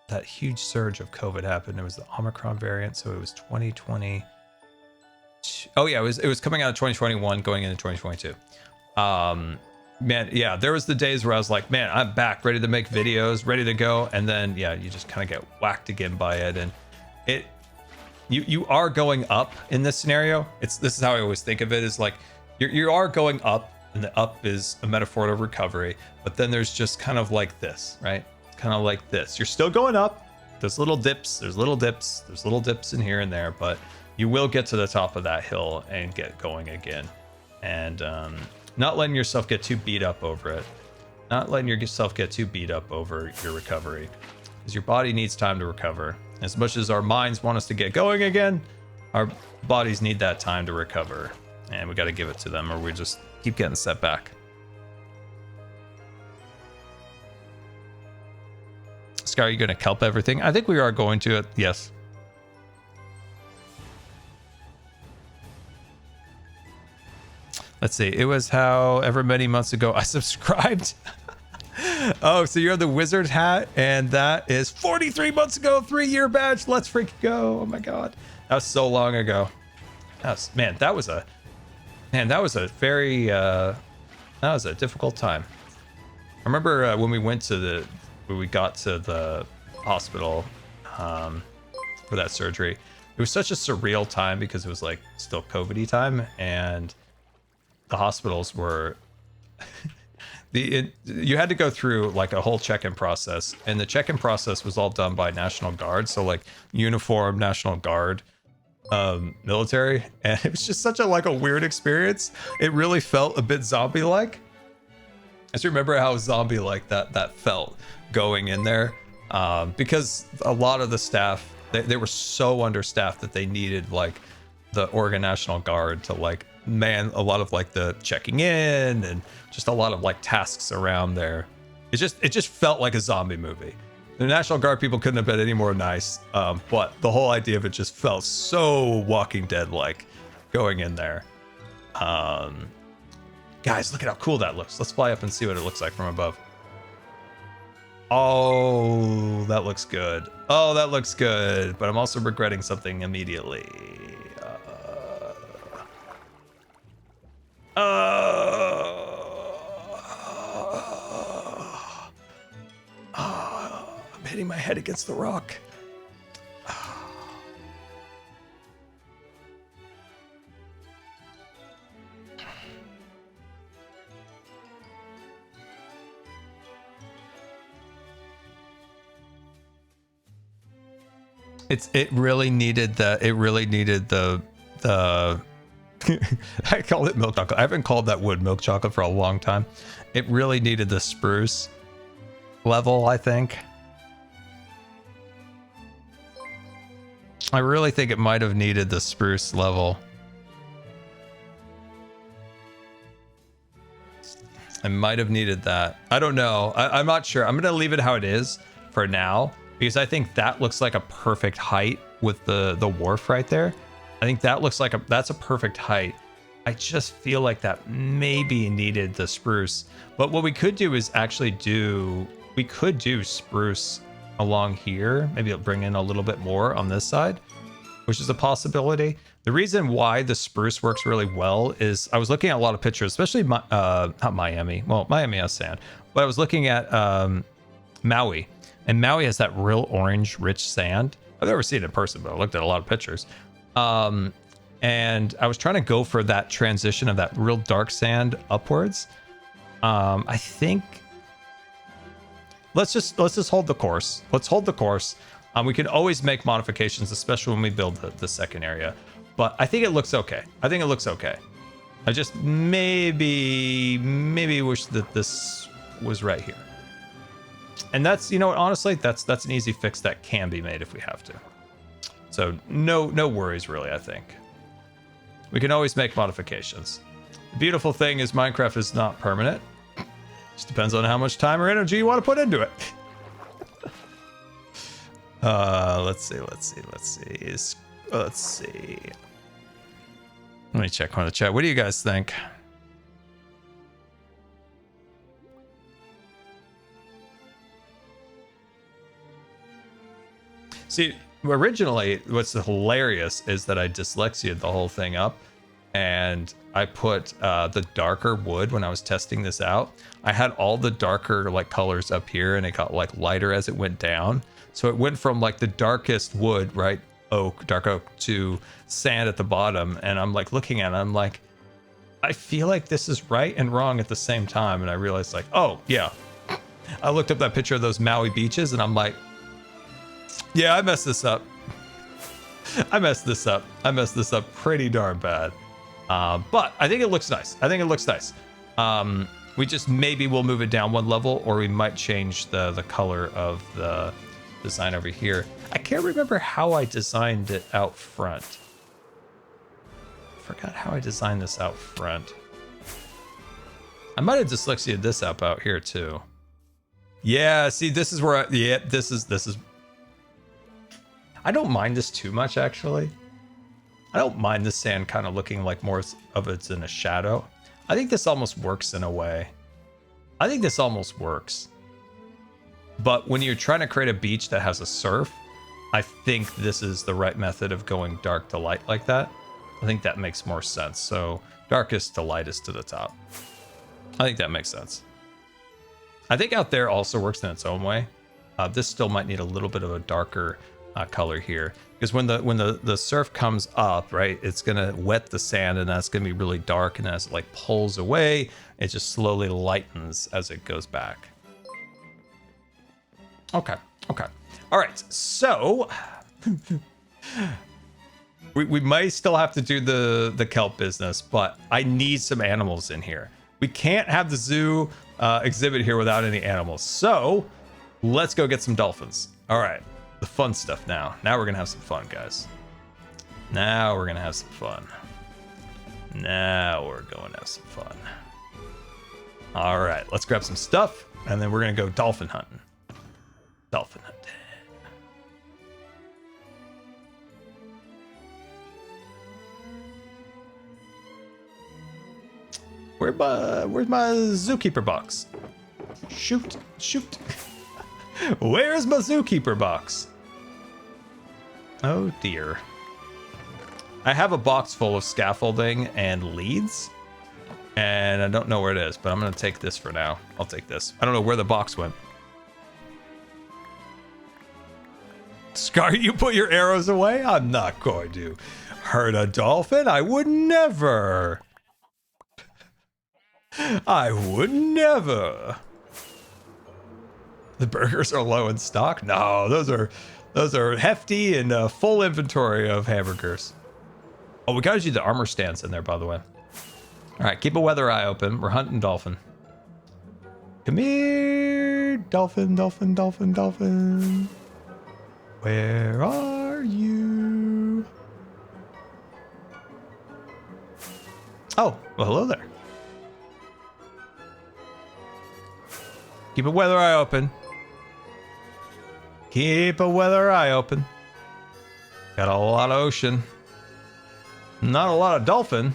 that huge surge of COVID happened. It was the Omicron variant, so it was 2020. Oh yeah, it was coming out of 2021, going into 2022. Man, yeah, there was the days where I was like, man, I'm back, ready to make videos, ready to go, and then yeah, you just kind of get whacked again by it, and you are going up in this scenario. This is how I always think of it, is like you are going up, and the up is a metaphor of recovery, but then there's just kind of like this, right? It's kind of like this. You're still going up. There's little dips, there's little dips in here and there, but you will get to the top of that hill and get going again. And not letting yourself get too beat up over it. Not letting yourself get too beat up over your recovery. Because your body needs time to recover. As much as our minds want us to get going again, our bodies need that time to recover. And we got to give it to them, or we just keep getting set back. Sky, are you going to kelp everything? I think we are going to it. Yes. Let's see. It was however many months ago I subscribed. Oh, so you're the wizard hat, and that is 43 months ago, 3-year badge. Let's freaking go. Oh my god. That was so long ago. That was a very that was a difficult time. I remember when we got to the hospital for that surgery. It was such a surreal time because it was like still COVID-y time, and the hospitals were you had to go through like a whole check-in process, and the check-in process was all done by National Guard, so like uniform National Guard military, and it was just such a weird experience. It really felt a bit zombie-like. I just remember how zombie-like that felt going in there, because a lot of the staff they were so understaffed that they needed like the Oregon National Guard to like man a lot of like the checking in and just a lot of like tasks around there. It just felt like a zombie movie. The National Guard people couldn't have been any more nice, but the whole idea of it just felt so Walking Dead like going in there. Guys, look at how cool that looks. Let's fly up and see what it looks like from above. Oh, that looks good. Oh, that looks good. But I'm also regretting something immediately. I'm hitting my head against the rock. It really needed the I call it milk chocolate. I haven't called that wood milk chocolate for a long time. It really needed the spruce level, I think. I really think it might have needed the spruce level. I might have needed that. I don't know. I'm not sure. I'm going to leave it how it is for now, because I think that looks like a perfect height with the wharf right there. I think that looks like that's a perfect height. I just feel like that maybe needed the spruce. But what we could do is actually do spruce along here. Maybe it'll bring in a little bit more on this side, which is a possibility. The reason why the spruce works really well is I was looking at a lot of pictures, especially not Miami. Well, Miami has sand, but I was looking at Maui, and Maui has that real orange, rich sand. I've never seen it in person, but I looked at a lot of pictures. And I was trying to go for that transition of that real dark sand upwards. I think let's just hold the course. Let's hold the course. We can always make modifications, especially when we build the second area. But I think it looks okay. I just maybe wish that this was right here. And that's, you know what, honestly, that's an easy fix that can be made if we have to. So no worries, really, I think. We can always make modifications. The beautiful thing is Minecraft is not permanent. Just depends on how much time or energy you want to put into it. Let's see. Let's see. Let me check on the chat. What do you guys think? See, originally, what's hilarious is that I dyslexiaed the whole thing up, and I put the darker wood when I was testing this out. I had all the darker like colors up here, and it got like lighter as it went down. So it went from like the darkest wood, right, dark oak, to sand at the bottom. And I'm like looking at it, I'm like, I feel like this is right and wrong at the same time. And I realized like, oh yeah, I looked up that picture of those Maui beaches, and I'm like, yeah, I messed this up. I messed this up pretty darn bad. But I think it looks nice. We just maybe we'll move it down one level, or we might change the color of the design over here. I can't remember how I designed it out front. Forgot how I designed this out front. I might have dyslexiated this up out here too. Yeah, see, this is where this is. I don't mind this too much, actually. I don't mind the sand kind of looking like more of it's in a shadow. I think this almost works in a way. I think this almost works. But when you're trying to create a beach that has a surf, I think this is the right method of going dark to light like that. I think that makes more sense. So darkest to lightest to the top. I think that makes sense. I think out there also works in its own way. This still might need a little bit of a darker color here, because when the surf comes up, right, it's gonna wet the sand, and that's gonna be really dark, and as it like pulls away, it just slowly lightens as it goes back. Okay, all right, so we might still have to do the kelp business, but I need some animals in here. We can't have the zoo exhibit here without any animals, so let's go get some dolphins. All right, the fun stuff now. Now we're gonna have some fun, guys. Now we're gonna have some fun. Now we're going to have some fun. All right, let's grab some stuff, and then we're gonna go dolphin hunting. Dolphin hunting. Where's my zookeeper box? Shoot. Where's my zookeeper box? Oh dear. I have a box full of scaffolding and leads, and I don't know where it is, but I'm gonna take this for now. I'll take this. I don't know where the box went. Scar, you put your arrows away? I'm not going to hurt a dolphin. I would never. I would never. The burgers are low in stock? No, those are hefty and full inventory of hamburgers. Oh, we gotta do the armor stands in there, by the way. All right, keep a weather eye open. We're hunting dolphin. Come here, dolphin. Where are you? Oh, well, hello there. Keep a weather eye open. Keep a weather eye open. Got a lot of ocean. Not a lot of dolphin.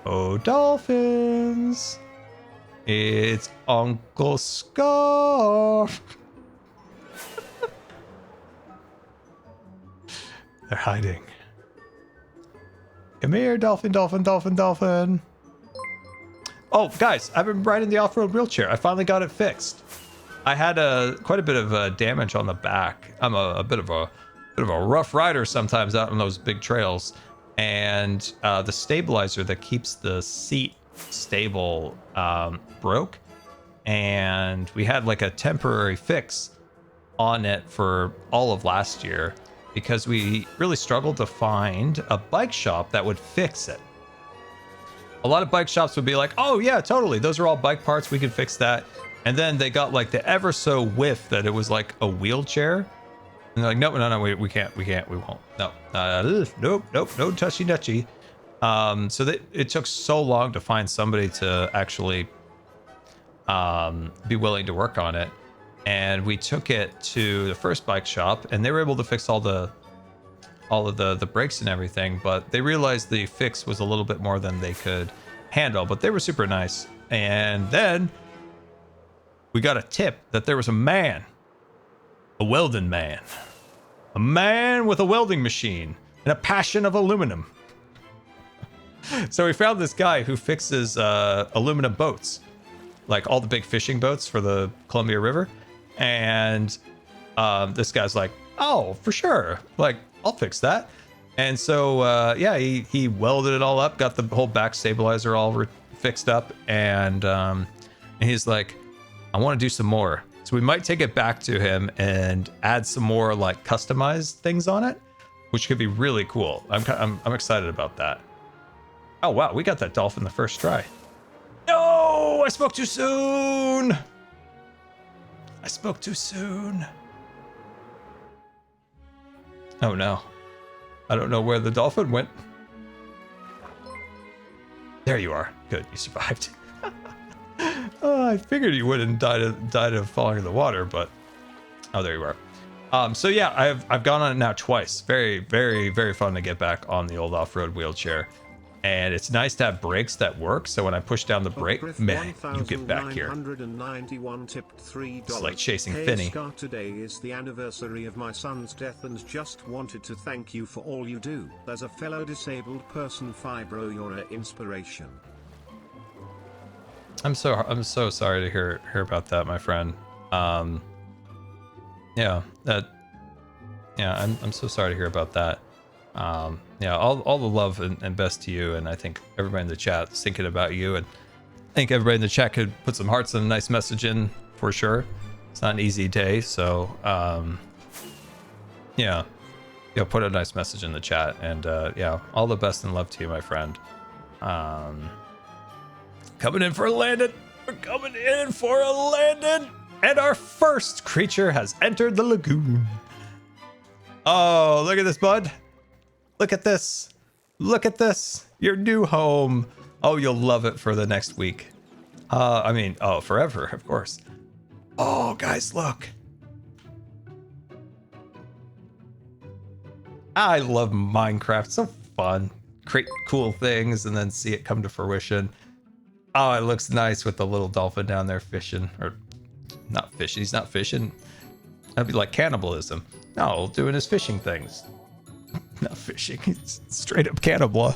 Oh, dolphins. It's Uncle Scar. They're hiding. Come here, dolphin. Oh, guys, I've been riding the off-road wheelchair. I finally got it fixed. I had quite a bit of damage on the back. I'm a bit of a rough rider sometimes out on those big trails, and the stabilizer that keeps the seat stable broke, and we had like a temporary fix on it for all of last year because we really struggled to find a bike shop that would fix it. A lot of bike shops would be like, oh yeah, totally, those are all bike parts, we can fix that. And then they got like the ever so whiff that it was like a wheelchair. And they're like, no, we can't, we won't. No, nope, no touchy nutchy. So it took so long to find somebody to actually be willing to work on it. And we took it to the first bike shop, and they were able to fix all the all of the brakes and everything, but they realized the fix was a little bit more than they could handle, but they were super nice. And then we got a tip that there was a welding man, a man with a welding machine and a passion of aluminum. So we found this guy who fixes aluminum boats, like all the big fishing boats for the Columbia River. And this guy's like, oh, for sure, like I'll fix that. And so yeah, he welded it all up, got the whole back stabilizer all fixed up, and he's like, I want to do some more. So we might take it back to him and add some more like customized things on it, which could be really cool. I'm excited about that. Oh wow, we got that dolphin the first try. No, I spoke too soon. I spoke too soon. Oh no. I don't know where the dolphin went. There you are. Good, you survived. Oh, I figured you wouldn't died of falling in the water, but oh, there you are. So yeah, I've gone on it now twice. Very, very, very fun to get back on the old off-road wheelchair. And it's nice to have brakes that work, so when I push down the brake, man, you get back here. It's like chasing Finny. Scar, today is the anniversary of my son's death and just wanted to thank you for all you do. As a fellow disabled person, Fibro, you're an inspiration. I'm so sorry to hear about that, my friend. I'm so sorry to hear about that. Yeah, all the love and best to you, and I think everybody in the chat is thinking about you, and I think everybody in the chat could put some hearts and a nice message in for sure. It's not an easy day, so yeah, put a nice message in the chat, and yeah, all the best and love to you, my friend. Coming in for a landing. We're coming in for a landing, and our first creature has entered the lagoon. Oh, look at this, bud. Look at this. Look at this. Your new home. Oh, you'll love it for the next week. Forever, of course. Oh, guys, look. I love Minecraft. So fun. Create cool things and then see it come to fruition. Oh, it looks nice with the little dolphin down there fishing. Or not fishing. He's not fishing. That'd be like cannibalism. No, doing his fishing things. Not fishing. It's straight up cannibal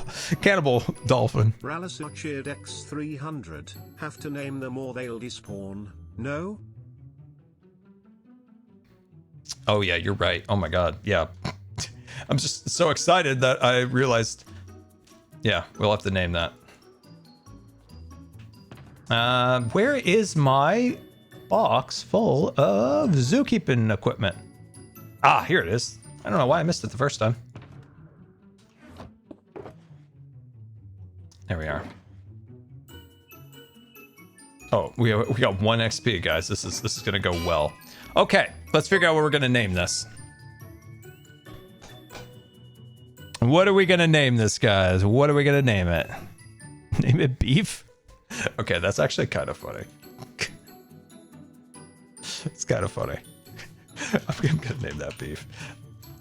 dolphin. Ralisar cheered X300. Have to name them or they'll despawn. No? Oh yeah, you're right. Oh my god. Yeah. I'm just so excited that I realized. Yeah, we'll have to name that. Where is my box full of zookeeping equipment? Ah, here it is. I don't know why I missed it the first time. There we are. Oh, we got 1 XP, guys. This is gonna go well. Okay, let's figure out what we're gonna name this. What are we gonna name this, guys? What are we gonna name it? Name it Beef? Okay, that's actually kind of funny. It's kind of funny. I'm gonna name that Beef.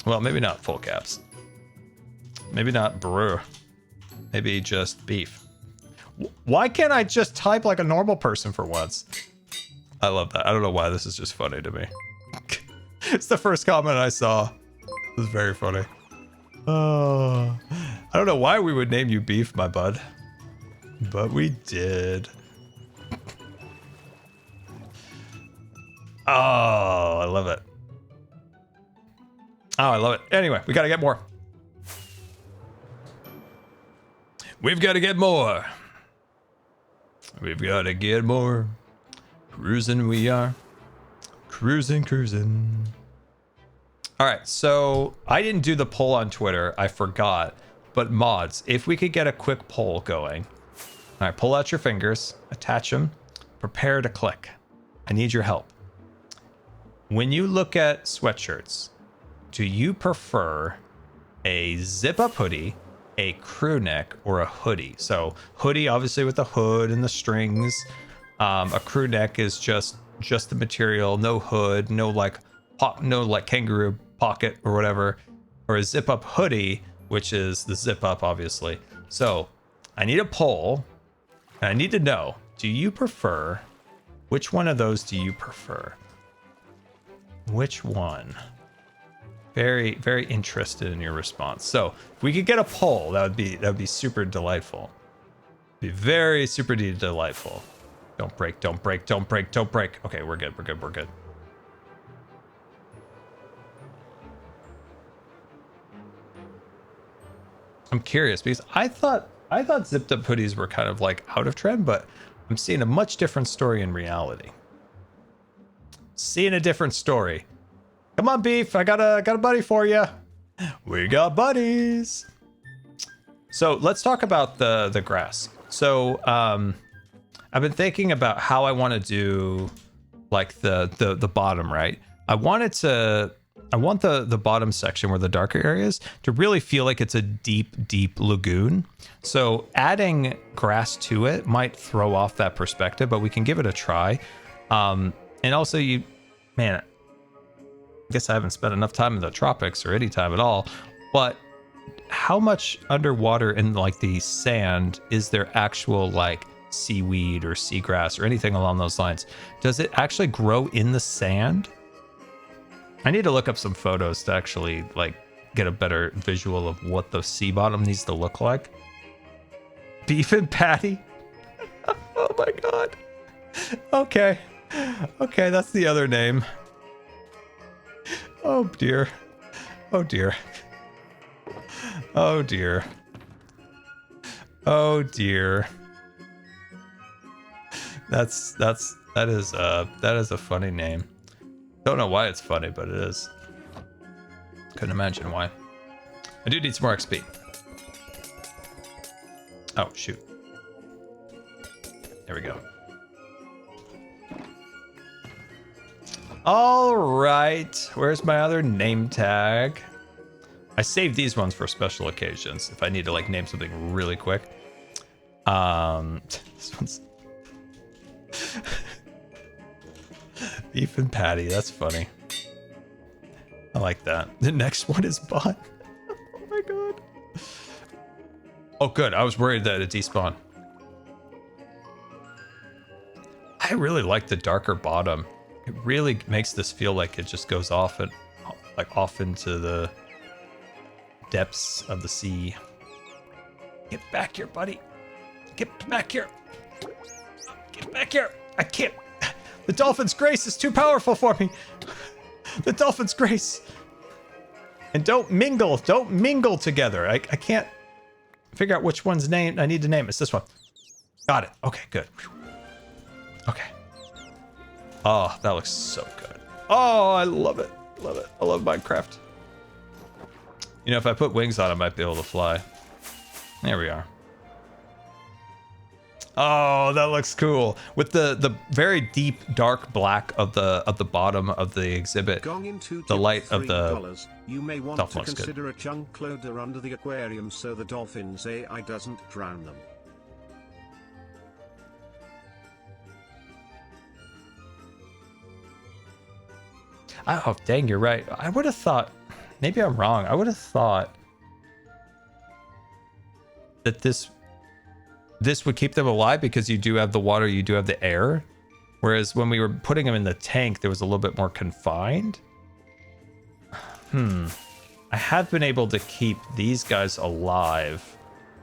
Well, maybe not full caps. Maybe not brew. Maybe just Beef. Why can't I just type like a normal person for once? I love that. I don't know why this is just funny to me. It's the first comment I saw. It was very funny. Oh, I don't know why we would name you Beef, my bud. But we did. Oh, I love it. Oh, I love it. Anyway, we gotta get more. We've got to get more. We've got to get more. Cruising we are. Cruising, cruising. All right, so I didn't do the poll on Twitter. I forgot. But mods, if we could get a quick poll going. All right, pull out your fingers. Attach them. Prepare to click. I need your help. When you look at sweatshirts, do you prefer a zip-up hoodie, a crew neck, or a hoodie? So hoodie, obviously with the hood and the strings. A crew neck is just the material, no hood, no like kangaroo pocket or whatever. or a zip up hoodie, which is the zip up, obviously. So I need a poll, and I need to know, do you prefer, which one of those do you prefer? Which one? Very, very interested in your response. So if we could get a poll, that would be super delightful. Be very super delightful. Don't break, don't break, don't break, don't break. Okay, we're good, we're good, we're good. I'm curious because I thought zipped up hoodies were kind of like out of trend, but I'm seeing a much different story in reality. Seeing a different story. Come on, Beef, I got a buddy for you. We got buddies. So let's talk about the grass. So I've been thinking about how I want to do like the bottom, right? I want the bottom section where the darker areas to really feel like it's a deep lagoon. So adding grass to it might throw off that perspective, but we can give it a try. And also man, I guess I haven't spent enough time in the tropics or any time at all, but how much underwater in like the sand is there actual like seaweed or seagrass or anything along those lines? Does it actually grow in the sand? I need to look up some photos to actually like get a better visual of what the sea bottom needs to look like. Beef and Patty. Oh my god. Okay, that's the other name. Oh dear. Oh dear. Oh dear. Oh dear. That is a funny name. Don't know why it's funny, but it is. Couldn't imagine why. I do need some more XP. Oh shoot. There we go. All right, where's my other name tag? I saved these ones for special occasions if I need to like name something really quick. This one's Beef and Patty. That's funny. I like that. The next one is Bun. Oh my god. Oh good. I was worried that it despawned. I really like the darker bottom. It really makes this feel like it just goes off and like off into the depths of the sea. Get back here, buddy. Get back here. Get back here. I can't. The Dolphin's Grace is too powerful for me. The Dolphin's Grace. And don't mingle. Don't mingle together. I can't figure out which one's name I need to name. It's this one. Got it. Okay, good. Okay. Oh, that looks so good. Oh, I love it. Love it. I love Minecraft. You know, if I put wings on, I might be able to fly. There we are. Oh, that looks cool. With the very deep dark black of the bottom of the exhibit. The light of the you may want to consider a chunk loader under the aquarium so the dolphins AI doesn't drown them. Oh, dang, you're right. I would have thought, maybe I'm wrong. I would have thought that this would keep them alive because you do have the water, you do have the air. Whereas when we were putting them in the tank, there was a little bit more confined. I have been able to keep these guys alive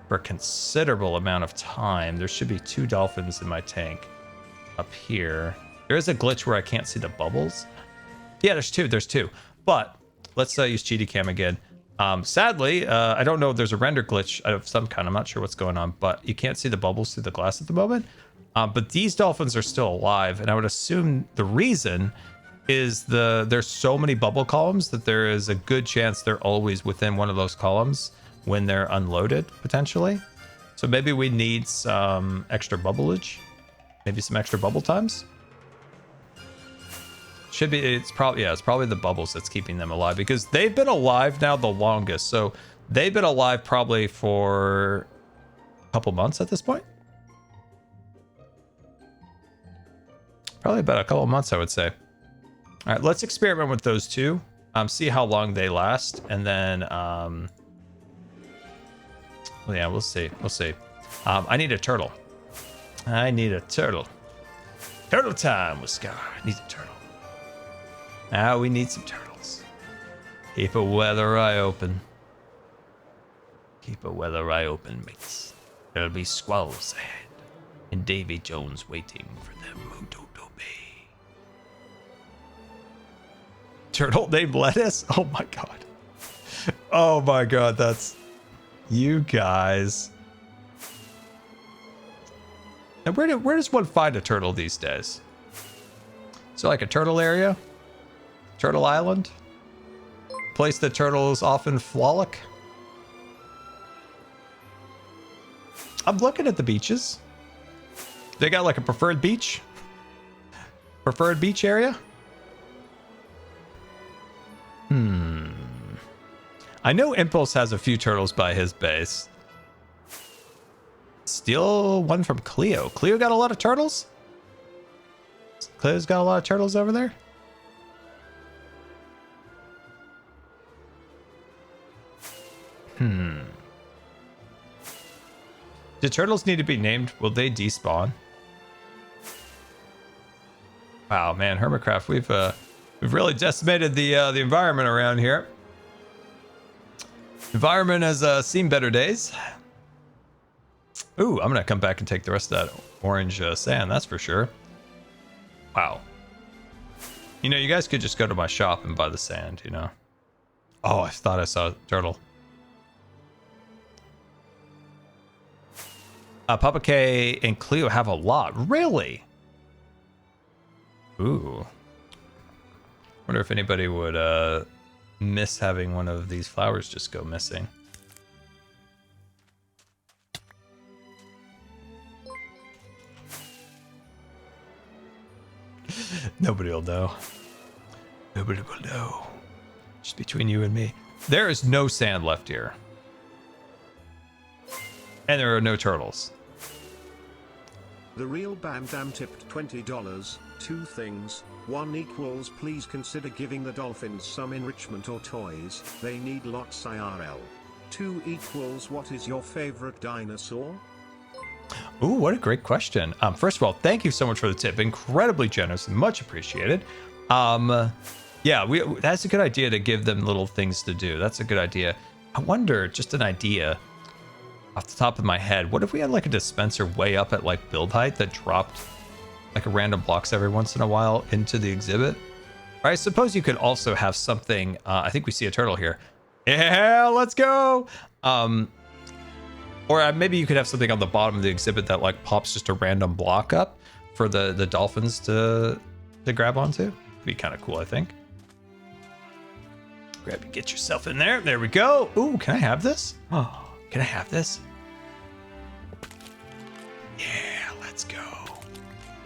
for a considerable amount of time. There should be 2 dolphins in my tank up here. There is a glitch where I can't see the bubbles. Yeah, there's two. But let's use Cheetah Cam again. Sadly, I don't know if there's a render glitch of some kind. I'm not sure what's going on, but you can't see the bubbles through the glass at the moment. But these dolphins are still alive, and I would assume the reason is there's so many bubble columns that there is a good chance they're always within one of those columns when they're unloaded, potentially. So maybe we need some extra bubblage, maybe some extra bubble times. Should be, it's probably the bubbles that's keeping them alive because they've been alive now the longest. So they've been alive probably for a couple months at this point. Probably about a couple months, I would say. All right, let's experiment with those two. See how long they last, and then well, yeah, we'll see. We'll see. I need a turtle. I need a turtle. Turtle time with Scar. I need a turtle. Now we need some turtles. Keep a weather eye open. Keep a weather eye open, mates. There'll be squalls ahead, and Davy Jones waiting for them who don't obey. Turtle named Lettuce? Oh my god. Oh my god, that's... You guys. And where does one find a turtle these days? Is there like a turtle area? Turtle Island? Place that turtles often frolic? I'm looking at the beaches. They got like a preferred beach? Preferred beach area? I know Impulse has a few turtles by his base. Steal one from Cleo. Cleo got a lot of turtles? Cleo's got a lot of turtles over there? Do turtles need to be named? Will they despawn? Wow, man, Hermitcraft, we've really decimated the environment around here. Environment has seen better days. Ooh, I'm gonna come back and take the rest of that orange sand, that's for sure. Wow. You know, you guys could just go to my shop and buy the sand, you know. Oh, I thought I saw a turtle. Papa K and Cleo have a lot. Really? Ooh. Wonder if anybody would miss having one of these flowers just go missing. Nobody will know. Nobody will know. Just between you and me. There is no sand left here. And there are no turtles. The real Bam Dam tipped $20. Two things. One equals please consider giving the dolphins some enrichment or toys. They need lots IRL. Two equals what is your favorite dinosaur? Ooh, what a great question. First of all, thank you so much for the tip. Incredibly generous and much appreciated. Yeah, that's a good idea to give them little things to do. That's a good idea. I wonder, just an idea off the top of my head, what if we had like a dispenser way up at like build height that dropped like a random blocks every once in a while into the exhibit? Or I suppose you could also have something, I think we see a turtle here. Yeah, let's go. Or maybe you could have something on the bottom of the exhibit that like pops just a random block up for the dolphins to grab onto. Be kind of cool, I think. Get yourself in there. There we go. Ooh, can I have this? Oh, can I have this? Yeah, let's go.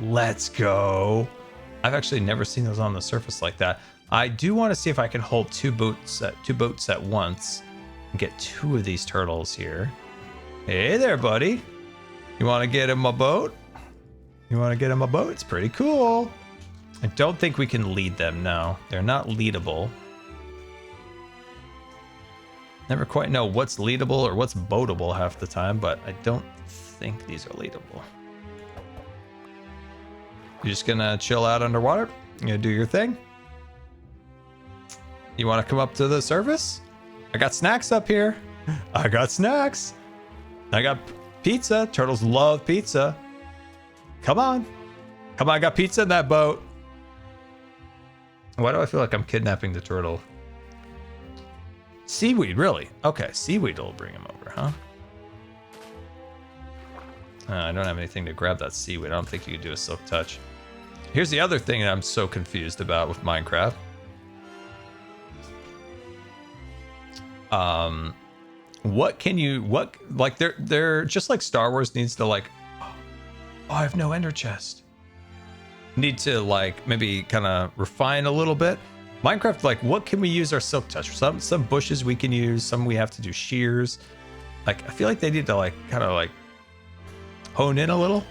Let's go. I've actually never seen those on the surface like that. I do want to see if I can hold two boats at once and get two of these turtles here. Hey there, buddy. You want to get in my boat? You want to get in my boat? It's pretty cool. I don't think we can lead them, no. They're not leadable. Never quite know what's leadable or what's boatable half the time, but I don't think these are leadable. You're just gonna chill out underwater? You gonna do your thing? You wanna come up to the surface? I got snacks up here. I got snacks. I got pizza. Turtles love pizza. Come on. Come on, I got pizza in that boat. Why do I feel like I'm kidnapping the turtle? Seaweed, really? Okay, seaweed will bring him over, huh? I don't have anything to grab that seaweed. I don't think you could do a silk touch. Here's the other thing that I'm so confused about with Minecraft. They're just like Star Wars needs to like, oh, I have no ender chest. Need to like maybe kind of refine a little bit. Minecraft, like, what can we use our silk touch? Some bushes we can use, some we have to do shears. Like, I feel like they need to like kind of like hone in a little.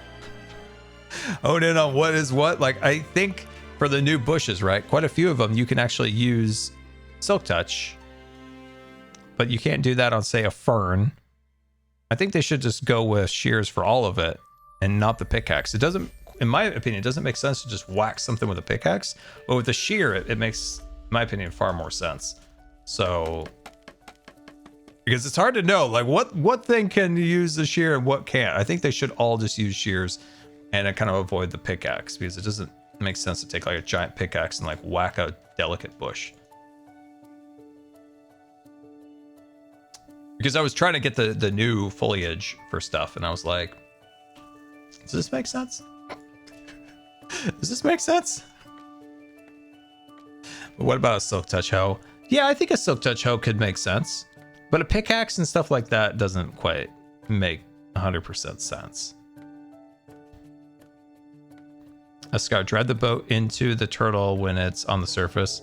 Hone in on what is what. Like, I think for the new bushes, right? Quite a few of them you can actually use Silk Touch. But you can't do that on, say, a fern. I think they should just go with shears for all of it and not the pickaxe. It doesn't, in my opinion, it doesn't make sense to just whack something with a pickaxe. But with the shear, it makes, in my opinion, far more sense. So, because it's hard to know, like, what thing can use the shear and what can't. I think they should all just use shears and kind of avoid the pickaxe, because it doesn't make sense to take like a giant pickaxe and like whack a delicate bush. Because I was trying to get the new foliage for stuff, and I was like, does this make sense? Does this make sense? What about a Silk Touch hoe? Yeah, I think a Silk Touch hoe could make sense. But a pickaxe and stuff like that doesn't quite make 100% sense. A Scar, drive the boat into the turtle when it's on the surface.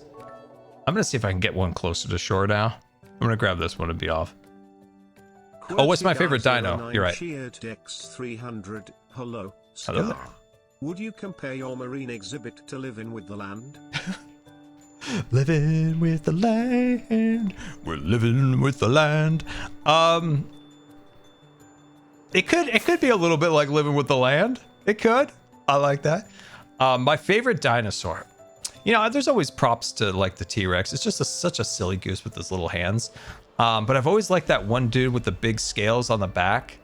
I'm going to see if I can get one closer to shore now. I'm going to grab this one and be off. Oh, what's my favorite dino? You're right. X300. Hello, Scar. Hello there. Would you compare your marine exhibit to Living with the Land? Living with the land. We're living with the land. It could be a little bit like Living with the Land. It could. I like that. My favorite dinosaur. You know, there's always props to like the T-Rex. It's just such a silly goose with his little hands. But I've always liked that one dude with the big scales on the back.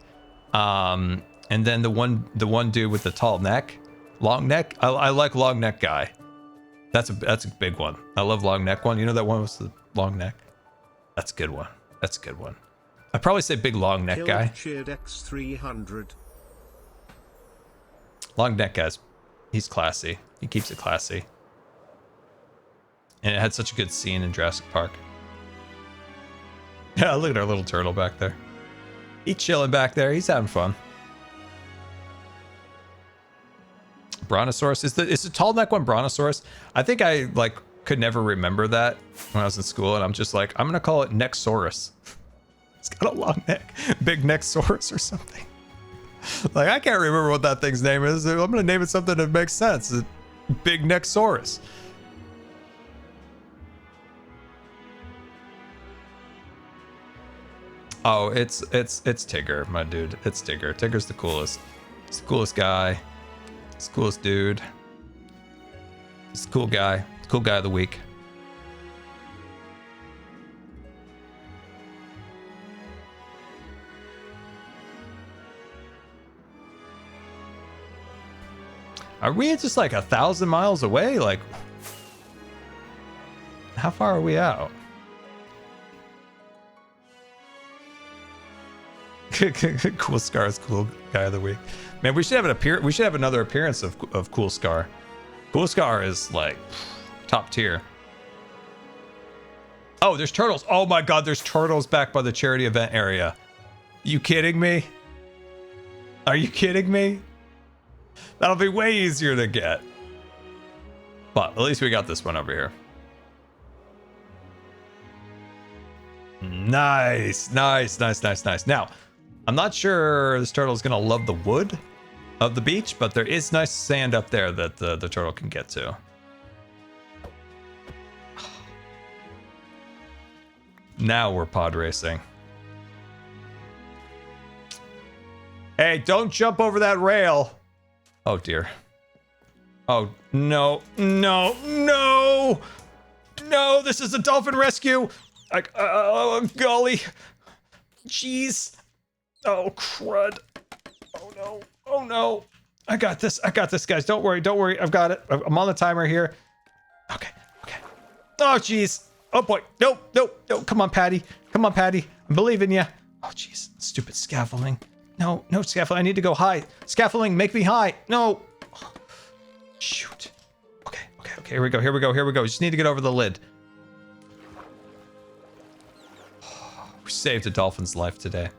And then the one dude with the tall neck, long neck. I like long neck guy. That's a big one. I love long neck one. You know that one with the long neck? That's a good one. That's a good one. I'd probably say big long neck guy. X300. Long neck guys. He's classy. He keeps it classy. And it had such a good scene in Jurassic Park. Yeah, look at our little turtle back there. He's chilling back there. He's having fun. Brontosaurus. Is the tall neck one Brontosaurus? I think I like could never remember that when I was in school, and I'm just like, I'm gonna call it Nexaurus. It's got a long neck. Big Nexaurus or something. Like, I can't remember what that thing's name is. I'm gonna name it something that makes sense. Big Nexaurus. Oh, it's Tigger, my dude. It's Tigger. Tigger's the coolest. He's the coolest guy. He's the coolest dude. He's the cool guy. The cool guy of the week. Are we just like 1,000 miles away? Like, how far are we out? Cool Scar is cool guy of the week. Man, we should have we should have another appearance of Cool Scar. Cool Scar is like top tier. Oh, there's turtles. Oh my god, there's turtles back by the charity event area. You kidding me? Are you kidding me? That'll be way easier to get. But at least we got this one over here. Nice, nice, nice, nice, nice. Now, I'm not sure this turtle is going to love the wood of the beach, but there is nice sand up there that the turtle can get to. Now we're pod racing. Hey, don't jump over that rail. Oh, dear. Oh, no, no, no. No, this is a dolphin rescue. Oh, golly. Jeez. Oh, crud. Oh, no. Oh, no. I got this. I got this, guys. Don't worry. Don't worry. I've got it. I'm on the timer here. Okay. Okay. Oh, jeez. Oh, boy. Nope. Nope. Nope. Come on, Patty. Come on, Patty. I believe in you. Oh, jeez. Stupid scaffolding. No. No, scaffolding. I need to go high. Scaffolding, make me high. No. Oh, shoot. Okay. Okay. Okay. Here we go. Here we go. Here we go. Just need to get over the lid. We saved a dolphin's life today.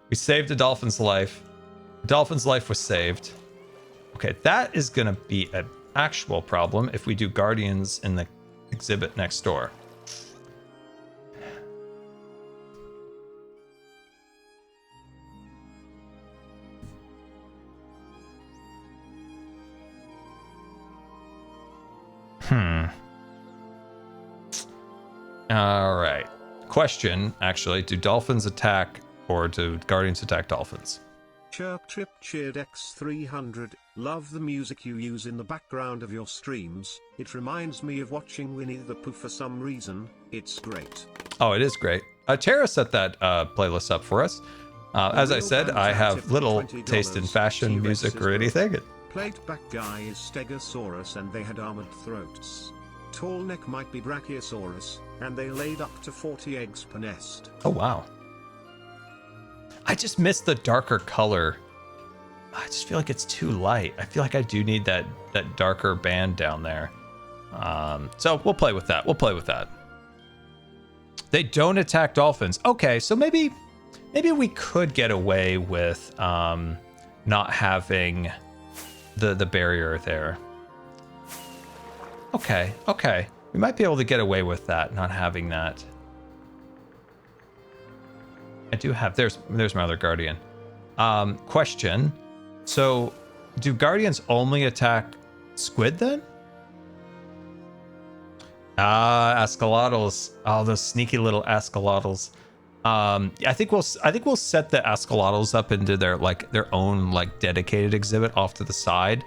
We saved a dolphin's life. The dolphin's life was saved. Okay, that is going to be an actual problem if we do Guardians in the exhibit next door. All right. Question, actually, do dolphins attack or do guardians attack dolphins? Chirp Trip cheered X300. Love the music you use in the background of your streams. It reminds me of watching Winnie the Pooh for some reason. It's great. Oh, it is great. Tara set that playlist up for us. As I said, I have little taste in fashion, music, or anything. Plate back guy is Stegosaurus and they had armored throats. Tall neck might be Brachiosaurus, and they laid up to 40 eggs per nest. Oh, wow. I just missed the darker color. I just feel like it's too light. I feel like I do need that darker band down there. So we'll play with that. We'll play with that. They don't attack dolphins. Okay, so maybe we could get away with not having the barrier there. Okay. We might be able to get away with that, not having that. I do have, there's my other guardian. Question. So do guardians only attack squid then? Ascalotls. Oh, those sneaky little ascalotls. I think we'll set the ascalotls up into their own like dedicated exhibit off to the side.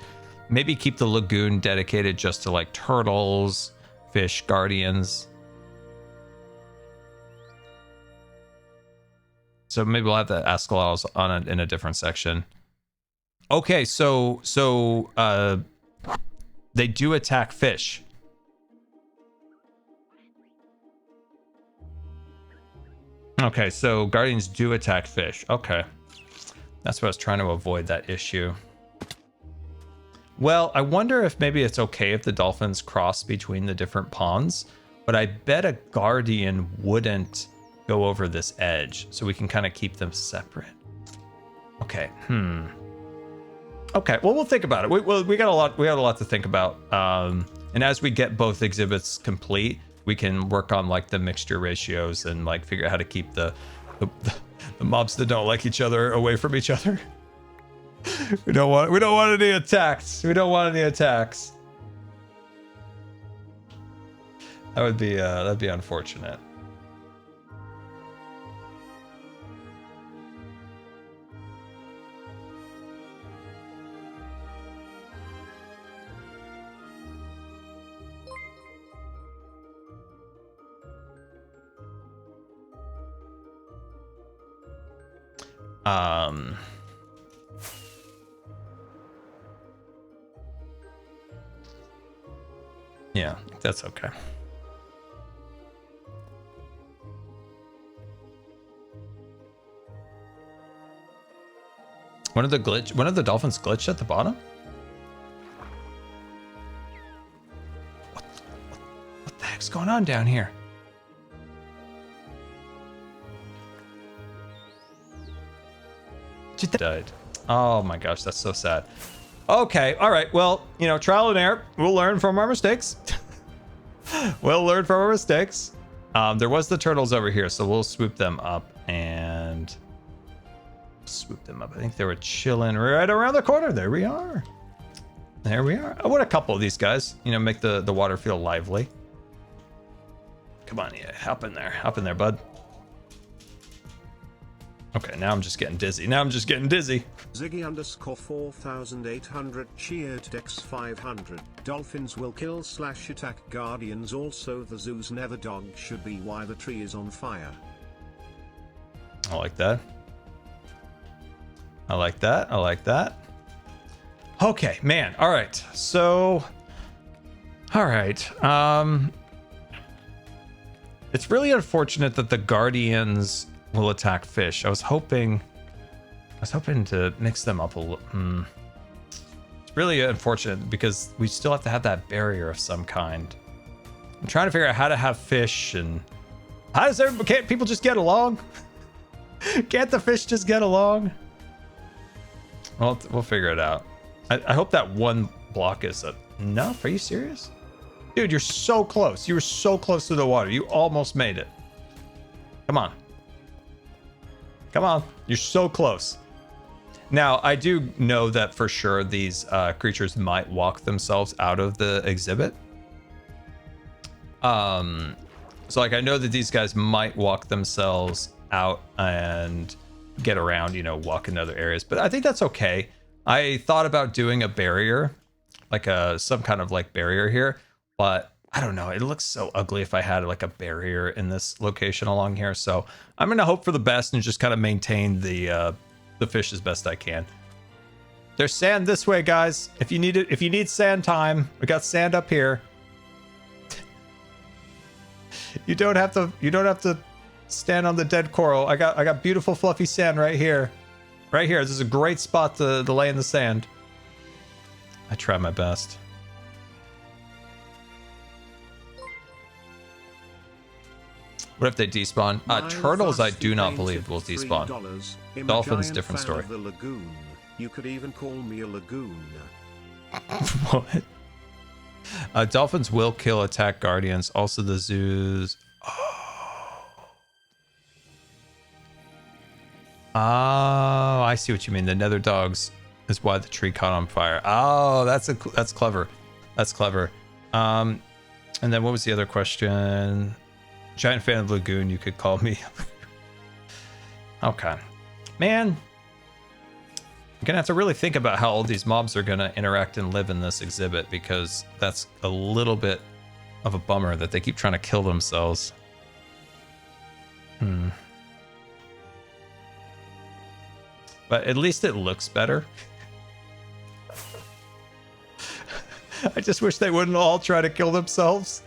Maybe keep the lagoon dedicated just to like turtles, fish, guardians. So maybe we'll have the ascalotls in a different section. Okay, so they do attack fish. Okay, so guardians do attack fish. Okay. That's what I was trying to avoid, that issue. Well, I wonder if maybe it's okay if the dolphins cross between the different ponds, but I bet a guardian wouldn't go over this edge, so we can kind of keep them separate. Okay. Okay. Well, we'll think about it. We got a lot to think about. And as we get both exhibits complete, we can work on like the mixture ratios and like figure out how to keep the mobs that don't like each other away from each other. We don't want any attacks. We don't want any attacks. That would be that'd be unfortunate. Yeah, that's okay. One of the dolphins glitched at the bottom? What the heck's going on down here? Died. Oh my gosh, that's so sad. Okay, all right. Well, trial and error. We'll learn from our mistakes. We'll learn from our mistakes. There was the turtles over here, so we'll swoop them up and swoop them up. I think they were chilling right around the corner. There we are. There we are. I want a couple of these guys. Make the water feel lively. Come on, yeah, hop in there, bud. Okay, now I'm just getting dizzy. Ziggy_4800 cheered X500. Dolphins will kill / attack guardians. Also, the zoo's never dog should be why the tree is on fire. I like that. I like that. Okay, man. All right. So, all right. It's really unfortunate that the guardians will attack fish. I was hoping to mix them up a little. It's really unfortunate because we still have to have that barrier of some kind. I'm trying to figure out how to have fish and can't people just get along? Can't the fish just get along? Well, we'll figure it out. I hope that one block is enough. Are you serious? Dude, you're so close. You were so close to the water. You almost made it. Come on. You're so close. Now, I do know that for sure these creatures might walk themselves out of the exhibit. So like I know that these guys might walk themselves out and get around, you know, walk in other areas, but I think that's okay. I thought about doing a barrier, like some kind of like barrier here, but I don't know. It looks so ugly if I had like a barrier in this location along here. So I'm gonna hope for the best and just kind of maintain the fish as best I can. There's sand this way, guys. If you need sand time, we got sand up here. You don't have to stand on the dead coral. I got beautiful fluffy sand right here. Right here. This is a great spot to lay in the sand. I try my best. What if they despawn? Turtles, I do not believe will despawn. Dolphins, different story. The Lagoon. You could even call me a lagoon. What? Dolphins will kill attack guardians. Also the zoos. Oh, I see what you mean. The nether dogs is why the tree caught on fire. Oh, that's clever. That's clever. And then what was the other question? Giant fan of Lagoon, you could call me. Okay. Man, I'm gonna have to really think about how all these mobs are gonna interact and live in this exhibit, because that's a little bit of a bummer that they keep trying to kill themselves. But at least it looks better. I just wish they wouldn't all try to kill themselves.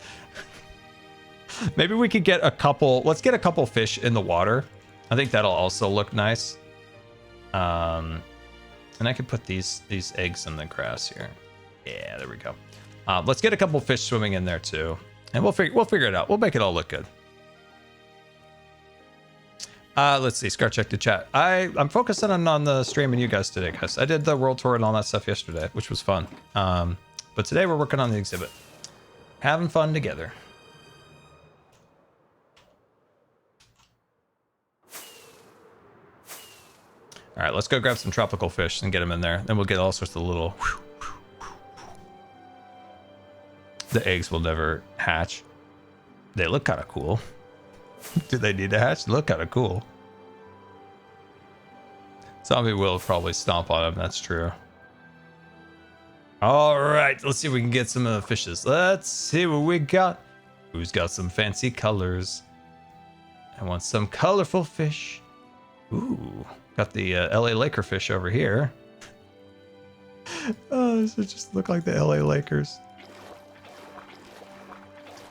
Maybe we could get a couple. Let's get a couple fish in the water. I think that'll also look nice. And I could put these eggs in the grass here. Yeah, there we go. Let's get a couple fish swimming in there too, and we'll figure it out. We'll make it all look good. Let's see. Scar, check the chat. I'm focusing on the stream and you guys today, guys. I did the world tour and all that stuff yesterday, which was fun. But today we're working on the exhibit, having fun together. All right, let's go grab some tropical fish and get them in there. Then we'll get all sorts of little... The eggs will never hatch. They look kind of cool. Do they need to hatch? They look kind of cool. Zombie will probably stomp on them, that's true. All right, let's see if we can get some of the fishes. Let's see what we got. Who's got some fancy colors? I want some colorful fish. Ooh. Got the LA Laker fish over here. Oh, this would just look like the LA Lakers.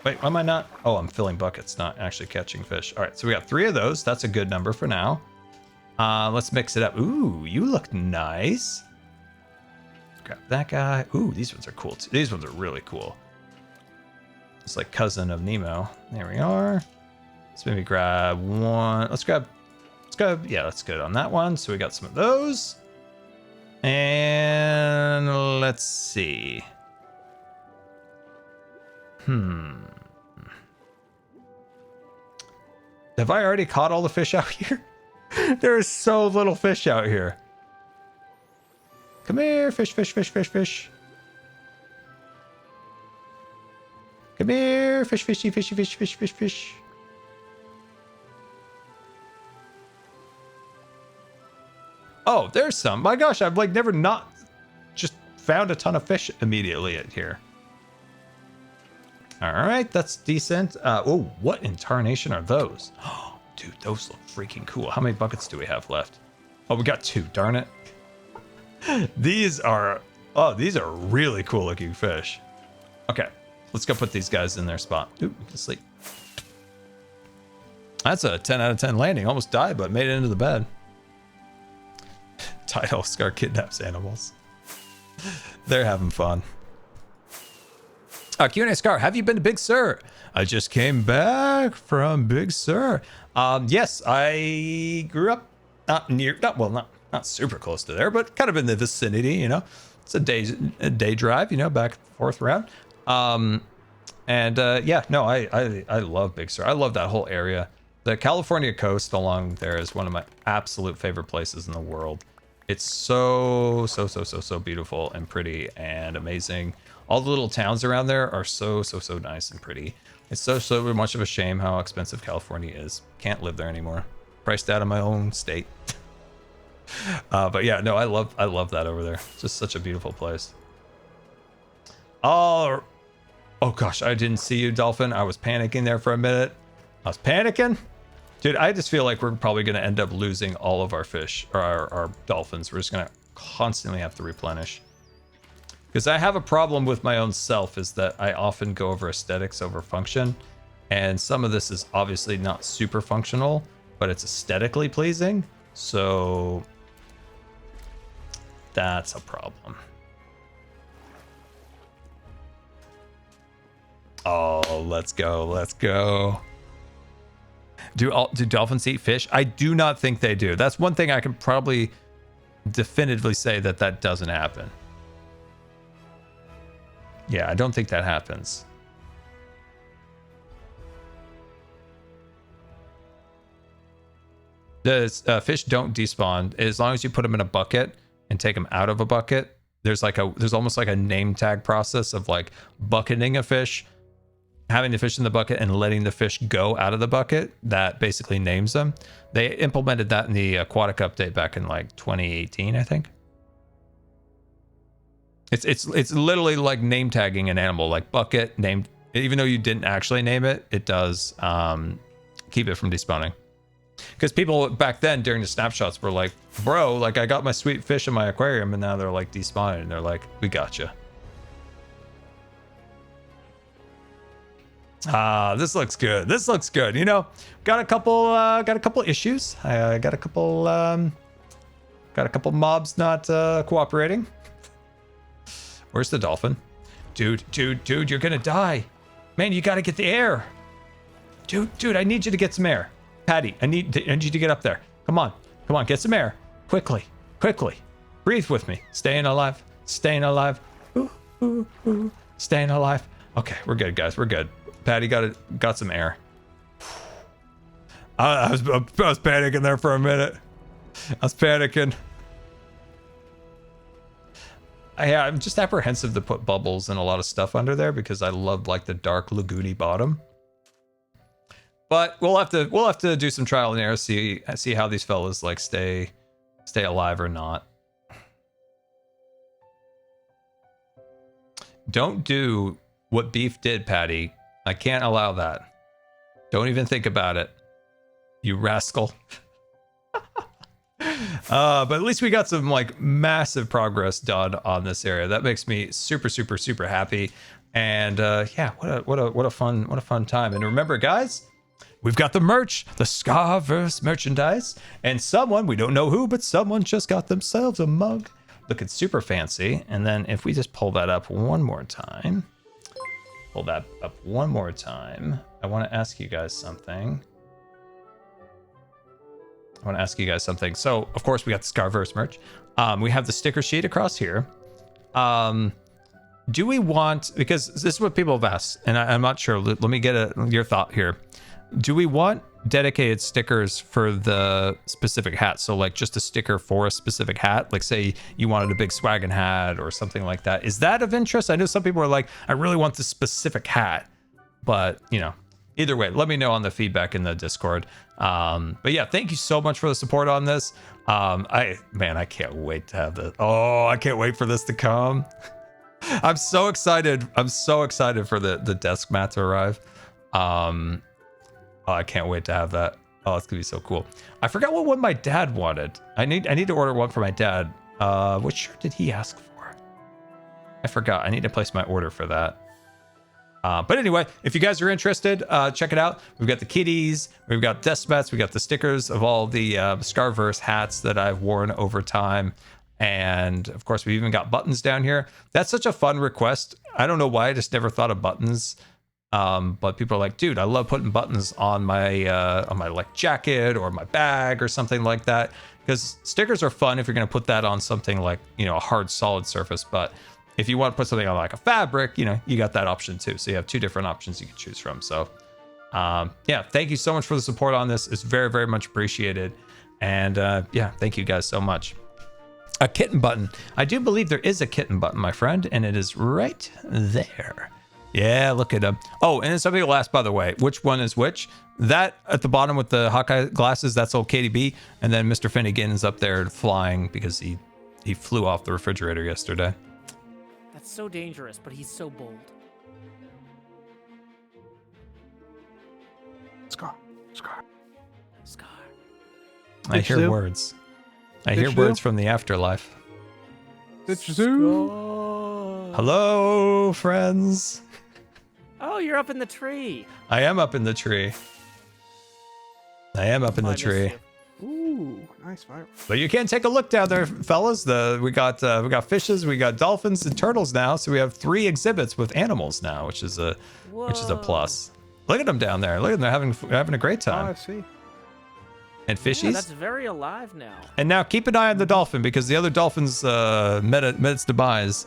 Wait, why am I not? Oh, I'm filling buckets, not actually catching fish. All right, so we got 3 of those. That's a good number for now. Let's mix it up. Ooh, you look nice. Grab that guy. Ooh, these ones are cool too. These ones are really cool. It's like cousin of Nemo. There we are. Let's maybe grab one. Let's go. Yeah, that's good on that one. So we got some of those. And let's see. Have I already caught all the fish out here? There is so little fish out here. Come here, fish, fish, fish, fish, fish. Come here, fish, fishy, fishy, fish, fish, fish, fish. Oh, there's some. My gosh, I've like never not just found a ton of fish immediately at here. All right, that's decent. Oh, what in tarnation are those? Oh, dude, those look freaking cool. How many buckets do we have left? Oh, we got 2. Darn it. These are really cool looking fish. Okay, let's go put these guys in their spot. Ooh, we can sleep. That's a 10 out of 10 landing. Almost died, but made it into the bed. Title, Scar kidnaps animals. They're having fun. Q&A Scar, have you been to Big Sur? I just came back from Big Sur. Yes, I grew up not super close to there, but kind of in the vicinity, you know. It's a day drive, you know, back and forth around. Yeah, no, I love Big Sur. I love that whole area. The California coast along there is one of my absolute favorite places in the world. It's so beautiful and pretty and amazing. All the little towns around there are so nice and pretty. It's so much of a shame how expensive California is. Can't live there anymore. Priced out of my own state. But yeah, no, I love that over there. It's just such a beautiful place. Oh gosh, I didn't see you, Dolphin. I was panicking there for a minute. I was panicking. Dude, I just feel like we're probably going to end up losing all of our fish, or our dolphins. We're just going to constantly have to replenish. Because I have a problem with my own self, is that I often go over aesthetics over function. And some of this is obviously not super functional, but it's aesthetically pleasing. So that's a problem. Oh, let's go. Let's go. Do dolphins eat fish? I do not think they do. That's one thing I can probably definitively say that doesn't happen. Yeah, I don't think that happens. The fish don't despawn as long as you put them in a bucket and take them out of a bucket. There's almost like a name tag process of like bucketing a fish, having the fish in the bucket and letting the fish go out of the bucket. That basically names them. They implemented that in the aquatic update back in like 2018, I think. It's literally like name tagging an animal, like bucket named. Even though you didn't actually name it, it does keep it from despawning. Because people back then during the snapshots were like, bro, like I got my sweet fish in my aquarium, and now they're like despawning. And they're like, we got you. This looks good. This looks good. You know, got a couple issues. I got a couple mobs not cooperating. Where's the dolphin? Dude, you're gonna die. Man, you gotta get the air. Dude, I need you to get some air. Patty, I need you to get up there. Come on, get some air. Quickly. Breathe with me. Staying alive. Ooh. Staying alive. Okay, we're good, guys. We're good. Patty got some air. I was panicking there for a minute. I was panicking. I'm just apprehensive to put bubbles and a lot of stuff under there because I love like the dark lagoony bottom. But we'll have to do some trial and error, see how these fellas like stay alive or not. Don't do what Beef did, Patty. I can't allow that. Don't even think about it, you rascal. But at least we got some like massive progress done on this area. That makes me super happy. And yeah, what a fun time. And remember, guys, we've got the merch, the Scarverse merchandise, and someone, we don't know who, but someone just got themselves a mug looking super fancy. And then if we just pull that up one more time, I want to ask you guys something. So, of course, we got the Scarverse merch. We have the sticker sheet across here. Do we want, because this is what people have asked, and I'm not sure. Let me get your thought here. Do we want dedicated stickers for the specific hat? So, like, just a sticker for a specific hat? Like, say you wanted a big swaggin' hat or something like that. Is that of interest? I know some people are like, I really want this specific hat. But, you know, either way, let me know on the feedback in the Discord. But yeah, thank you so much for the support on this. I can't wait to have this. Oh, I can't wait for this to come. I'm so excited. For the desk mat to arrive. Oh, I can't wait to have that. Oh, it's gonna be so cool. I forgot what one my dad wanted. I need to order one for my dad. Which shirt did he ask for? I forgot. I need to place my order for that. But anyway, if you guys are interested, check it out. We've got the kitties, we've got desk mats, we got the stickers of all the Scarverse hats that I've worn over time. And of course, we even got buttons down here. That's such a fun request. I don't know why I just never thought of buttons. But people are like, dude, I love putting buttons on my like jacket or my bag or something like that. Because stickers are fun if you're going to put that on something like, you know, a hard solid surface. But if you want to put something on like a fabric, you know, you got that option too. So you have two different options you can choose from. So yeah, thank you so much for the support on this. It's very, very much appreciated. And yeah, thank you guys so much. A kitten button. I do believe there is a kitten button, my friend, and it is right there. Yeah, look at him. Oh, and then somebody will ask, by the way, which one is which? That at the bottom with the Hawkeye glasses, that's old KDB. And then Mr. Finnegan is up there flying because he flew off the refrigerator yesterday. That's so dangerous, but he's so bold. Scar. Scar. I hear Zoo? words. I hear Zoo? words from the afterlife. It's Zoo. Hello, friends. Oh, you're up in the tree. I am up in the tree. I am up in the I missed tree. you. Ooh, nice fire. But you can take a look down there, fellas. We got fishes, we got dolphins and turtles now. So we have 3 exhibits with animals now, which is a plus. Look at them down there. Look at them, they're having a great Oh, time. I see. And fishies. Yeah, that's very alive now. And now keep an eye on the dolphin because the other dolphins met its demise.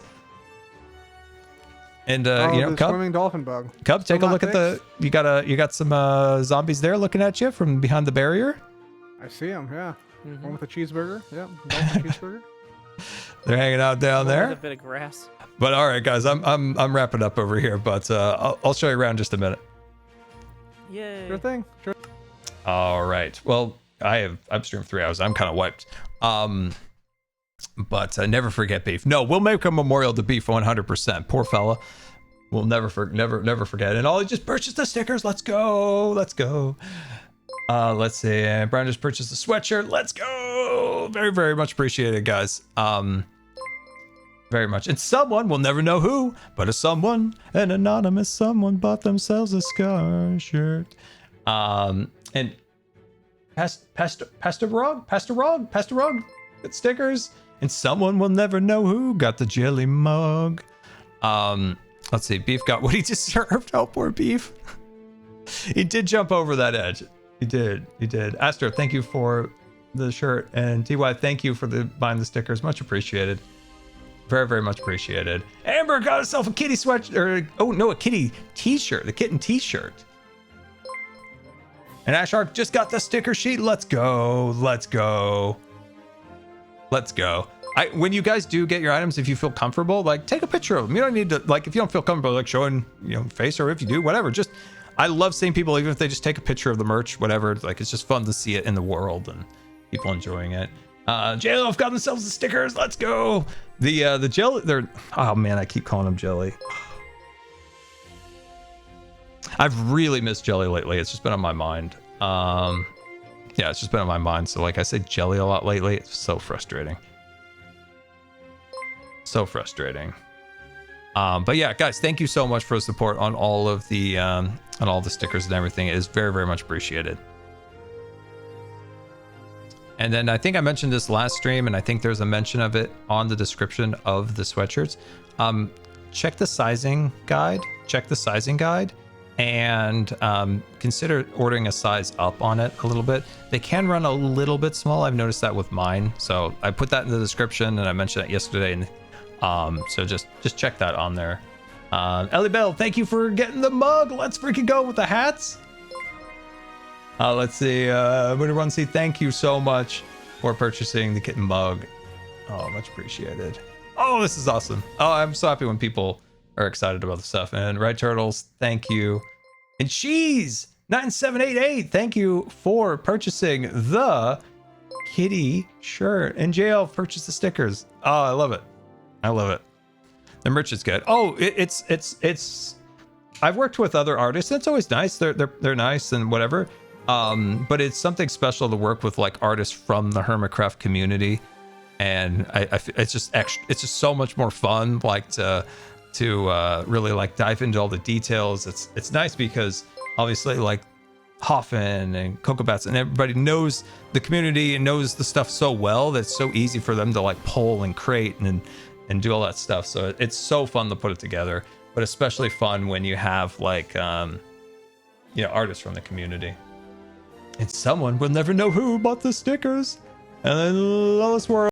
And The Cub, swimming dolphin bug. take Still a not look at you got some zombies there looking at you from behind the barrier. I see him. Yeah. Mm-hmm. One with a cheeseburger. Yep. Dolphin cheeseburger. They're hanging out down With there. a bit of grass. But all right, guys, I'm wrapping up over here. But I'll show you around just a minute. Yay. Sure thing. Sure. All right. Well, I've streamed 3 hours. I'm kind of wiped. But never forget beef. No, we'll make a memorial to beef 100%. Poor fella. We'll never forget. And Ollie just purchased the stickers. Let's go. Let's see. Brian just purchased a sweatshirt. Let's go. Very, very much appreciated, guys. Very much. And someone, we'll never know who, but an anonymous someone bought themselves a Scar shirt. And Pastor Rog, got stickers. And someone will never know who got the jelly mug. Let's see. Beef got what he deserved. Oh, poor Beef. He did jump over that edge. He did. Aster, thank you for the shirt. And TY, thank you for buying the stickers. Much appreciated. Very, very much appreciated. Amber got herself a kitty a kitty t-shirt. A kitten t-shirt. And Ashark just got the sticker sheet. Let's go. When you guys do get your items, if you feel comfortable, like take a picture of them. You don't need to, like, if you don't feel comfortable, like showing, face, or if you do, whatever. Just, I love seeing people, even if they just take a picture of the merch, whatever. Like, it's just fun to see it in the world and people enjoying it. JLo have got themselves the stickers. Let's go. The jelly, oh man, I keep calling them jelly. I've really missed jelly lately. It's just been on my mind. It's just been on my mind. So like I say jelly a lot lately. It's so frustrating. But yeah, guys, thank you so much for the support on all of the stickers and everything. It is very, very much appreciated. And then I think I mentioned this last stream, and I think there's a mention of it on the description of the sweatshirts. Check the sizing guide. And consider ordering a size up on it a little bit. They can run a little bit small. I've noticed that with mine. So I put that in the description, and I mentioned that yesterday. And so just check that on there. Ellie Bell, thank you for getting the mug. Let's freaking go with the hats. Let's see. Winter One C, thank you so much for purchasing the kitten mug. Oh, much appreciated. Oh, this is awesome. Oh, I'm so happy when people are excited about the stuff. And Red Turtles, thank you. And Cheese 9788, thank you for purchasing the kitty shirt. And JL purchased the stickers. Oh, I love it. The merch is good. Oh, it's I've worked with other artists. It's always nice. They're nice and whatever. But it's something special to work with like artists from the Hermitcraft community. And it's just so much more fun, like to really like dive into all the details. It's nice because obviously like Hoffman and Cocobats and everybody knows the community and knows the stuff so well that it's so easy for them to like pull and create and do all that stuff. So it's so fun to put it together, but especially fun when you have like artists from the community. And someone will never know who bought the stickers. And then Lois World